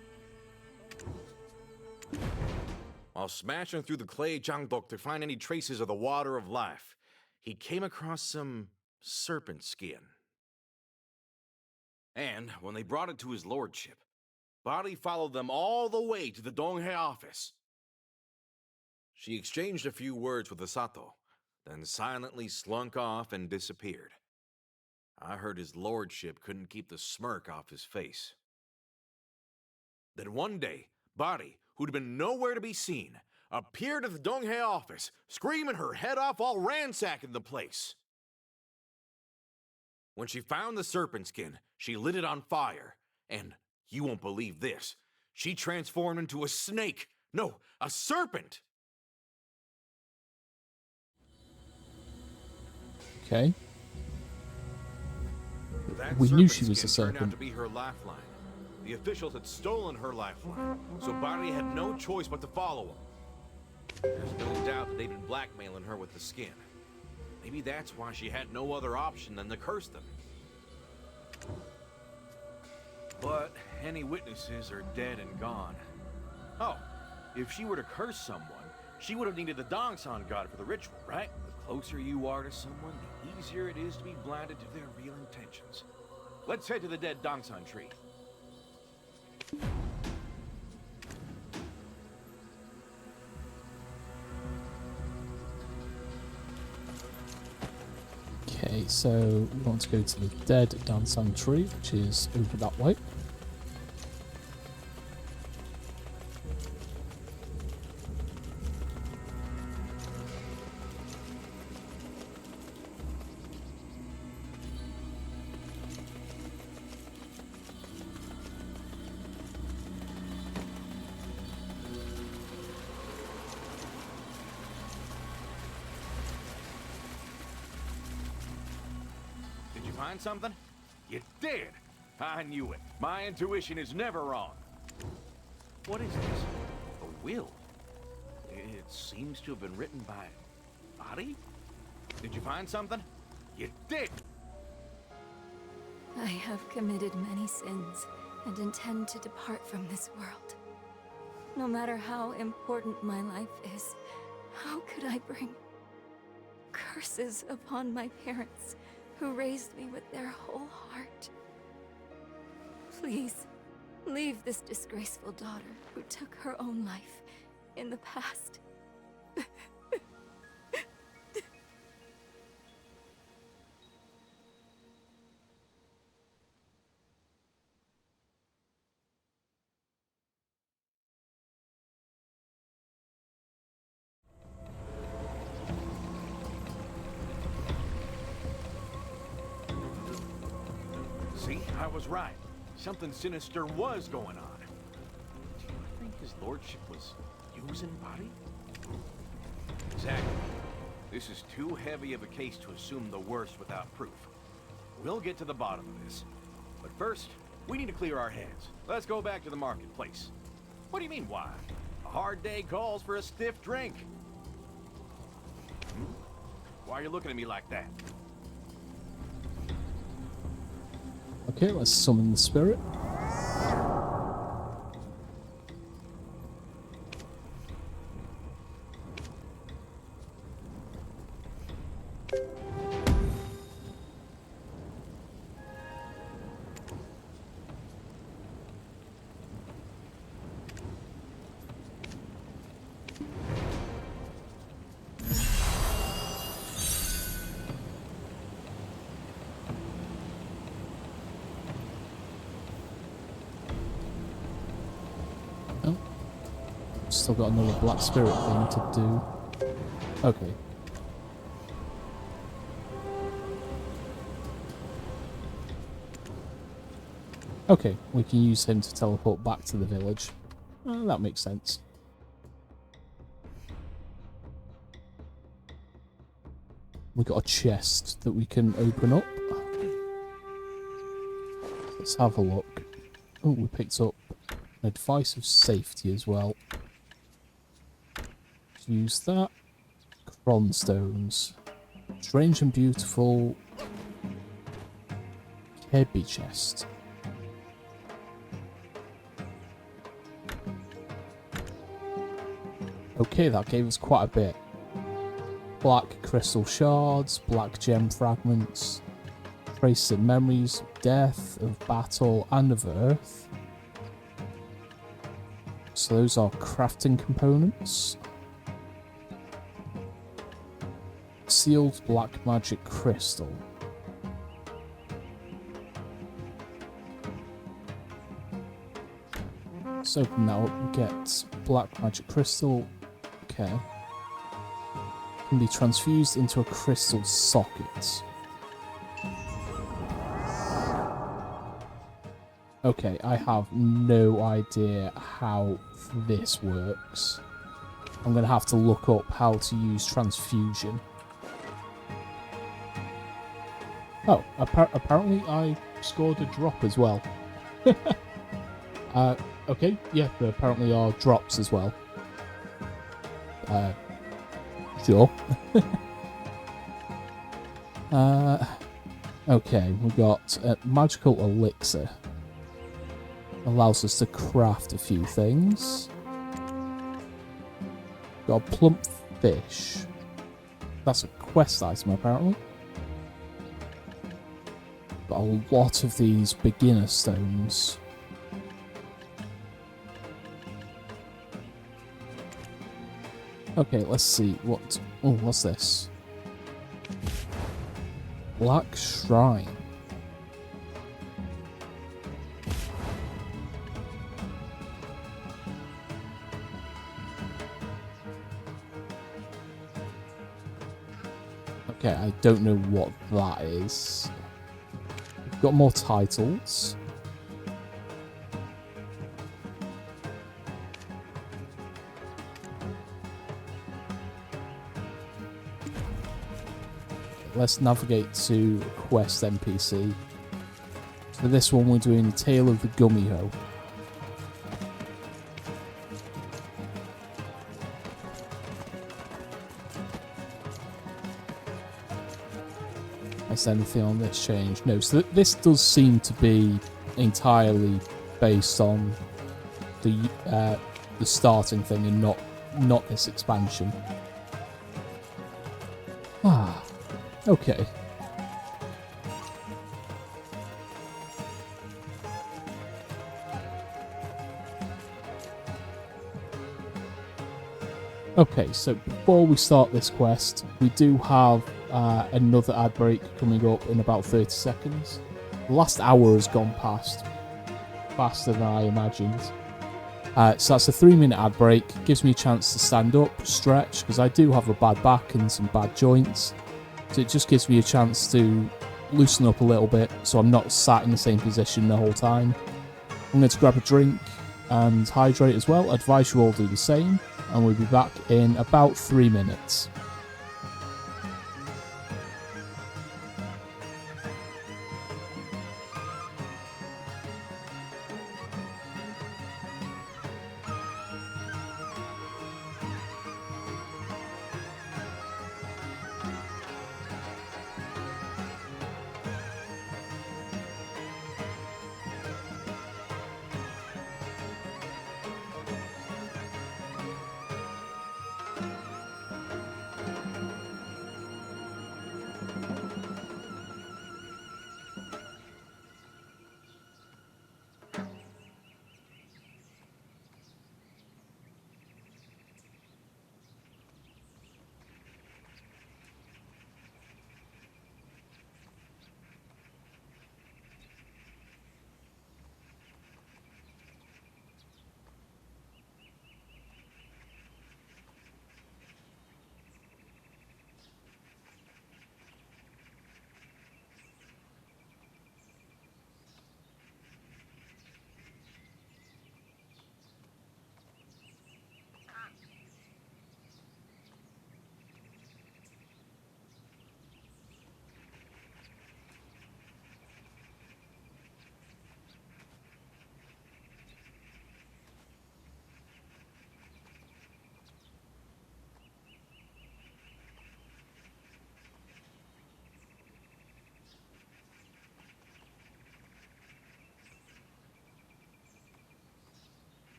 While smashing through the clay Jangdok to find any traces of the water of life, he came across some serpent skin. And when they brought it to his lordship, Body followed them all the way to the Donghae office. She exchanged a few words with Asato, then silently slunk off and disappeared. I heard his lordship couldn't keep the smirk off his face. Then one day, Body, who'd been nowhere to be seen, appeared at the Donghae office, screaming her head off while ransacking the place. When she found the serpent skin, she lit it on fire, and, you won't believe this, she transformed into a snake. No, a serpent! Okay. That We knew serpent she was a skin turned out serpent. to be her lifeline. The officials had stolen her lifeline, so Body had no choice but to follow them. There's no doubt that they'd been blackmailing her with the skin. Maybe that's why she had no other option than to curse them. But any witnesses are dead and gone. Oh, if she were to curse someone, she would have needed the Dongsan god for the ritual, right? The closer you are to someone, the easier it is to be blinded to their real intentions. Let's head to the dead Dongsan tree. Okay, so we want to go to the dead Dansang tree, which is over that way. Did you find something? You did! I knew it. My intuition is never wrong. What is this? A will? It seems to have been written by Body? Did you find something? You did! I have committed many sins and intend to depart from this world. No matter how important my life is, how could I bring curses upon my parents who raised me with their whole heart? Please, leave this disgraceful daughter who took her own life in the past. See, I was right. Something sinister was going on. Do you think his lordship was using Body? Exactly. This is too heavy of a case to assume the worst without proof. We'll get to the bottom of this. But first, we need to clear our heads. Let's go back to the marketplace. What do you mean, why? A hard day calls for a stiff drink. Why are you looking at me like that? Okay, let's summon the spirit. Still got another Black Spirit thing to do. Okay. Okay, we can use him to teleport back to the village. That makes sense. We got a chest that we can open up. Let's have a look. Oh, we picked up an advice of safety as well. Let's use that. Cronstones. Strange and beautiful Kebi chest. Okay, that gave us quite a bit. Black crystal shards, black gem fragments, traces of memories of death, of battle, and of earth. So those are crafting components. Sealed black magic crystal. Let's open that up and get black magic crystal. Okay. Can be transfused into a crystal socket. Okay, I have no idea how this works. I'm going to have to look up how to use transfusion. Oh, apparently I scored a drop as well. Okay, yeah, there apparently are drops as well. Sure. Okay, we got a magical elixir. Allows us to craft a few things. Got a plump fish. That's a quest item, apparently. Got a lot of these beginner stones. Okay, let's see what... Oh, what's this? Black Shrine. Okay, I don't know what that is. We've got more titles. Let's navigate to Quest NPC. For this one, we're doing the Tale of the Gummy Hoe. Has anything on this changed? No, so this does seem to be entirely based on the starting thing and not this expansion. Ah. Okay. Okay, so before we start this quest, we do have another ad break coming up in about 30 seconds. The last hour has gone past faster than I imagined. So that's a 3-minute ad break. Gives me a chance to stand up, stretch, because I do have a bad back and some bad joints. So it just gives me a chance to loosen up a little bit so I'm not sat in the same position the whole time. I'm going to grab a drink and hydrate as well. Advise you all do the same, and we'll be back in about 3 minutes.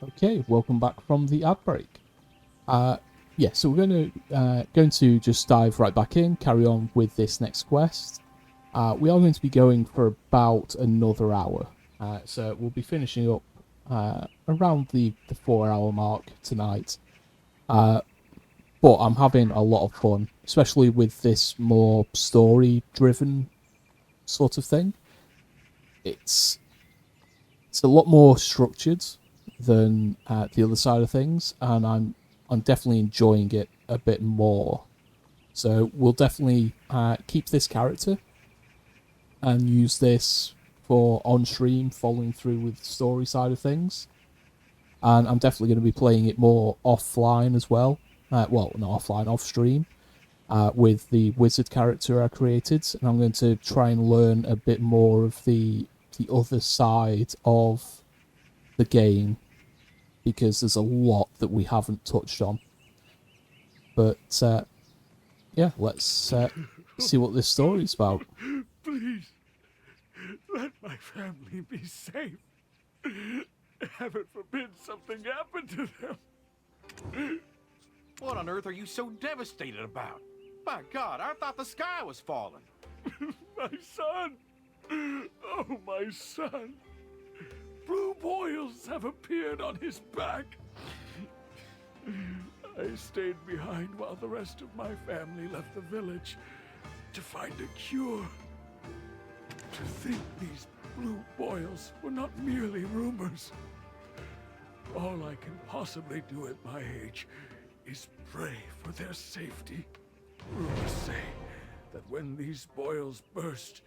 Okay, welcome back from the ad break. Yeah, so we're going to just dive right back in, carry on with this next quest. We are going to be going for about another hour, so we'll be finishing up around the 4-hour mark tonight. But I'm having a lot of fun, especially with this more story-driven sort of thing. It's a lot more structured than the other side of things, and I'm definitely enjoying it a bit more. So we'll definitely keep this character and use this for on-stream, following through with the story side of things. And I'm definitely going to be playing it more offline as well. Well, not offline, off-stream, with the wizard character I created. And I'm going to try and learn a bit more of the other side of the game, because there's a lot that we haven't touched on. But, yeah, let's see what this story's about. Please, let my family be safe. Heaven forbid something happened to them. What on earth are you so devastated about? My God, I thought the sky was falling. My son! Oh, my son! Blue boils have appeared on his back. I stayed behind while the rest of my family left the village to find a cure. To think these blue boils were not merely rumors. All I can possibly do at my age is pray for their safety. Rumors say that when these boils burst,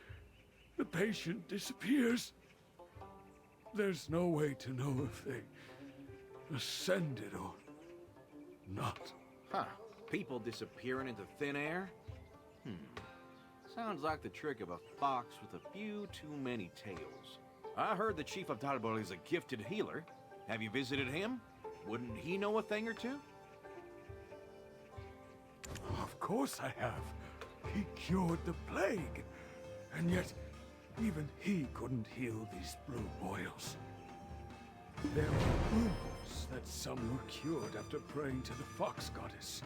the patient disappears. There's no way to know if they ascended or not. Huh. People disappearing into thin air? Sounds like the trick of a fox with a few too many tails. I heard the Chief of Talbot is a gifted healer. Have you visited him? Wouldn't he know a thing or two? Of course I have. He cured the plague. And yet, even he couldn't heal these blue boils. There were rumors that some were cured after praying to the fox goddess,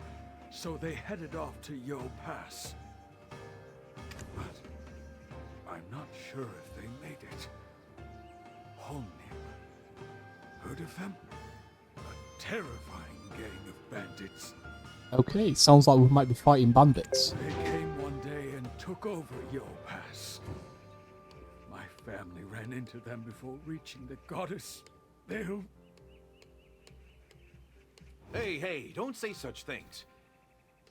so they headed off to Yo Pass. But I'm not sure if they made it. Holnim. Heard of them? A terrifying gang of bandits. Okay, sounds like we might be fighting bandits. They came one day and took over Yo Pass. My family ran into them before reaching the goddess. They'll... Hey, don't say such things.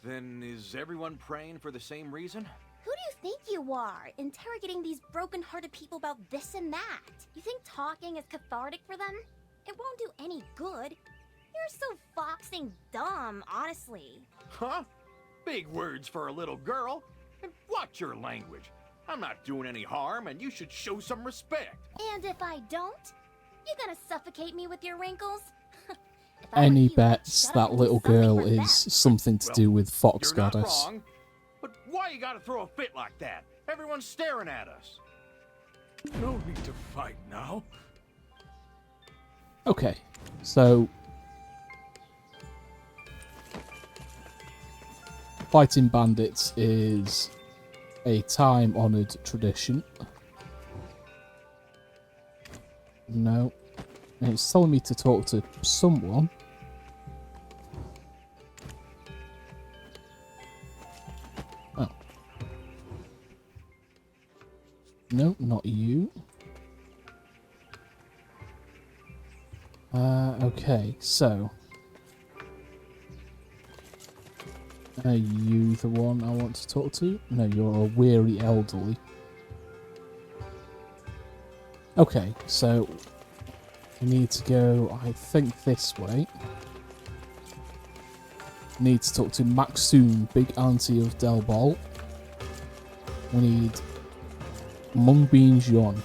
Then is everyone praying for the same reason? Who do you think you are, interrogating these broken-hearted people about this and that? You think talking is cathartic for them? It won't do any good. You're so foxing dumb, honestly. Huh? Big words for a little girl. And watch your language. I'm not doing any harm, and you should show some respect. And if I don't, you gonna suffocate me with your wrinkles? Any bets that little girl is something to do with Fox You're not Goddess? wrong, but why you gotta throw a fit like that? Everyone's staring at us. No need to fight now. Okay, so fighting bandits is a time-honored tradition. No. It's telling me to talk to someone. Oh. No, not you. Okay, so... Are you the one I want to talk to? No, you're a weary elderly. Okay, so... we need to go, I think, this way. Need to talk to Maxsoon, big auntie of Delbol. We need Mungbin Jion.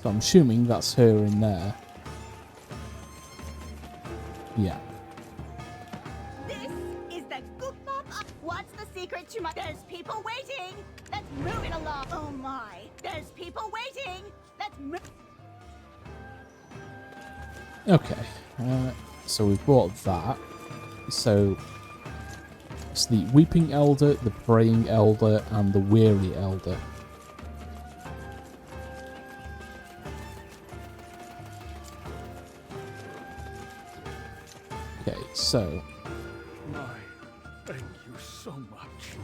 So I'm assuming that's her in there. Yeah. This is the Goop Bop. What's the secret to my... There's people waiting. Let's move it along. Oh my. There's people waiting. Let's move... Okay, so we've bought that. So it's the Weeping Elder, the Praying Elder, and the Weary Elder. Okay, so... My, thank you so much.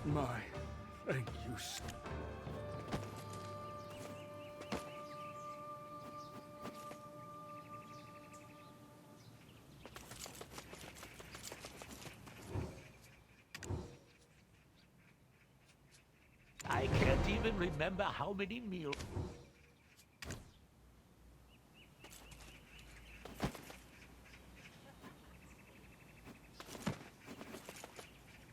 My, thank you so... I can't even remember how many meals.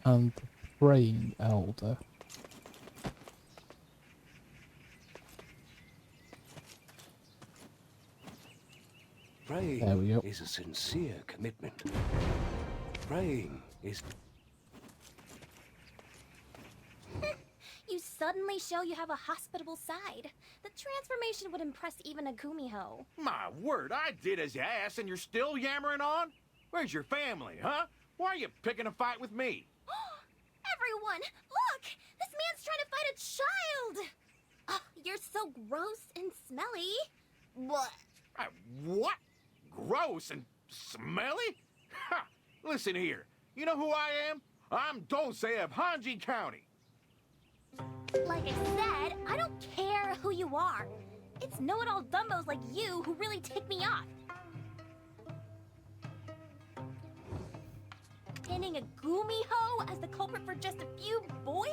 And the Praying Elder. Praying There we go. is a sincere commitment. Praying is... You suddenly show you have a hospitable side. The transformation would impress even a Gumiho. My word, I did as you asked and you're still yammering on? Where's your family, huh? Why are you picking a fight with me? Everyone, look! This man's trying to fight a child! Oh, you're so gross and smelly. What? What? Gross and smelly? Ha! Listen here, you know who I am? I'm Dulce of Hanji County. Like I said, I don't care who you are. It's know-it-all dumbos like you who really tick me off. Pinning a Gumiho as the culprit for just a few boils?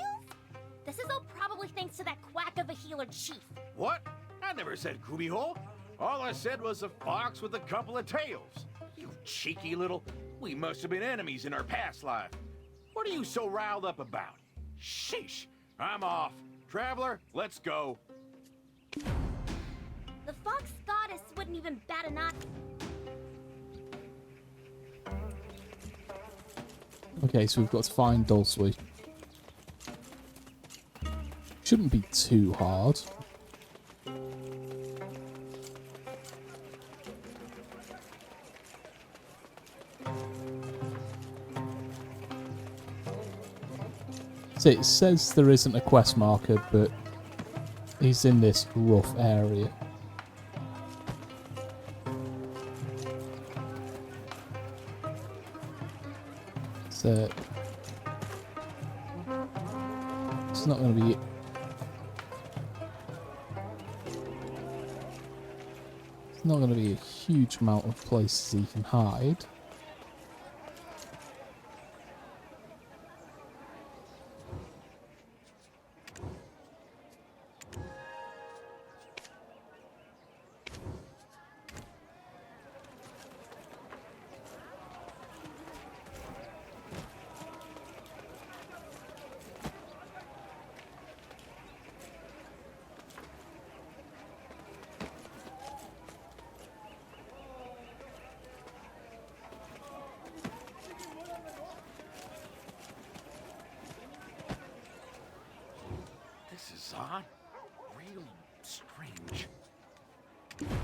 This is all probably thanks to that quack of a healer chief. What? I never said Gumiho. All I said was a fox with a couple of tails. You cheeky little... We must have been enemies in our past life. What are you so riled up about? Sheesh. I'm off. Traveler, let's go. The fox goddess wouldn't even bat an eye. Okay, so we've got to find Dulce. Shouldn't be too hard. So it says there isn't a quest marker, but he's in this rough area. So it's not going to be... It's not going to be a huge amount of places he can hide. This is odd. Real strange.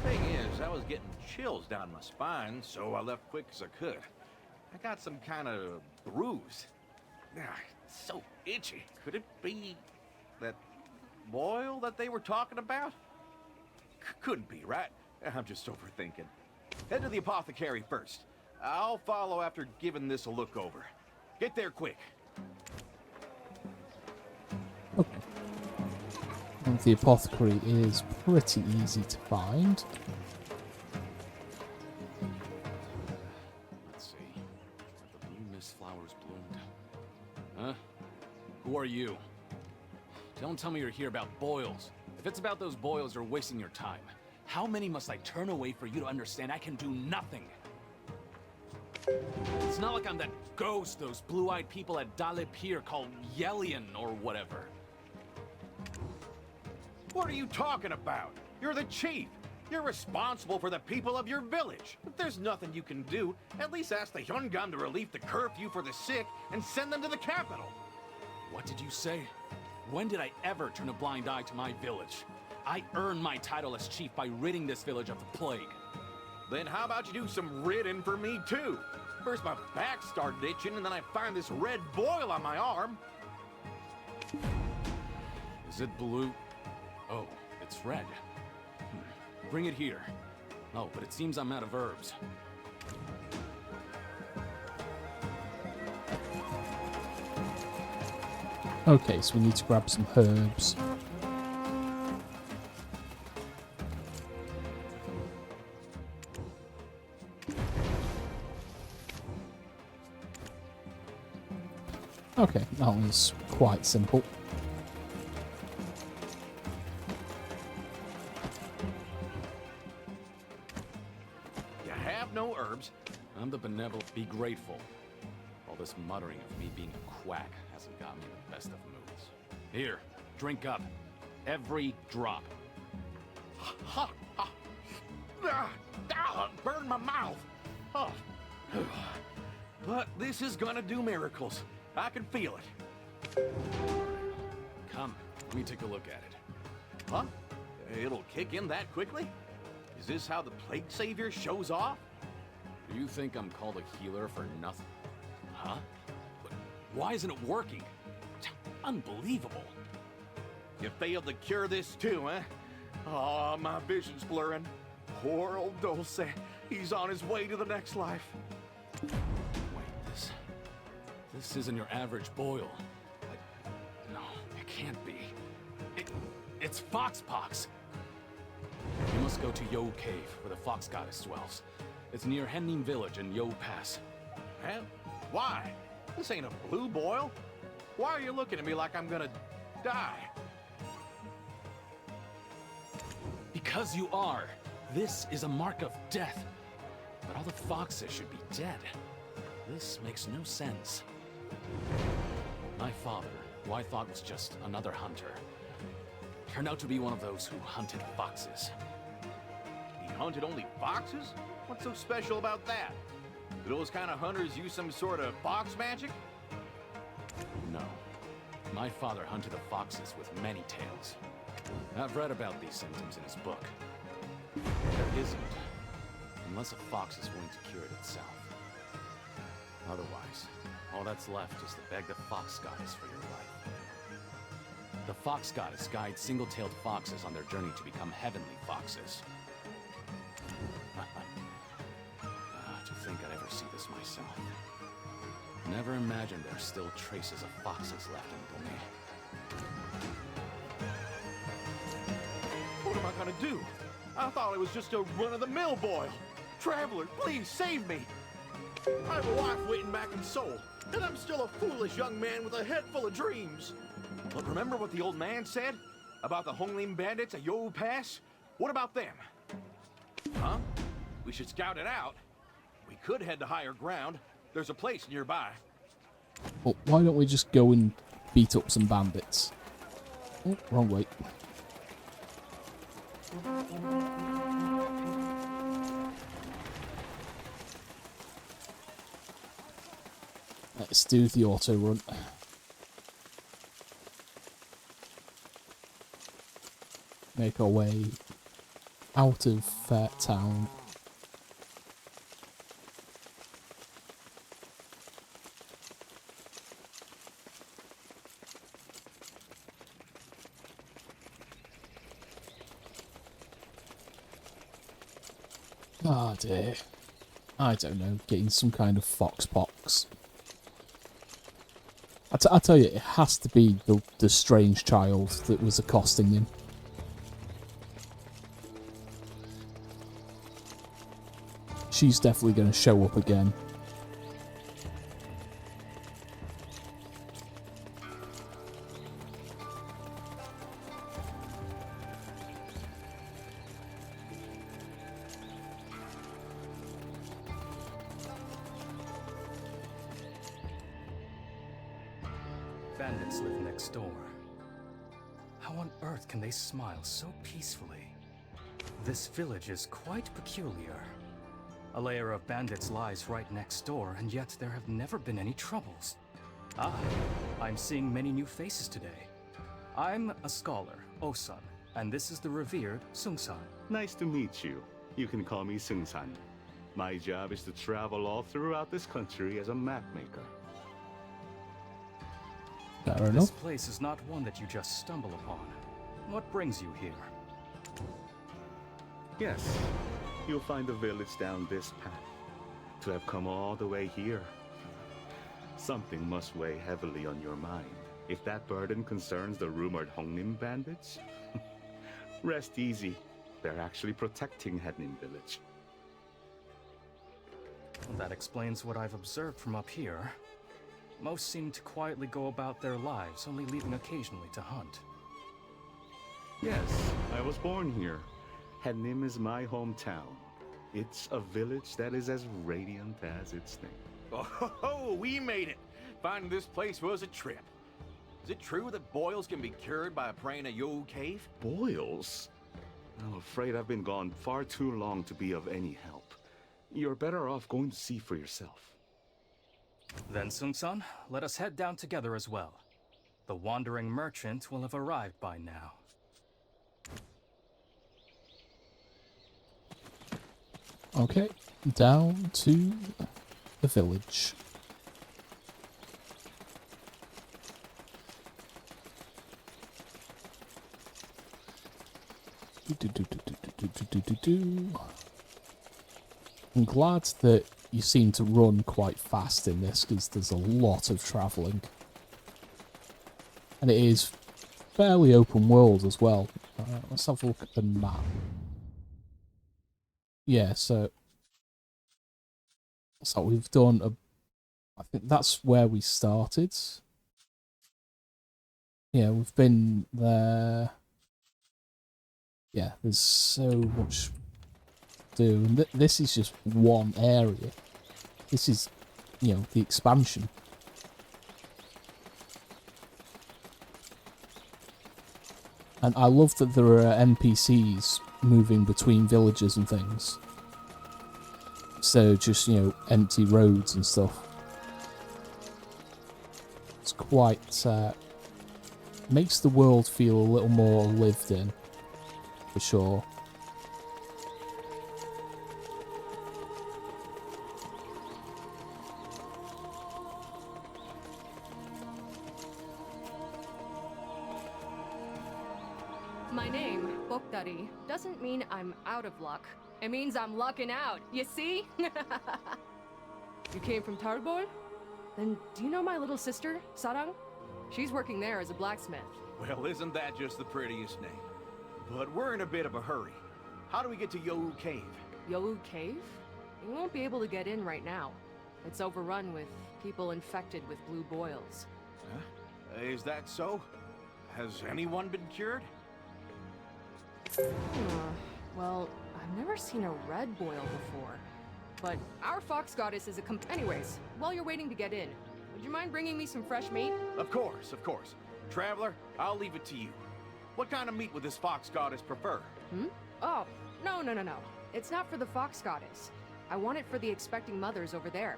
Thing is, I was getting chills down my spine, so I left quick as I could. I got some kind of bruise. Ah, it's so itchy. Could it be that boil that they were talking about? Couldn't be, right? I'm just overthinking. Head to the apothecary first. I'll follow after giving this a look over. Get there quick. Okay. And the apothecary is pretty easy to find. Let's see. The blue mist flowers bloomed. Huh? Who are you? Don't tell me you're here about boils. If it's about those boils, you're wasting your time. How many must I turn away for you to understand I can do nothing? It's not like I'm that ghost those blue-eyed people at Dale Pier call Yelian or whatever. What are you talking about? You're the chief. You're responsible for the people of your village. If there's nothing you can do, at least ask the Hyungan to relieve the curfew for the sick and send them to the capital. What did you say? When did I ever turn a blind eye to my village? I earned my title as chief by ridding this village of the plague. Then how about you do some ridding for me, too? First my back started itching, and then I find this red boil on my arm. Is it blue? Oh, it's red. Bring it here. Oh, but it seems I'm out of herbs. Okay, so we need to grab some herbs. Okay, that was quite simple. You have no herbs. I'm the benevolent. Be grateful. All this muttering of me being a quack hasn't got me the best of moods. Here, drink up. Every drop. Ha! Ha! Burn my mouth. Oh. But this is gonna do miracles. I can feel it. Come, let me take a look at it. Huh? It'll kick in that quickly? Is this how the Plague Savior shows off? Do you think I'm called a healer for nothing? Huh? But why isn't it working? Unbelievable. You failed to cure this too, huh? Oh, my vision's blurring. Poor old Dulce. He's on his way to the next life. Wait, this isn't your average boil. No, it can't be. It's Foxpox. You must go to Yo Cave, where the Fox Goddess dwells. It's near Henning Village in Yo Pass. Huh? Why? This ain't a blue boil. Why are you looking at me like I'm gonna die? Because you are. This is a mark of death. But all the foxes should be dead. This makes no sense. My father, who I thought was just another hunter, turned out to be one of those who hunted foxes. He hunted only foxes? What's so special about that? Do those kind of hunters use some sort of fox magic? No. My father hunted the foxes with many tails. I've read about these symptoms in his book. There isn't, unless a fox is willing to cure it itself. Otherwise, all that's left is to beg the Fox Goddess for your life. The Fox Goddess guides single-tailed foxes on their journey to become heavenly foxes. To think I'd ever see this myself. Never imagined there's still traces of foxes left in Domain. What am I gonna do? I thought it was just a run-of-the-mill boil. Traveler, please save me. I have a wife waiting back in Seoul, and I'm still a foolish young man with a head full of dreams. But remember what the old man said about the Honglim bandits at Yo Pass? What about them? Huh? We should scout it out. We could head to higher ground. There's a place nearby. Well, why don't we just go and beat up some bandits? Oh, wrong way. Let's do the auto run. Make our way out of Fair Town. Ah dear. I don't know, getting some kind of foxpox. I tell you, it has to be the strange child that was accosting him. She's definitely going to show up again. Bandits live next door. How on earth can they smile so peacefully? This village is quite peculiar. A layer of bandits lies right next door, and yet there have never been any troubles. Ah, I'm seeing many new faces today. I'm a scholar, Osun, and this is the revered Sung-san. Nice to meet you. You can call me Sung-san. My job is to travel all throughout this country as a map maker. Fair This enough. place is not one that you just stumble upon. What brings you here? Yes, you'll find the village down this path. To have come all the way here, something must weigh heavily on your mind. If that burden concerns the rumored Hongnim bandits, rest easy. They're actually protecting Hednim village. That explains what I've observed from up here. Most seem to quietly go about their lives, only leaving occasionally to hunt. Yes, I was born here. Hednim is my hometown. It's a village that is as radiant as its name. Oh, we made it! Finding this place was a trip. Is it true that boils can be cured by praying at Yo Cave? Boils? I'm afraid I've been gone far too long to be of any help. You're better off going to see for yourself. Then, Sung-san, let us head down together as well. The wandering merchant will have arrived by now. Okay, down to the village. I'm glad that you seem to run quite fast in this, because there's a lot of travelling. And it is fairly open world as well. Let's have a look at the map. Yeah, so we've done I think that's where we started. Yeah, we've been there. Yeah, there's so much to do. And this is just one area. This is, you know, the expansion. And I love that there are NPCs moving between villages and things. So just, you know, empty roads and stuff. It's quite, makes the world feel a little more lived in, for sure. My name, Bokdari, doesn't mean I'm out of luck. It means I'm lucking out, you see? You came from Tarbol? Then do you know my little sister, Sarang? She's working there as a blacksmith. Well, isn't that just the prettiest name? But we're in a bit of a hurry. How do we get to Yohu Cave? Yohu Cave? You won't be able to get in right now. It's overrun with people infected with blue boils. Huh? Is that so? Has anyone been cured? Well, I've never seen a red boil before. But our fox goddess is a Anyways, while you're waiting to get in, would you mind bringing me some fresh meat? Of course, of course. Traveler, I'll leave it to you. What kind of meat would this fox goddess prefer? Hmm? Oh, no. It's not for the fox goddess. I want it for the expecting mothers over there.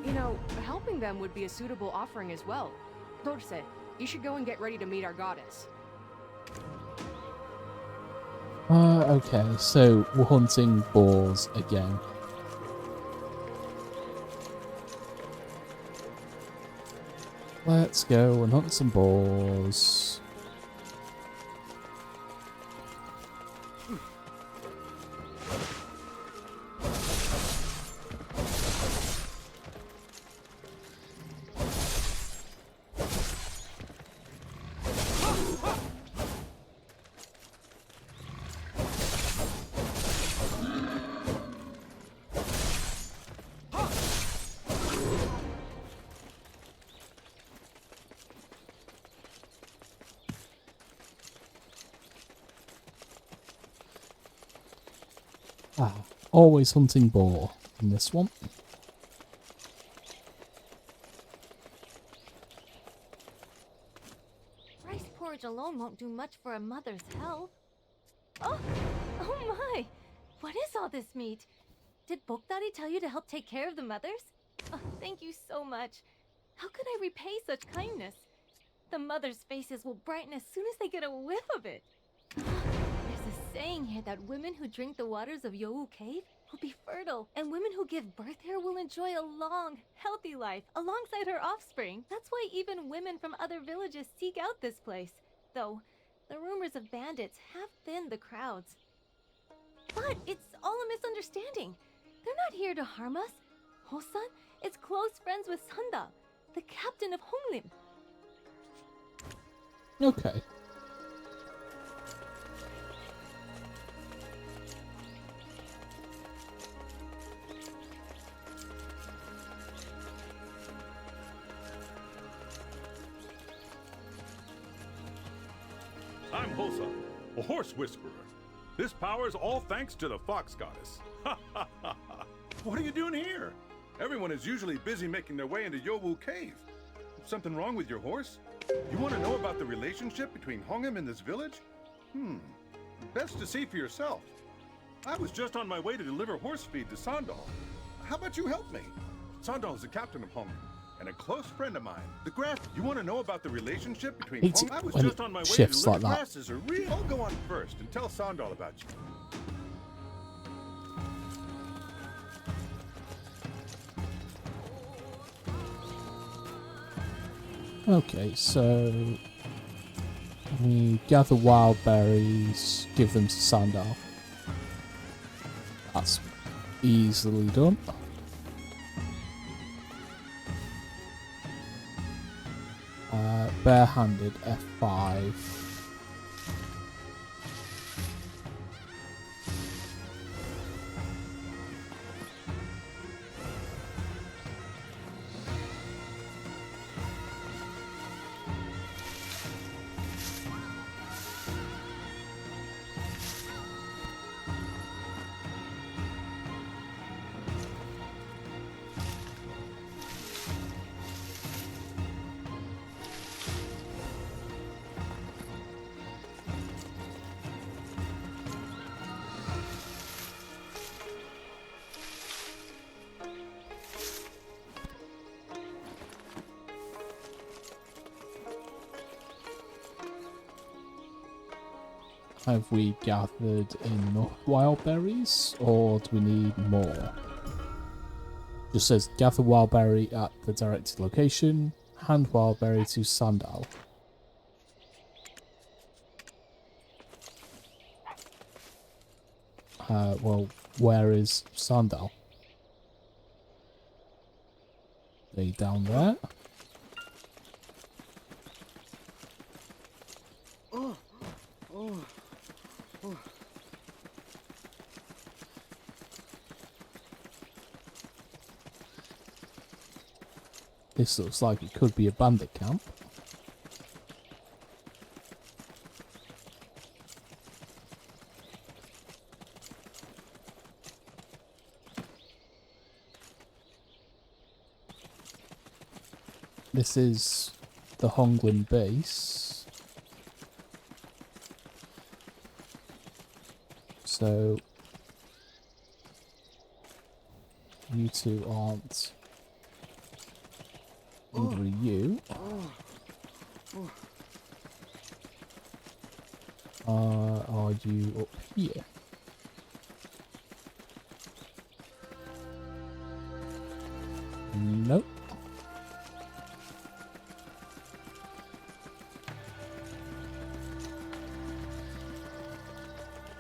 You know, helping them would be a suitable offering as well. Dulce, you should go and get ready to meet our goddess. Okay, so we're hunting boars again. Let's go and hunt some boars. Always hunting boar in this one. Rice porridge alone won't do much for a mother's health. Oh my! What is all this meat? Did Bokdari tell you to help take care of the mothers? Oh, thank you so much. How could I repay such kindness? The mothers' faces will brighten as soon as they get a whiff of it. There's a saying here that women who drink the waters of Yowu Cave will be fertile, and women who give birth here will enjoy a long, healthy life alongside her offspring. That's why even women from other villages seek out this place. Though, the rumors of bandits have thinned the crowds. But it's all a misunderstanding. They're not here to harm us. Hosan is close friends with Sandal, the captain of Honglim. Okay. I'm Hosa, a horse whisperer. This power is all thanks to the fox goddess. What are you doing here? Everyone is usually busy making their way into Yowu Cave. Something wrong with your horse? You want to know about the relationship between Hongim and this village? Best to see for yourself. I was just on my way to deliver horse feed to Sandal. How about you help me? Sandal is the captain of Hongim and a close friend of mine. The grass. You want to know about the relationship between Hongim? I was just on my way to deliver grasses. Are real. I'll go on first and tell Sandal about you. Okay, so we gather wild berries, give them to Sandal. That's easily done. Barehanded F5. Have we gathered enough wild berries, or do we need more? Just says gather wild berry at the directed location, hand wild berry to Sandal. Well, where is Sandal? Are they down there? This looks like it could be a bandit camp. This is the Honglim base. So you two aren't under you. Are you up here? Nope.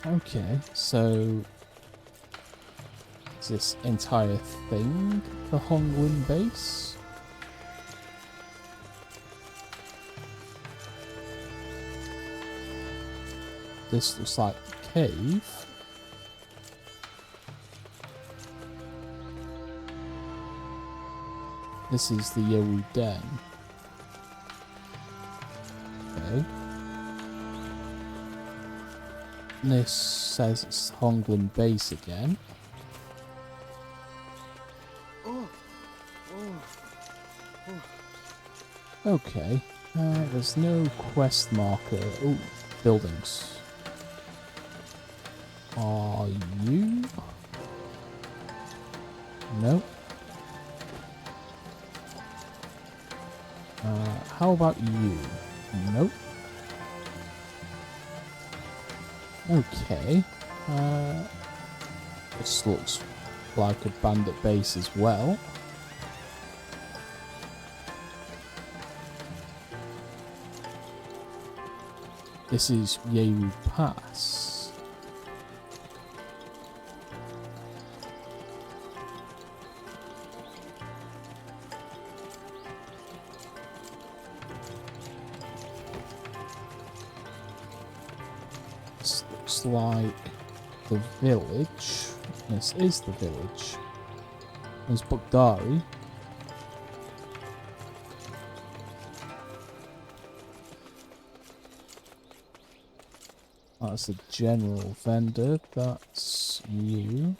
Okay, so is this entire thing the Honglim base? This looks like a cave. This is the Yowu Den. Okay. This says it's Honglim base again. Okay. There's no quest marker. Oh, buildings. Are you? No. How about you? Nope. Okay. This looks like a bandit base as well. This is Yewu Pass. This looks like the village. This is the village. There's Bugdari. That's the general vendor. That's you.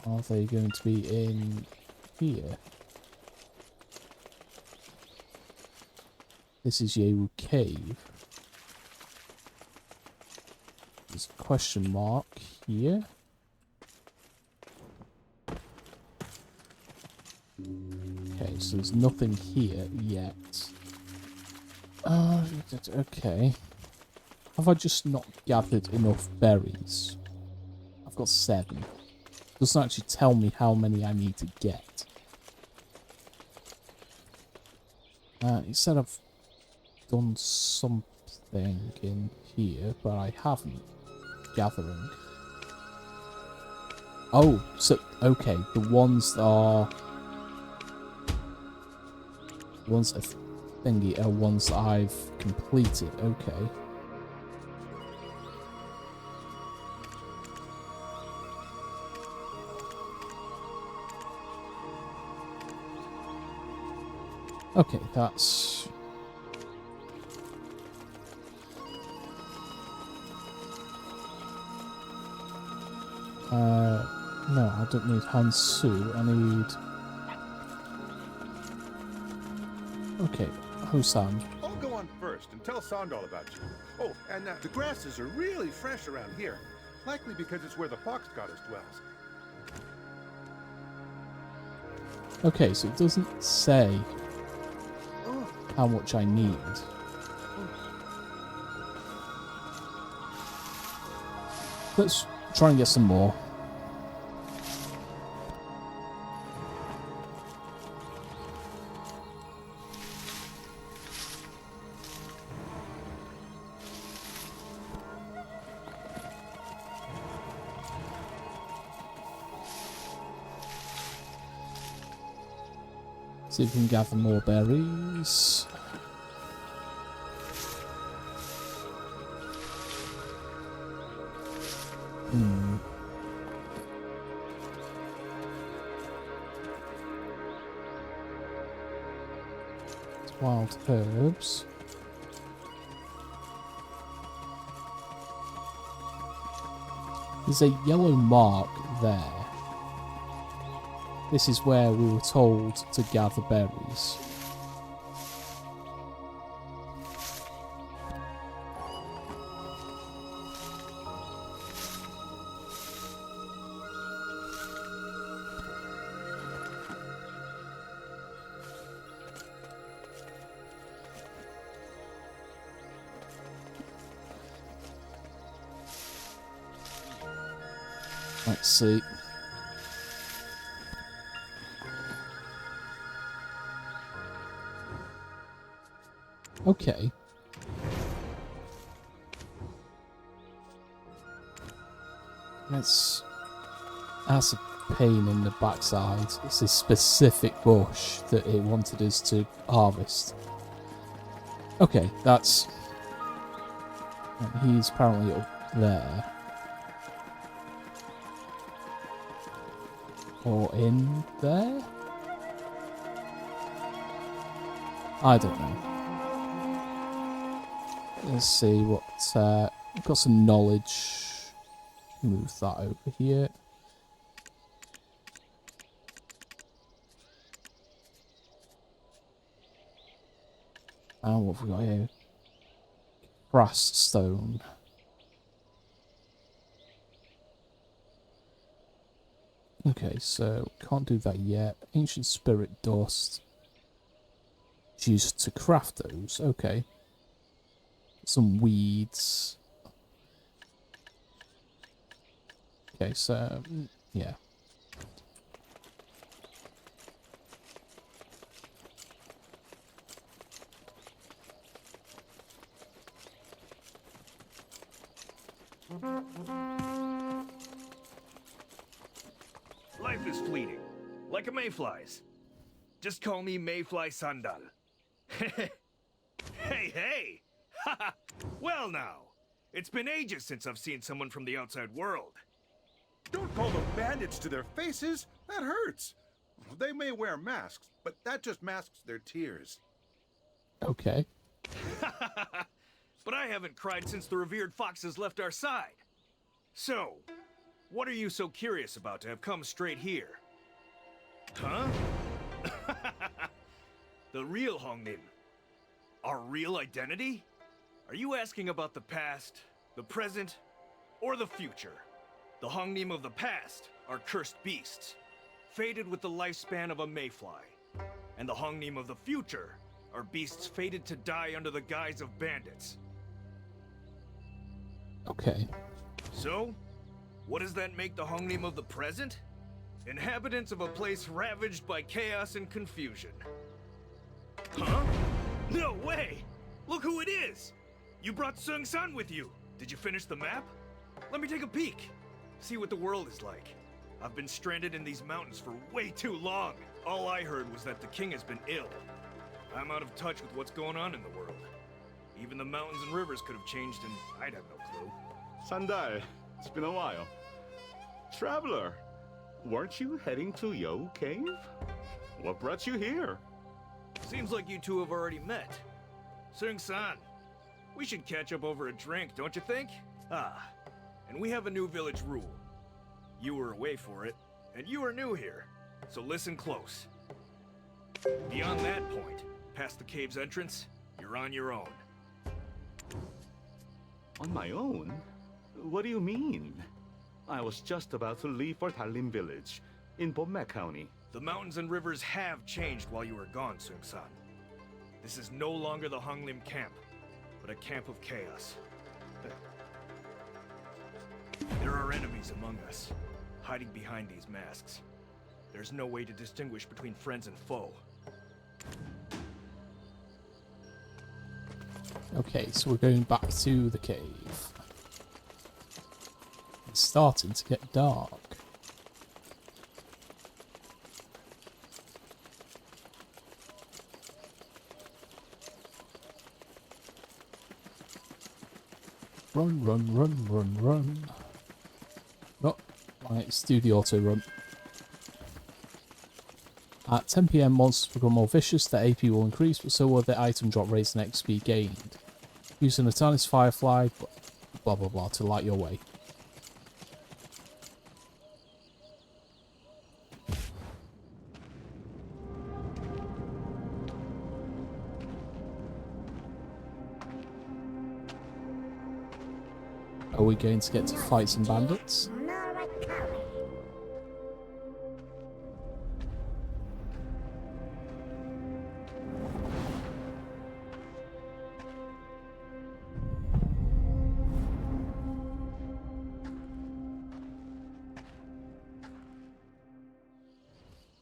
Are they going to be in here? This is Yewu Cave. There's a question mark here. Okay, so there's nothing here yet. Okay. Have I just not gathered enough berries? I've got 7. Doesn't actually tell me how many I need to get. It said I've done something in here, but I haven't. Gathering. Oh, so, okay, the ones that are... The ones that thingy are ones that I've completed, okay. Okay, that's... no, I don't need Hansu, I need... Okay, Hosan. I'll go on first and tell Sandal about you. Oh, and the grasses are really fresh around here. Likely because it's where the fox goddess dwells. Okay, so it doesn't say how much I need. Let's try and get some more. See if we can gather more berries. Wild herbs. There's a yellow mark there. This is where we were told to gather berries. Let's see. Okay. That's a pain in the backside. It's a specific bush that it wanted us to harvest. Okay, that's... He's apparently up there. Or in there? I don't know. Let's see what... we've got some knowledge. Move that over here. And what have we got here? Brass stone. Okay, so can't do that yet. Ancient spirit dust. It's used to craft those. Okay. some weeds. Okay, so yeah. Life is fleeting, like a mayfly's. Just call me Mayfly Sandal. Hey, hey! Well now, it's been ages since I've seen someone from the outside world. Don't call them bandits to their faces. That hurts. They may wear masks, but that just masks their tears. Okay. But I haven't cried since the revered foxes left our side. So, what are you so curious about to have come straight here? Huh? The real Hongnim. Our real identity? Are you asking about the past, the present, or the future? The Hongnim of the past are cursed beasts, fated with the lifespan of a mayfly. And the Hongnim of the future are beasts fated to die under the guise of bandits. Okay. So, what does that make the Hongnim of the present? Inhabitants of a place ravaged by chaos and confusion. Huh? No way! Look who it is! You brought Sung San with you! Did you finish the map? Let me take a peek. See what the world is like. I've been stranded in these mountains for way too long. All I heard was that the king has been ill. I'm out of touch with what's going on in the world. Even the mountains and rivers could have changed and I'd have no clue. Sandal, it's been a while. Traveler, weren't you heading to Yo Cave? What brought you here? Seems like you two have already met. Sung San, we should catch up over a drink, don't you think? Ah, and we have a new village rule. You were away for it, and you are new here, so listen close. Beyond that point, past the cave's entrance, you're on your own. On my own? What do you mean? I was just about to leave for Talim village, in Bommek County. The mountains and rivers have changed while you were gone, Sung San. This is no longer the Honglim camp, but a camp of chaos. There are enemies among us, hiding behind these masks. There's no way to distinguish between friends and foe. Okay, so we're going back to the cave. It's starting to get dark. Run, run, run, run, run. Oh, let's do the auto run. At 10 PM, monsters become more vicious, their AP will increase, but so will their item drop rate and XP gained. Use an Eternis Firefly, blah blah blah, to light your way. Are we going to get to fight some bandits?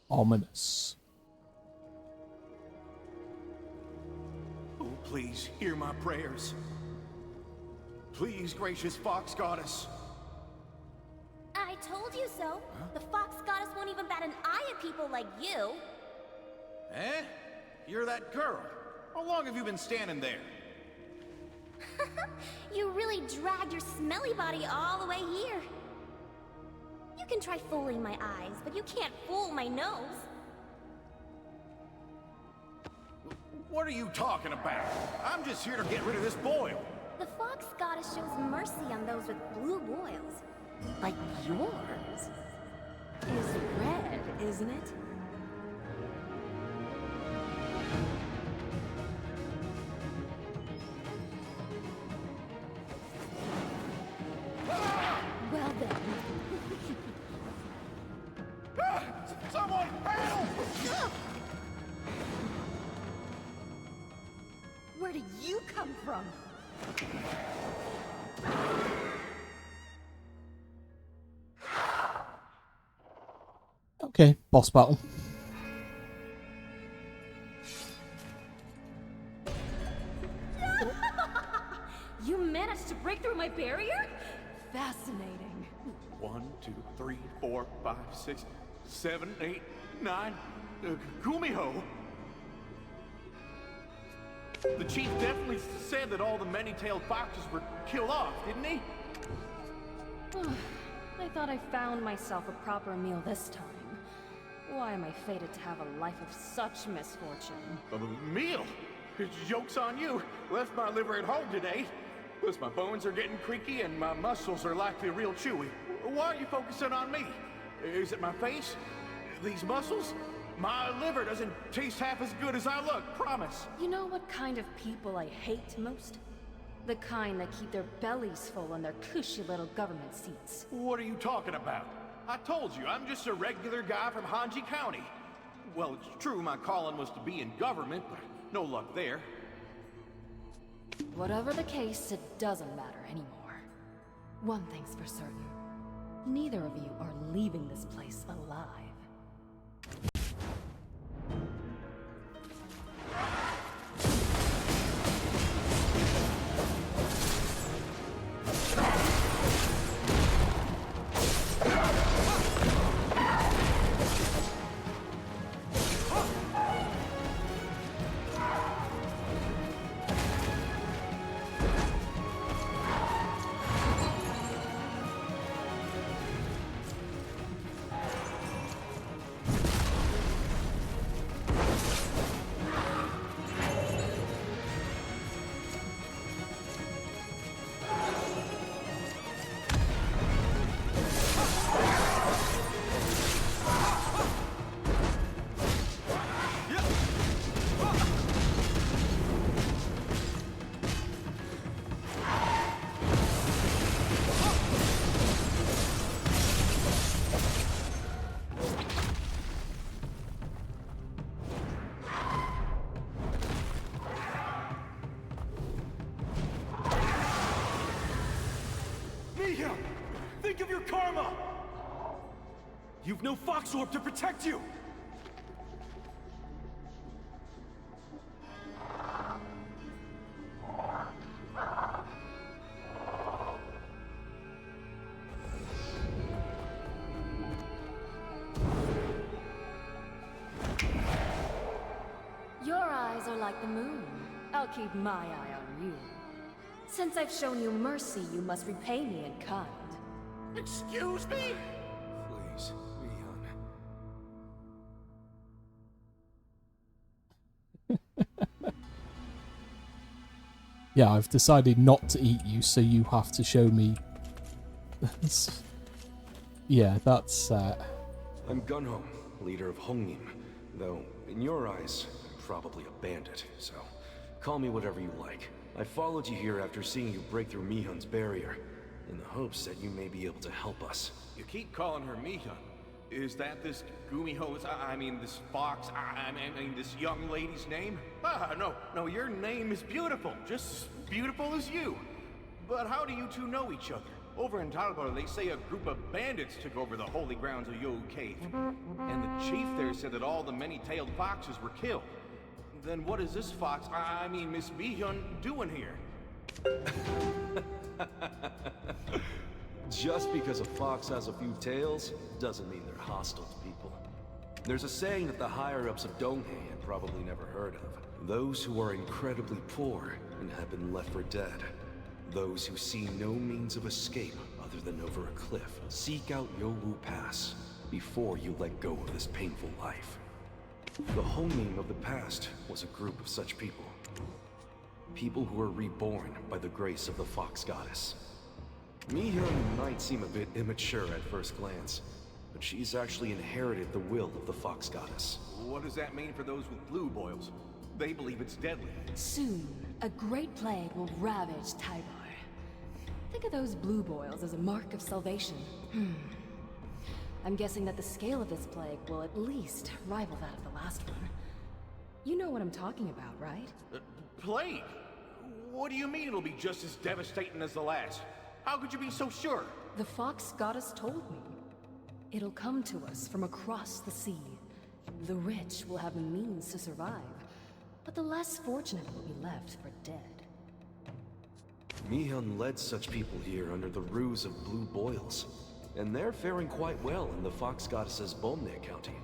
Ominous. Oh, please hear my prayers. Please, gracious Fox Goddess. I told you so. The Fox Goddess won't even bat an eye at people like you. Eh? You're that girl. How long have you been standing there? You really dragged your smelly body all the way here. You can try fooling my eyes, but you can't fool my nose. What are you talking about? I'm just here to get rid of this boil. The Fox Goddess shows mercy on those with blue boils. Like yours is red, isn't it? Well then. Someone help! Where did you come from? Okay, boss battle. You managed to break through my barrier? Fascinating. 1, 2, 3, 4, 5, 6, 7, 8, 9. Gumiho! The chief definitely said that all the many-tailed foxes were killed off, didn't he? I thought I found myself a proper meal this time. Why am I fated to have a life of such misfortune? A meal? Joke's on you. Left my liver at home today. Plus my bones are getting creaky and my muscles are likely real chewy. Why are you focusing on me? Is it my face? These muscles? My liver doesn't taste half as good as I look, promise. You know what kind of people I hate most? The kind that keep their bellies full on their cushy little government seats. What are you talking about? I told you, I'm just a regular guy from Hanji County. Well, it's true my calling was to be in government, but no luck there. Whatever the case, it doesn't matter anymore. One thing's for certain. Neither of you are leaving this place alive. Think of your karma! You've no Fox Orb to protect you! Your eyes are like the moon. I'll keep my eye on you. Since I've shown you mercy, you must repay me in kind. Excuse me? Please, Mion. Yeah, I've decided not to eat you, so you have to show me. Yeah, that's. I'm Gunho, leader of Hongnim, though in your eyes, I'm probably a bandit. So, call me whatever you like. I followed you here after seeing you break through Mihun's barrier, in the hopes that you may be able to help us. You keep calling her Mihun. Is that this Gumiho's, I mean this fox, I mean this young lady's name? No, your name is beautiful, just as beautiful as you. But how do you two know each other? Over in Talbot, they say a group of bandits took over the holy grounds of Yohu Cave. And the chief there said that all the many-tailed foxes were killed. Then what is this fox, I mean Miss Mihun, doing here? Just because a fox has a few tails, doesn't mean they're hostile to people. There's a saying that the higher-ups of Donghae have probably never heard of. Those who are incredibly poor and have been left for dead. Those who see no means of escape other than over a cliff. Seek out Yowu Pass before you let go of this painful life. The Hongnim of the past was a group of such people. People who were reborn by the grace of the Fox Goddess. Mihun might seem a bit immature at first glance, but she's actually inherited the will of the Fox Goddess. What does that mean for those with blue boils? They believe it's deadly. Soon, a great plague will ravage Tybor. Think of those blue boils as a mark of salvation. I'm guessing that the scale of this plague will at least rival that of the last one. You know what I'm talking about, right? Plague? What do you mean it'll be just as devastating as the last? How could you be so sure? The Fox Goddess told me. It'll come to us from across the sea. The rich will have the means to survive, but the less fortunate will be left for dead. Mihyun led such people here under the ruse of blue boils, and they're faring quite well in the Fox Goddess's Bomne County.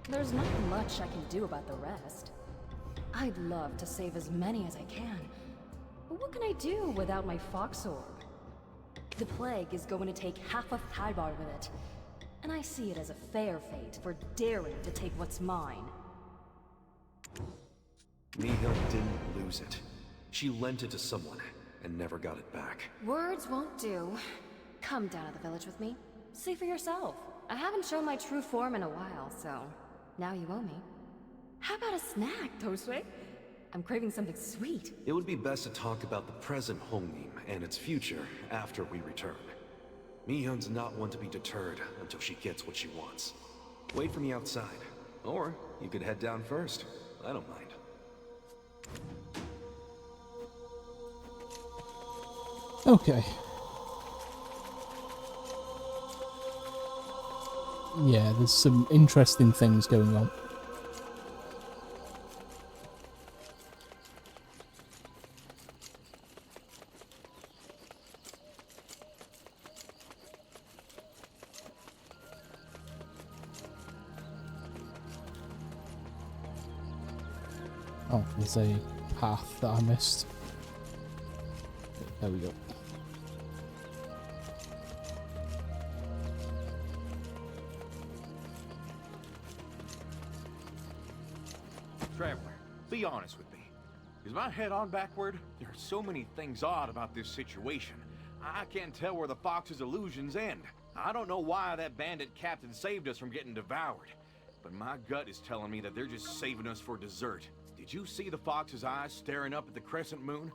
There's not much I can do about the rest. I'd love to save as many as I can, but what can I do without my Fox Orb? The plague is going to take half of Tybar with it, and I see it as a fair fate for daring to take what's mine. Mihyun didn't lose it. She lent it to someone, and never got it back. Words won't do. Come down to the village with me. See for yourself. I haven't shown my true form in a while, so now you owe me. How about a snack, Tosui? I'm craving something sweet. It would be best to talk about the present Hongnim and its future after we return. Mihyun's not one to be deterred until she gets what she wants. Wait for me outside. Or you could head down first. I don't mind. Okay. Yeah, there's some interesting things going on. Oh, there's a path that I missed. There we go. Traveler, be honest with me. Is my head on backward? There are so many things odd about this situation. I can't tell where the Fox's illusions end. I don't know why that bandit captain saved us from getting devoured, but my gut is telling me that they're just saving us for dessert. Did you see the Fox's eyes staring up at the crescent moon?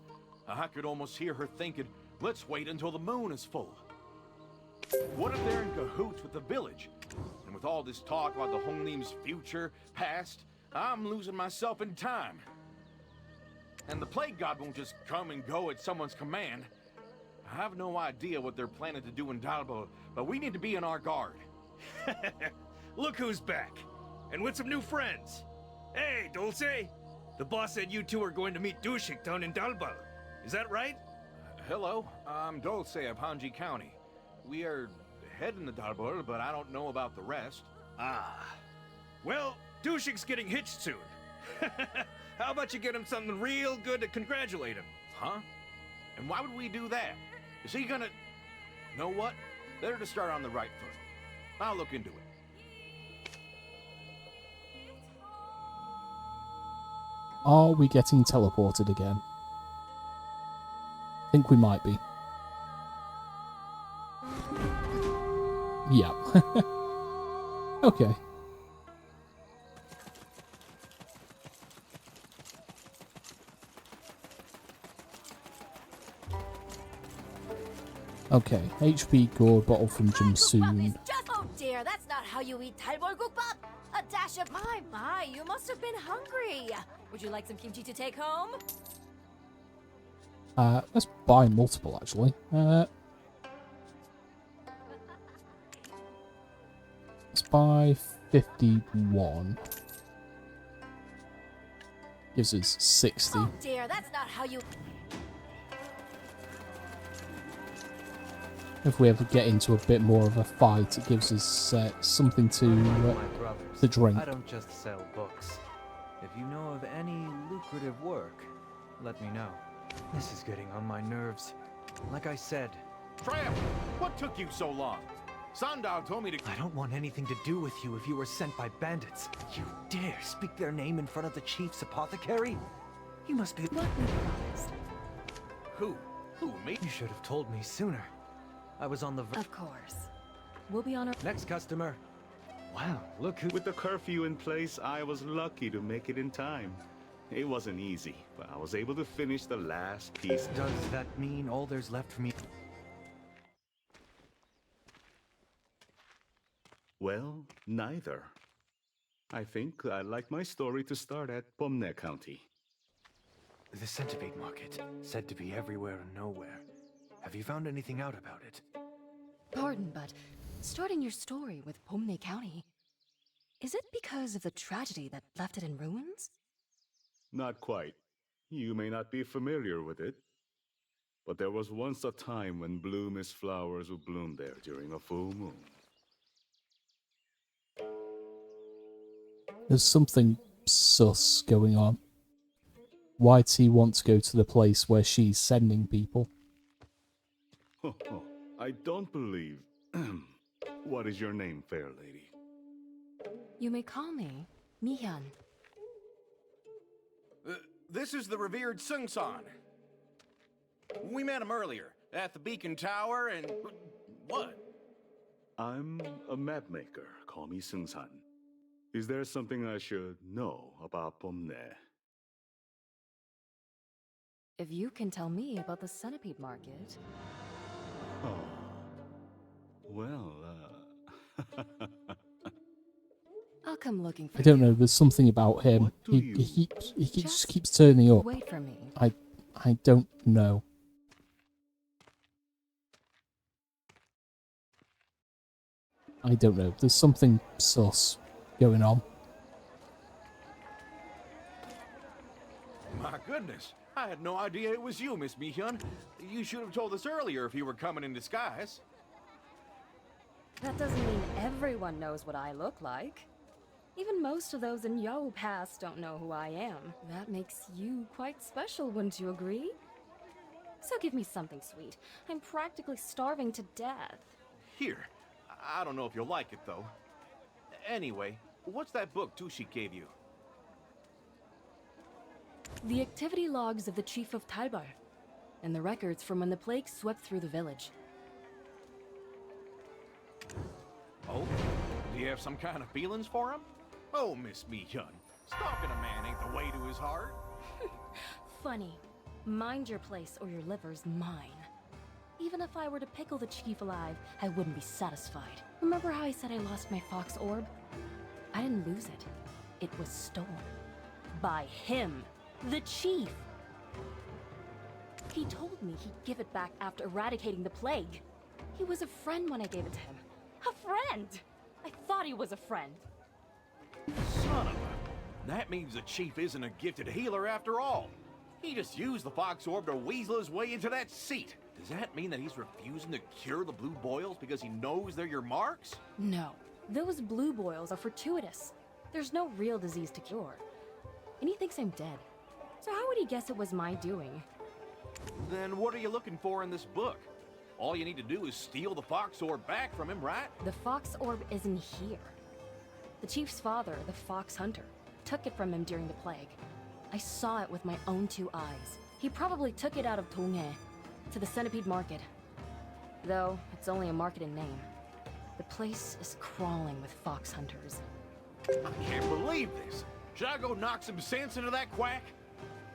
I could almost hear her thinking, let's wait until the moon is full. What if they're in cahoots with the village? And with all this talk about the Hongnim's future, past, I'm losing myself in time. And the Plague God won't just come and go at someone's command. I have no idea what they're planning to do in Dalbo, but we need to be on our guard. Look who's back! And with some new friends! Hey, Dulce! The boss said you two are going to meet Dushik down in Dalbal. Is that right? Hello, I'm Dulce of Hanji County. We are heading to Dalbor, but I don't know about the rest. Ah. Well, Dushik's getting hitched soon. How about you get him something real good to congratulate him? Huh? And why would we do that? Is he gonna... Know what? Better to start on the right foot. I'll look into it. Are we getting teleported again? I think we might be. Yeah. Okay. Okay, HP gourd bottle from Jimsoon. Oh dear, that's not how you eat Talbor Gukbap! A dash of my, you must have been hungry. Would you like some kimchi to take home? Let's buy multiple actually. Let's buy 51. Gives us 60. Oh dear, that's not how you... If we ever get into a bit more of a fight, it gives us something to drink. I don't just sell books. If you know of any lucrative work, let me know. This is getting on my nerves. Like I said... Trav, what took you so long? Sandal told me to... I don't want anything to do with you if you were sent by bandits. You dare speak their name in front of the chief's apothecary? You must be... What we promised. Who? Who, me? You should have told me sooner. I was on the... Of course. We'll be on our... Next customer. Wow, look who... With the curfew in place, I was lucky to make it in time. It wasn't easy, but I was able to finish the last piece. Does that mean all there's left for me? Well, neither. I think I'd like my story to start at Bomne County. The centipede market, said to be everywhere and nowhere. Have you found anything out about it? Pardon, but starting your story with Pomne County, is it because of the tragedy that left it in ruins? Not quite. You may not be familiar with it, but there was once a time when blue mist flowers would bloom there during a full moon. There's something sus going on. Why'd he want to go to the place where she's sending people? I don't believe... What is your name, fair lady? You may call me Mihyun. This is the revered Sung-san. We met him earlier, at the Beacon Tower, and... what? I'm a map maker. Call me Sung-san. Is there something I should know about Pomne? If you can tell me about the centipede market... Oh. Well, I'll come looking for I don't know, there's something about him. He just keeps turning up. Wait for me. I don't know. I don't know. There's something sus going on. My goodness, I had no idea it was you, Miss Mihyun. You should have told us earlier if you were coming in disguise. That doesn't mean everyone knows what I look like. Even most of those in Yao Pass don't know who I am. That makes you quite special, wouldn't you agree? So give me something sweet. I'm practically starving to death. Here, I don't know if you'll like it, though. Anyway, what's that book Tushik gave you? The activity logs of the Chief of Talbar, and the records from when the plague swept through the village. Oh? Do you have some kind of feelings for him? Oh, Miss Mihyun, stalking a man ain't the way to his heart. Funny. Mind your place or your liver's mine. Even if I were to pickle the chief alive, I wouldn't be satisfied. Remember how I said I lost my fox orb? I didn't lose it. It was stolen. By him. The chief. He told me he'd give it back after eradicating the plague. He was a friend when I gave it to him. A friend! I thought he was a friend. Son of a... That means the chief isn't a gifted healer after all. He just used the fox orb to weasel his way into that seat. Does that mean that he's refusing to cure the blue boils because he knows they're your marks? No. Those blue boils are fortuitous. There's no real disease to cure. And he thinks I'm dead. So how would he guess it was my doing? Then what are you looking for in this book? All you need to do is steal the fox orb back from him, right? The fox orb isn't here. The chief's father, the fox hunter, took it from him during the plague. I saw it with my own 2 eyes. He probably took it out of Tonghe, to the centipede market. Though, it's only a market in name. The place is crawling with fox hunters. I can't believe this! Should I go knock some sense into that quack?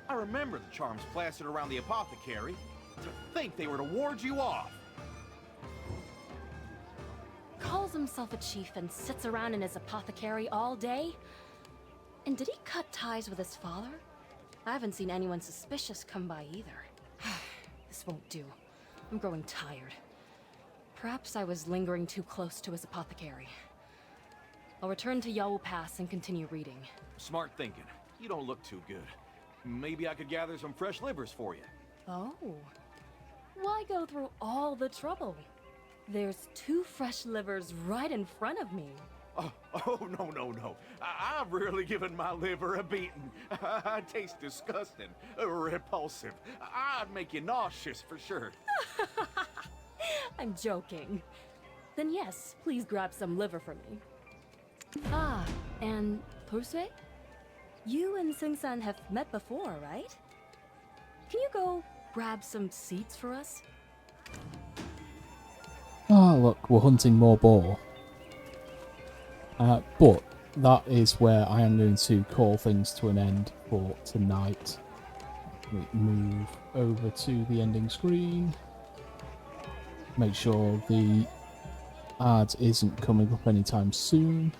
I remember the charms plastered around the apothecary. To think they were to ward you off! Calls himself a chief and sits around in his apothecary all day? And did he cut ties with his father? I haven't seen anyone suspicious come by either. This won't do. I'm growing tired. Perhaps I was lingering too close to his apothecary. I'll return to Yao Pass and continue reading. Smart thinking. You don't look too good. Maybe I could gather some fresh livers for you. Oh. Why go through all the trouble? There's 2 fresh livers right in front of me. Oh, no. I've really given my liver a beating. I taste disgusting, repulsive. I'd make you nauseous for sure. I'm joking. Then yes, please grab some liver for me. Ah, and Pursuit? You and Sung-san have met before, right? Can you go grab some seats for us? Oh, look, we're hunting more boar. But that is where I am going to call things to an end for tonight. We move over to the ending screen. Make sure the ad isn't coming up anytime soon.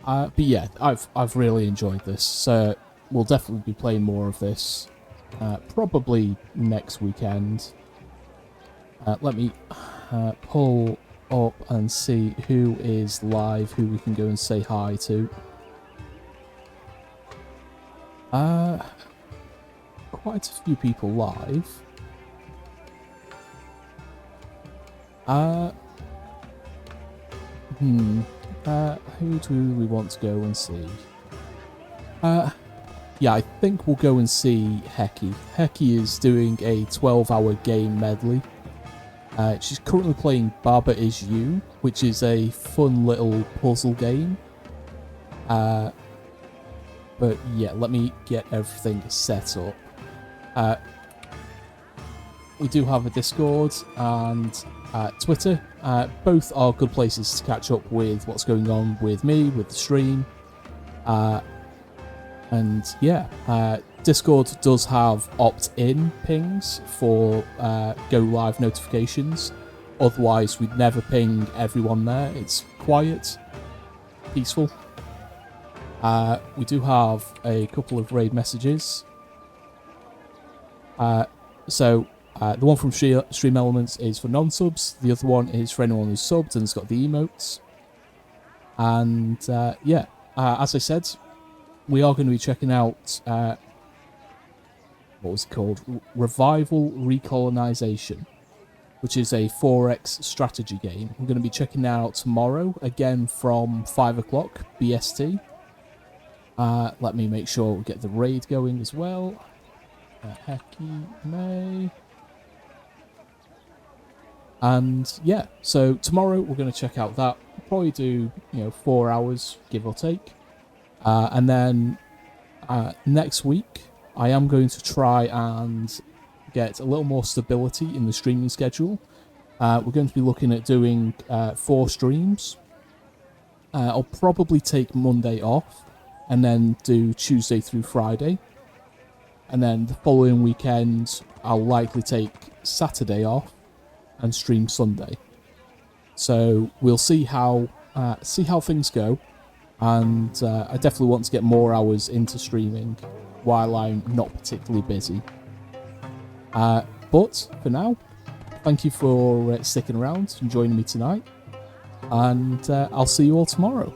But yeah, I've really enjoyed this. So we'll definitely be playing more of this probably next weekend. Let me pull up and see who is live, who we can go and say hi to. Quite a few people live. Who do we want to go and see? Yeah, I think we'll go and see Heki. Heki is doing a 12-hour game medley. She's currently playing Baba Is You, which is a fun little puzzle game. But yeah, let me get everything set up. We do have a Discord and Twitter. Both are good places to catch up with what's going on with me, with the stream. And yeah, Discord does have opt-in pings for go live notifications. Otherwise, we'd never ping everyone there. It's quiet, peaceful. We do have a couple of raid messages. So the one from Stream Elements is for non-subs. The other one is for anyone who's subbed and has got the emotes. And yeah, as I said, we are going to be checking out, what was it called? Revival Recolonization, which is a 4X strategy game. We're going to be checking that out tomorrow, again from 5 o'clock BST. Let me make sure we get the raid going as well. Heki May. And yeah, so tomorrow we're going to check out that. We'll probably do, 4 hours, give or take. And then next week, I am going to try and get a little more stability in the streaming schedule. We're going to be looking at doing 4 streams. I'll probably take Monday off and then do Tuesday through Friday. And then the following weekend, I'll likely take Saturday off and stream Sunday. So we'll see how things go. And I definitely want to get more hours into streaming while I'm not particularly busy. But for now, thank you for sticking around and joining me tonight. And I'll see you all tomorrow.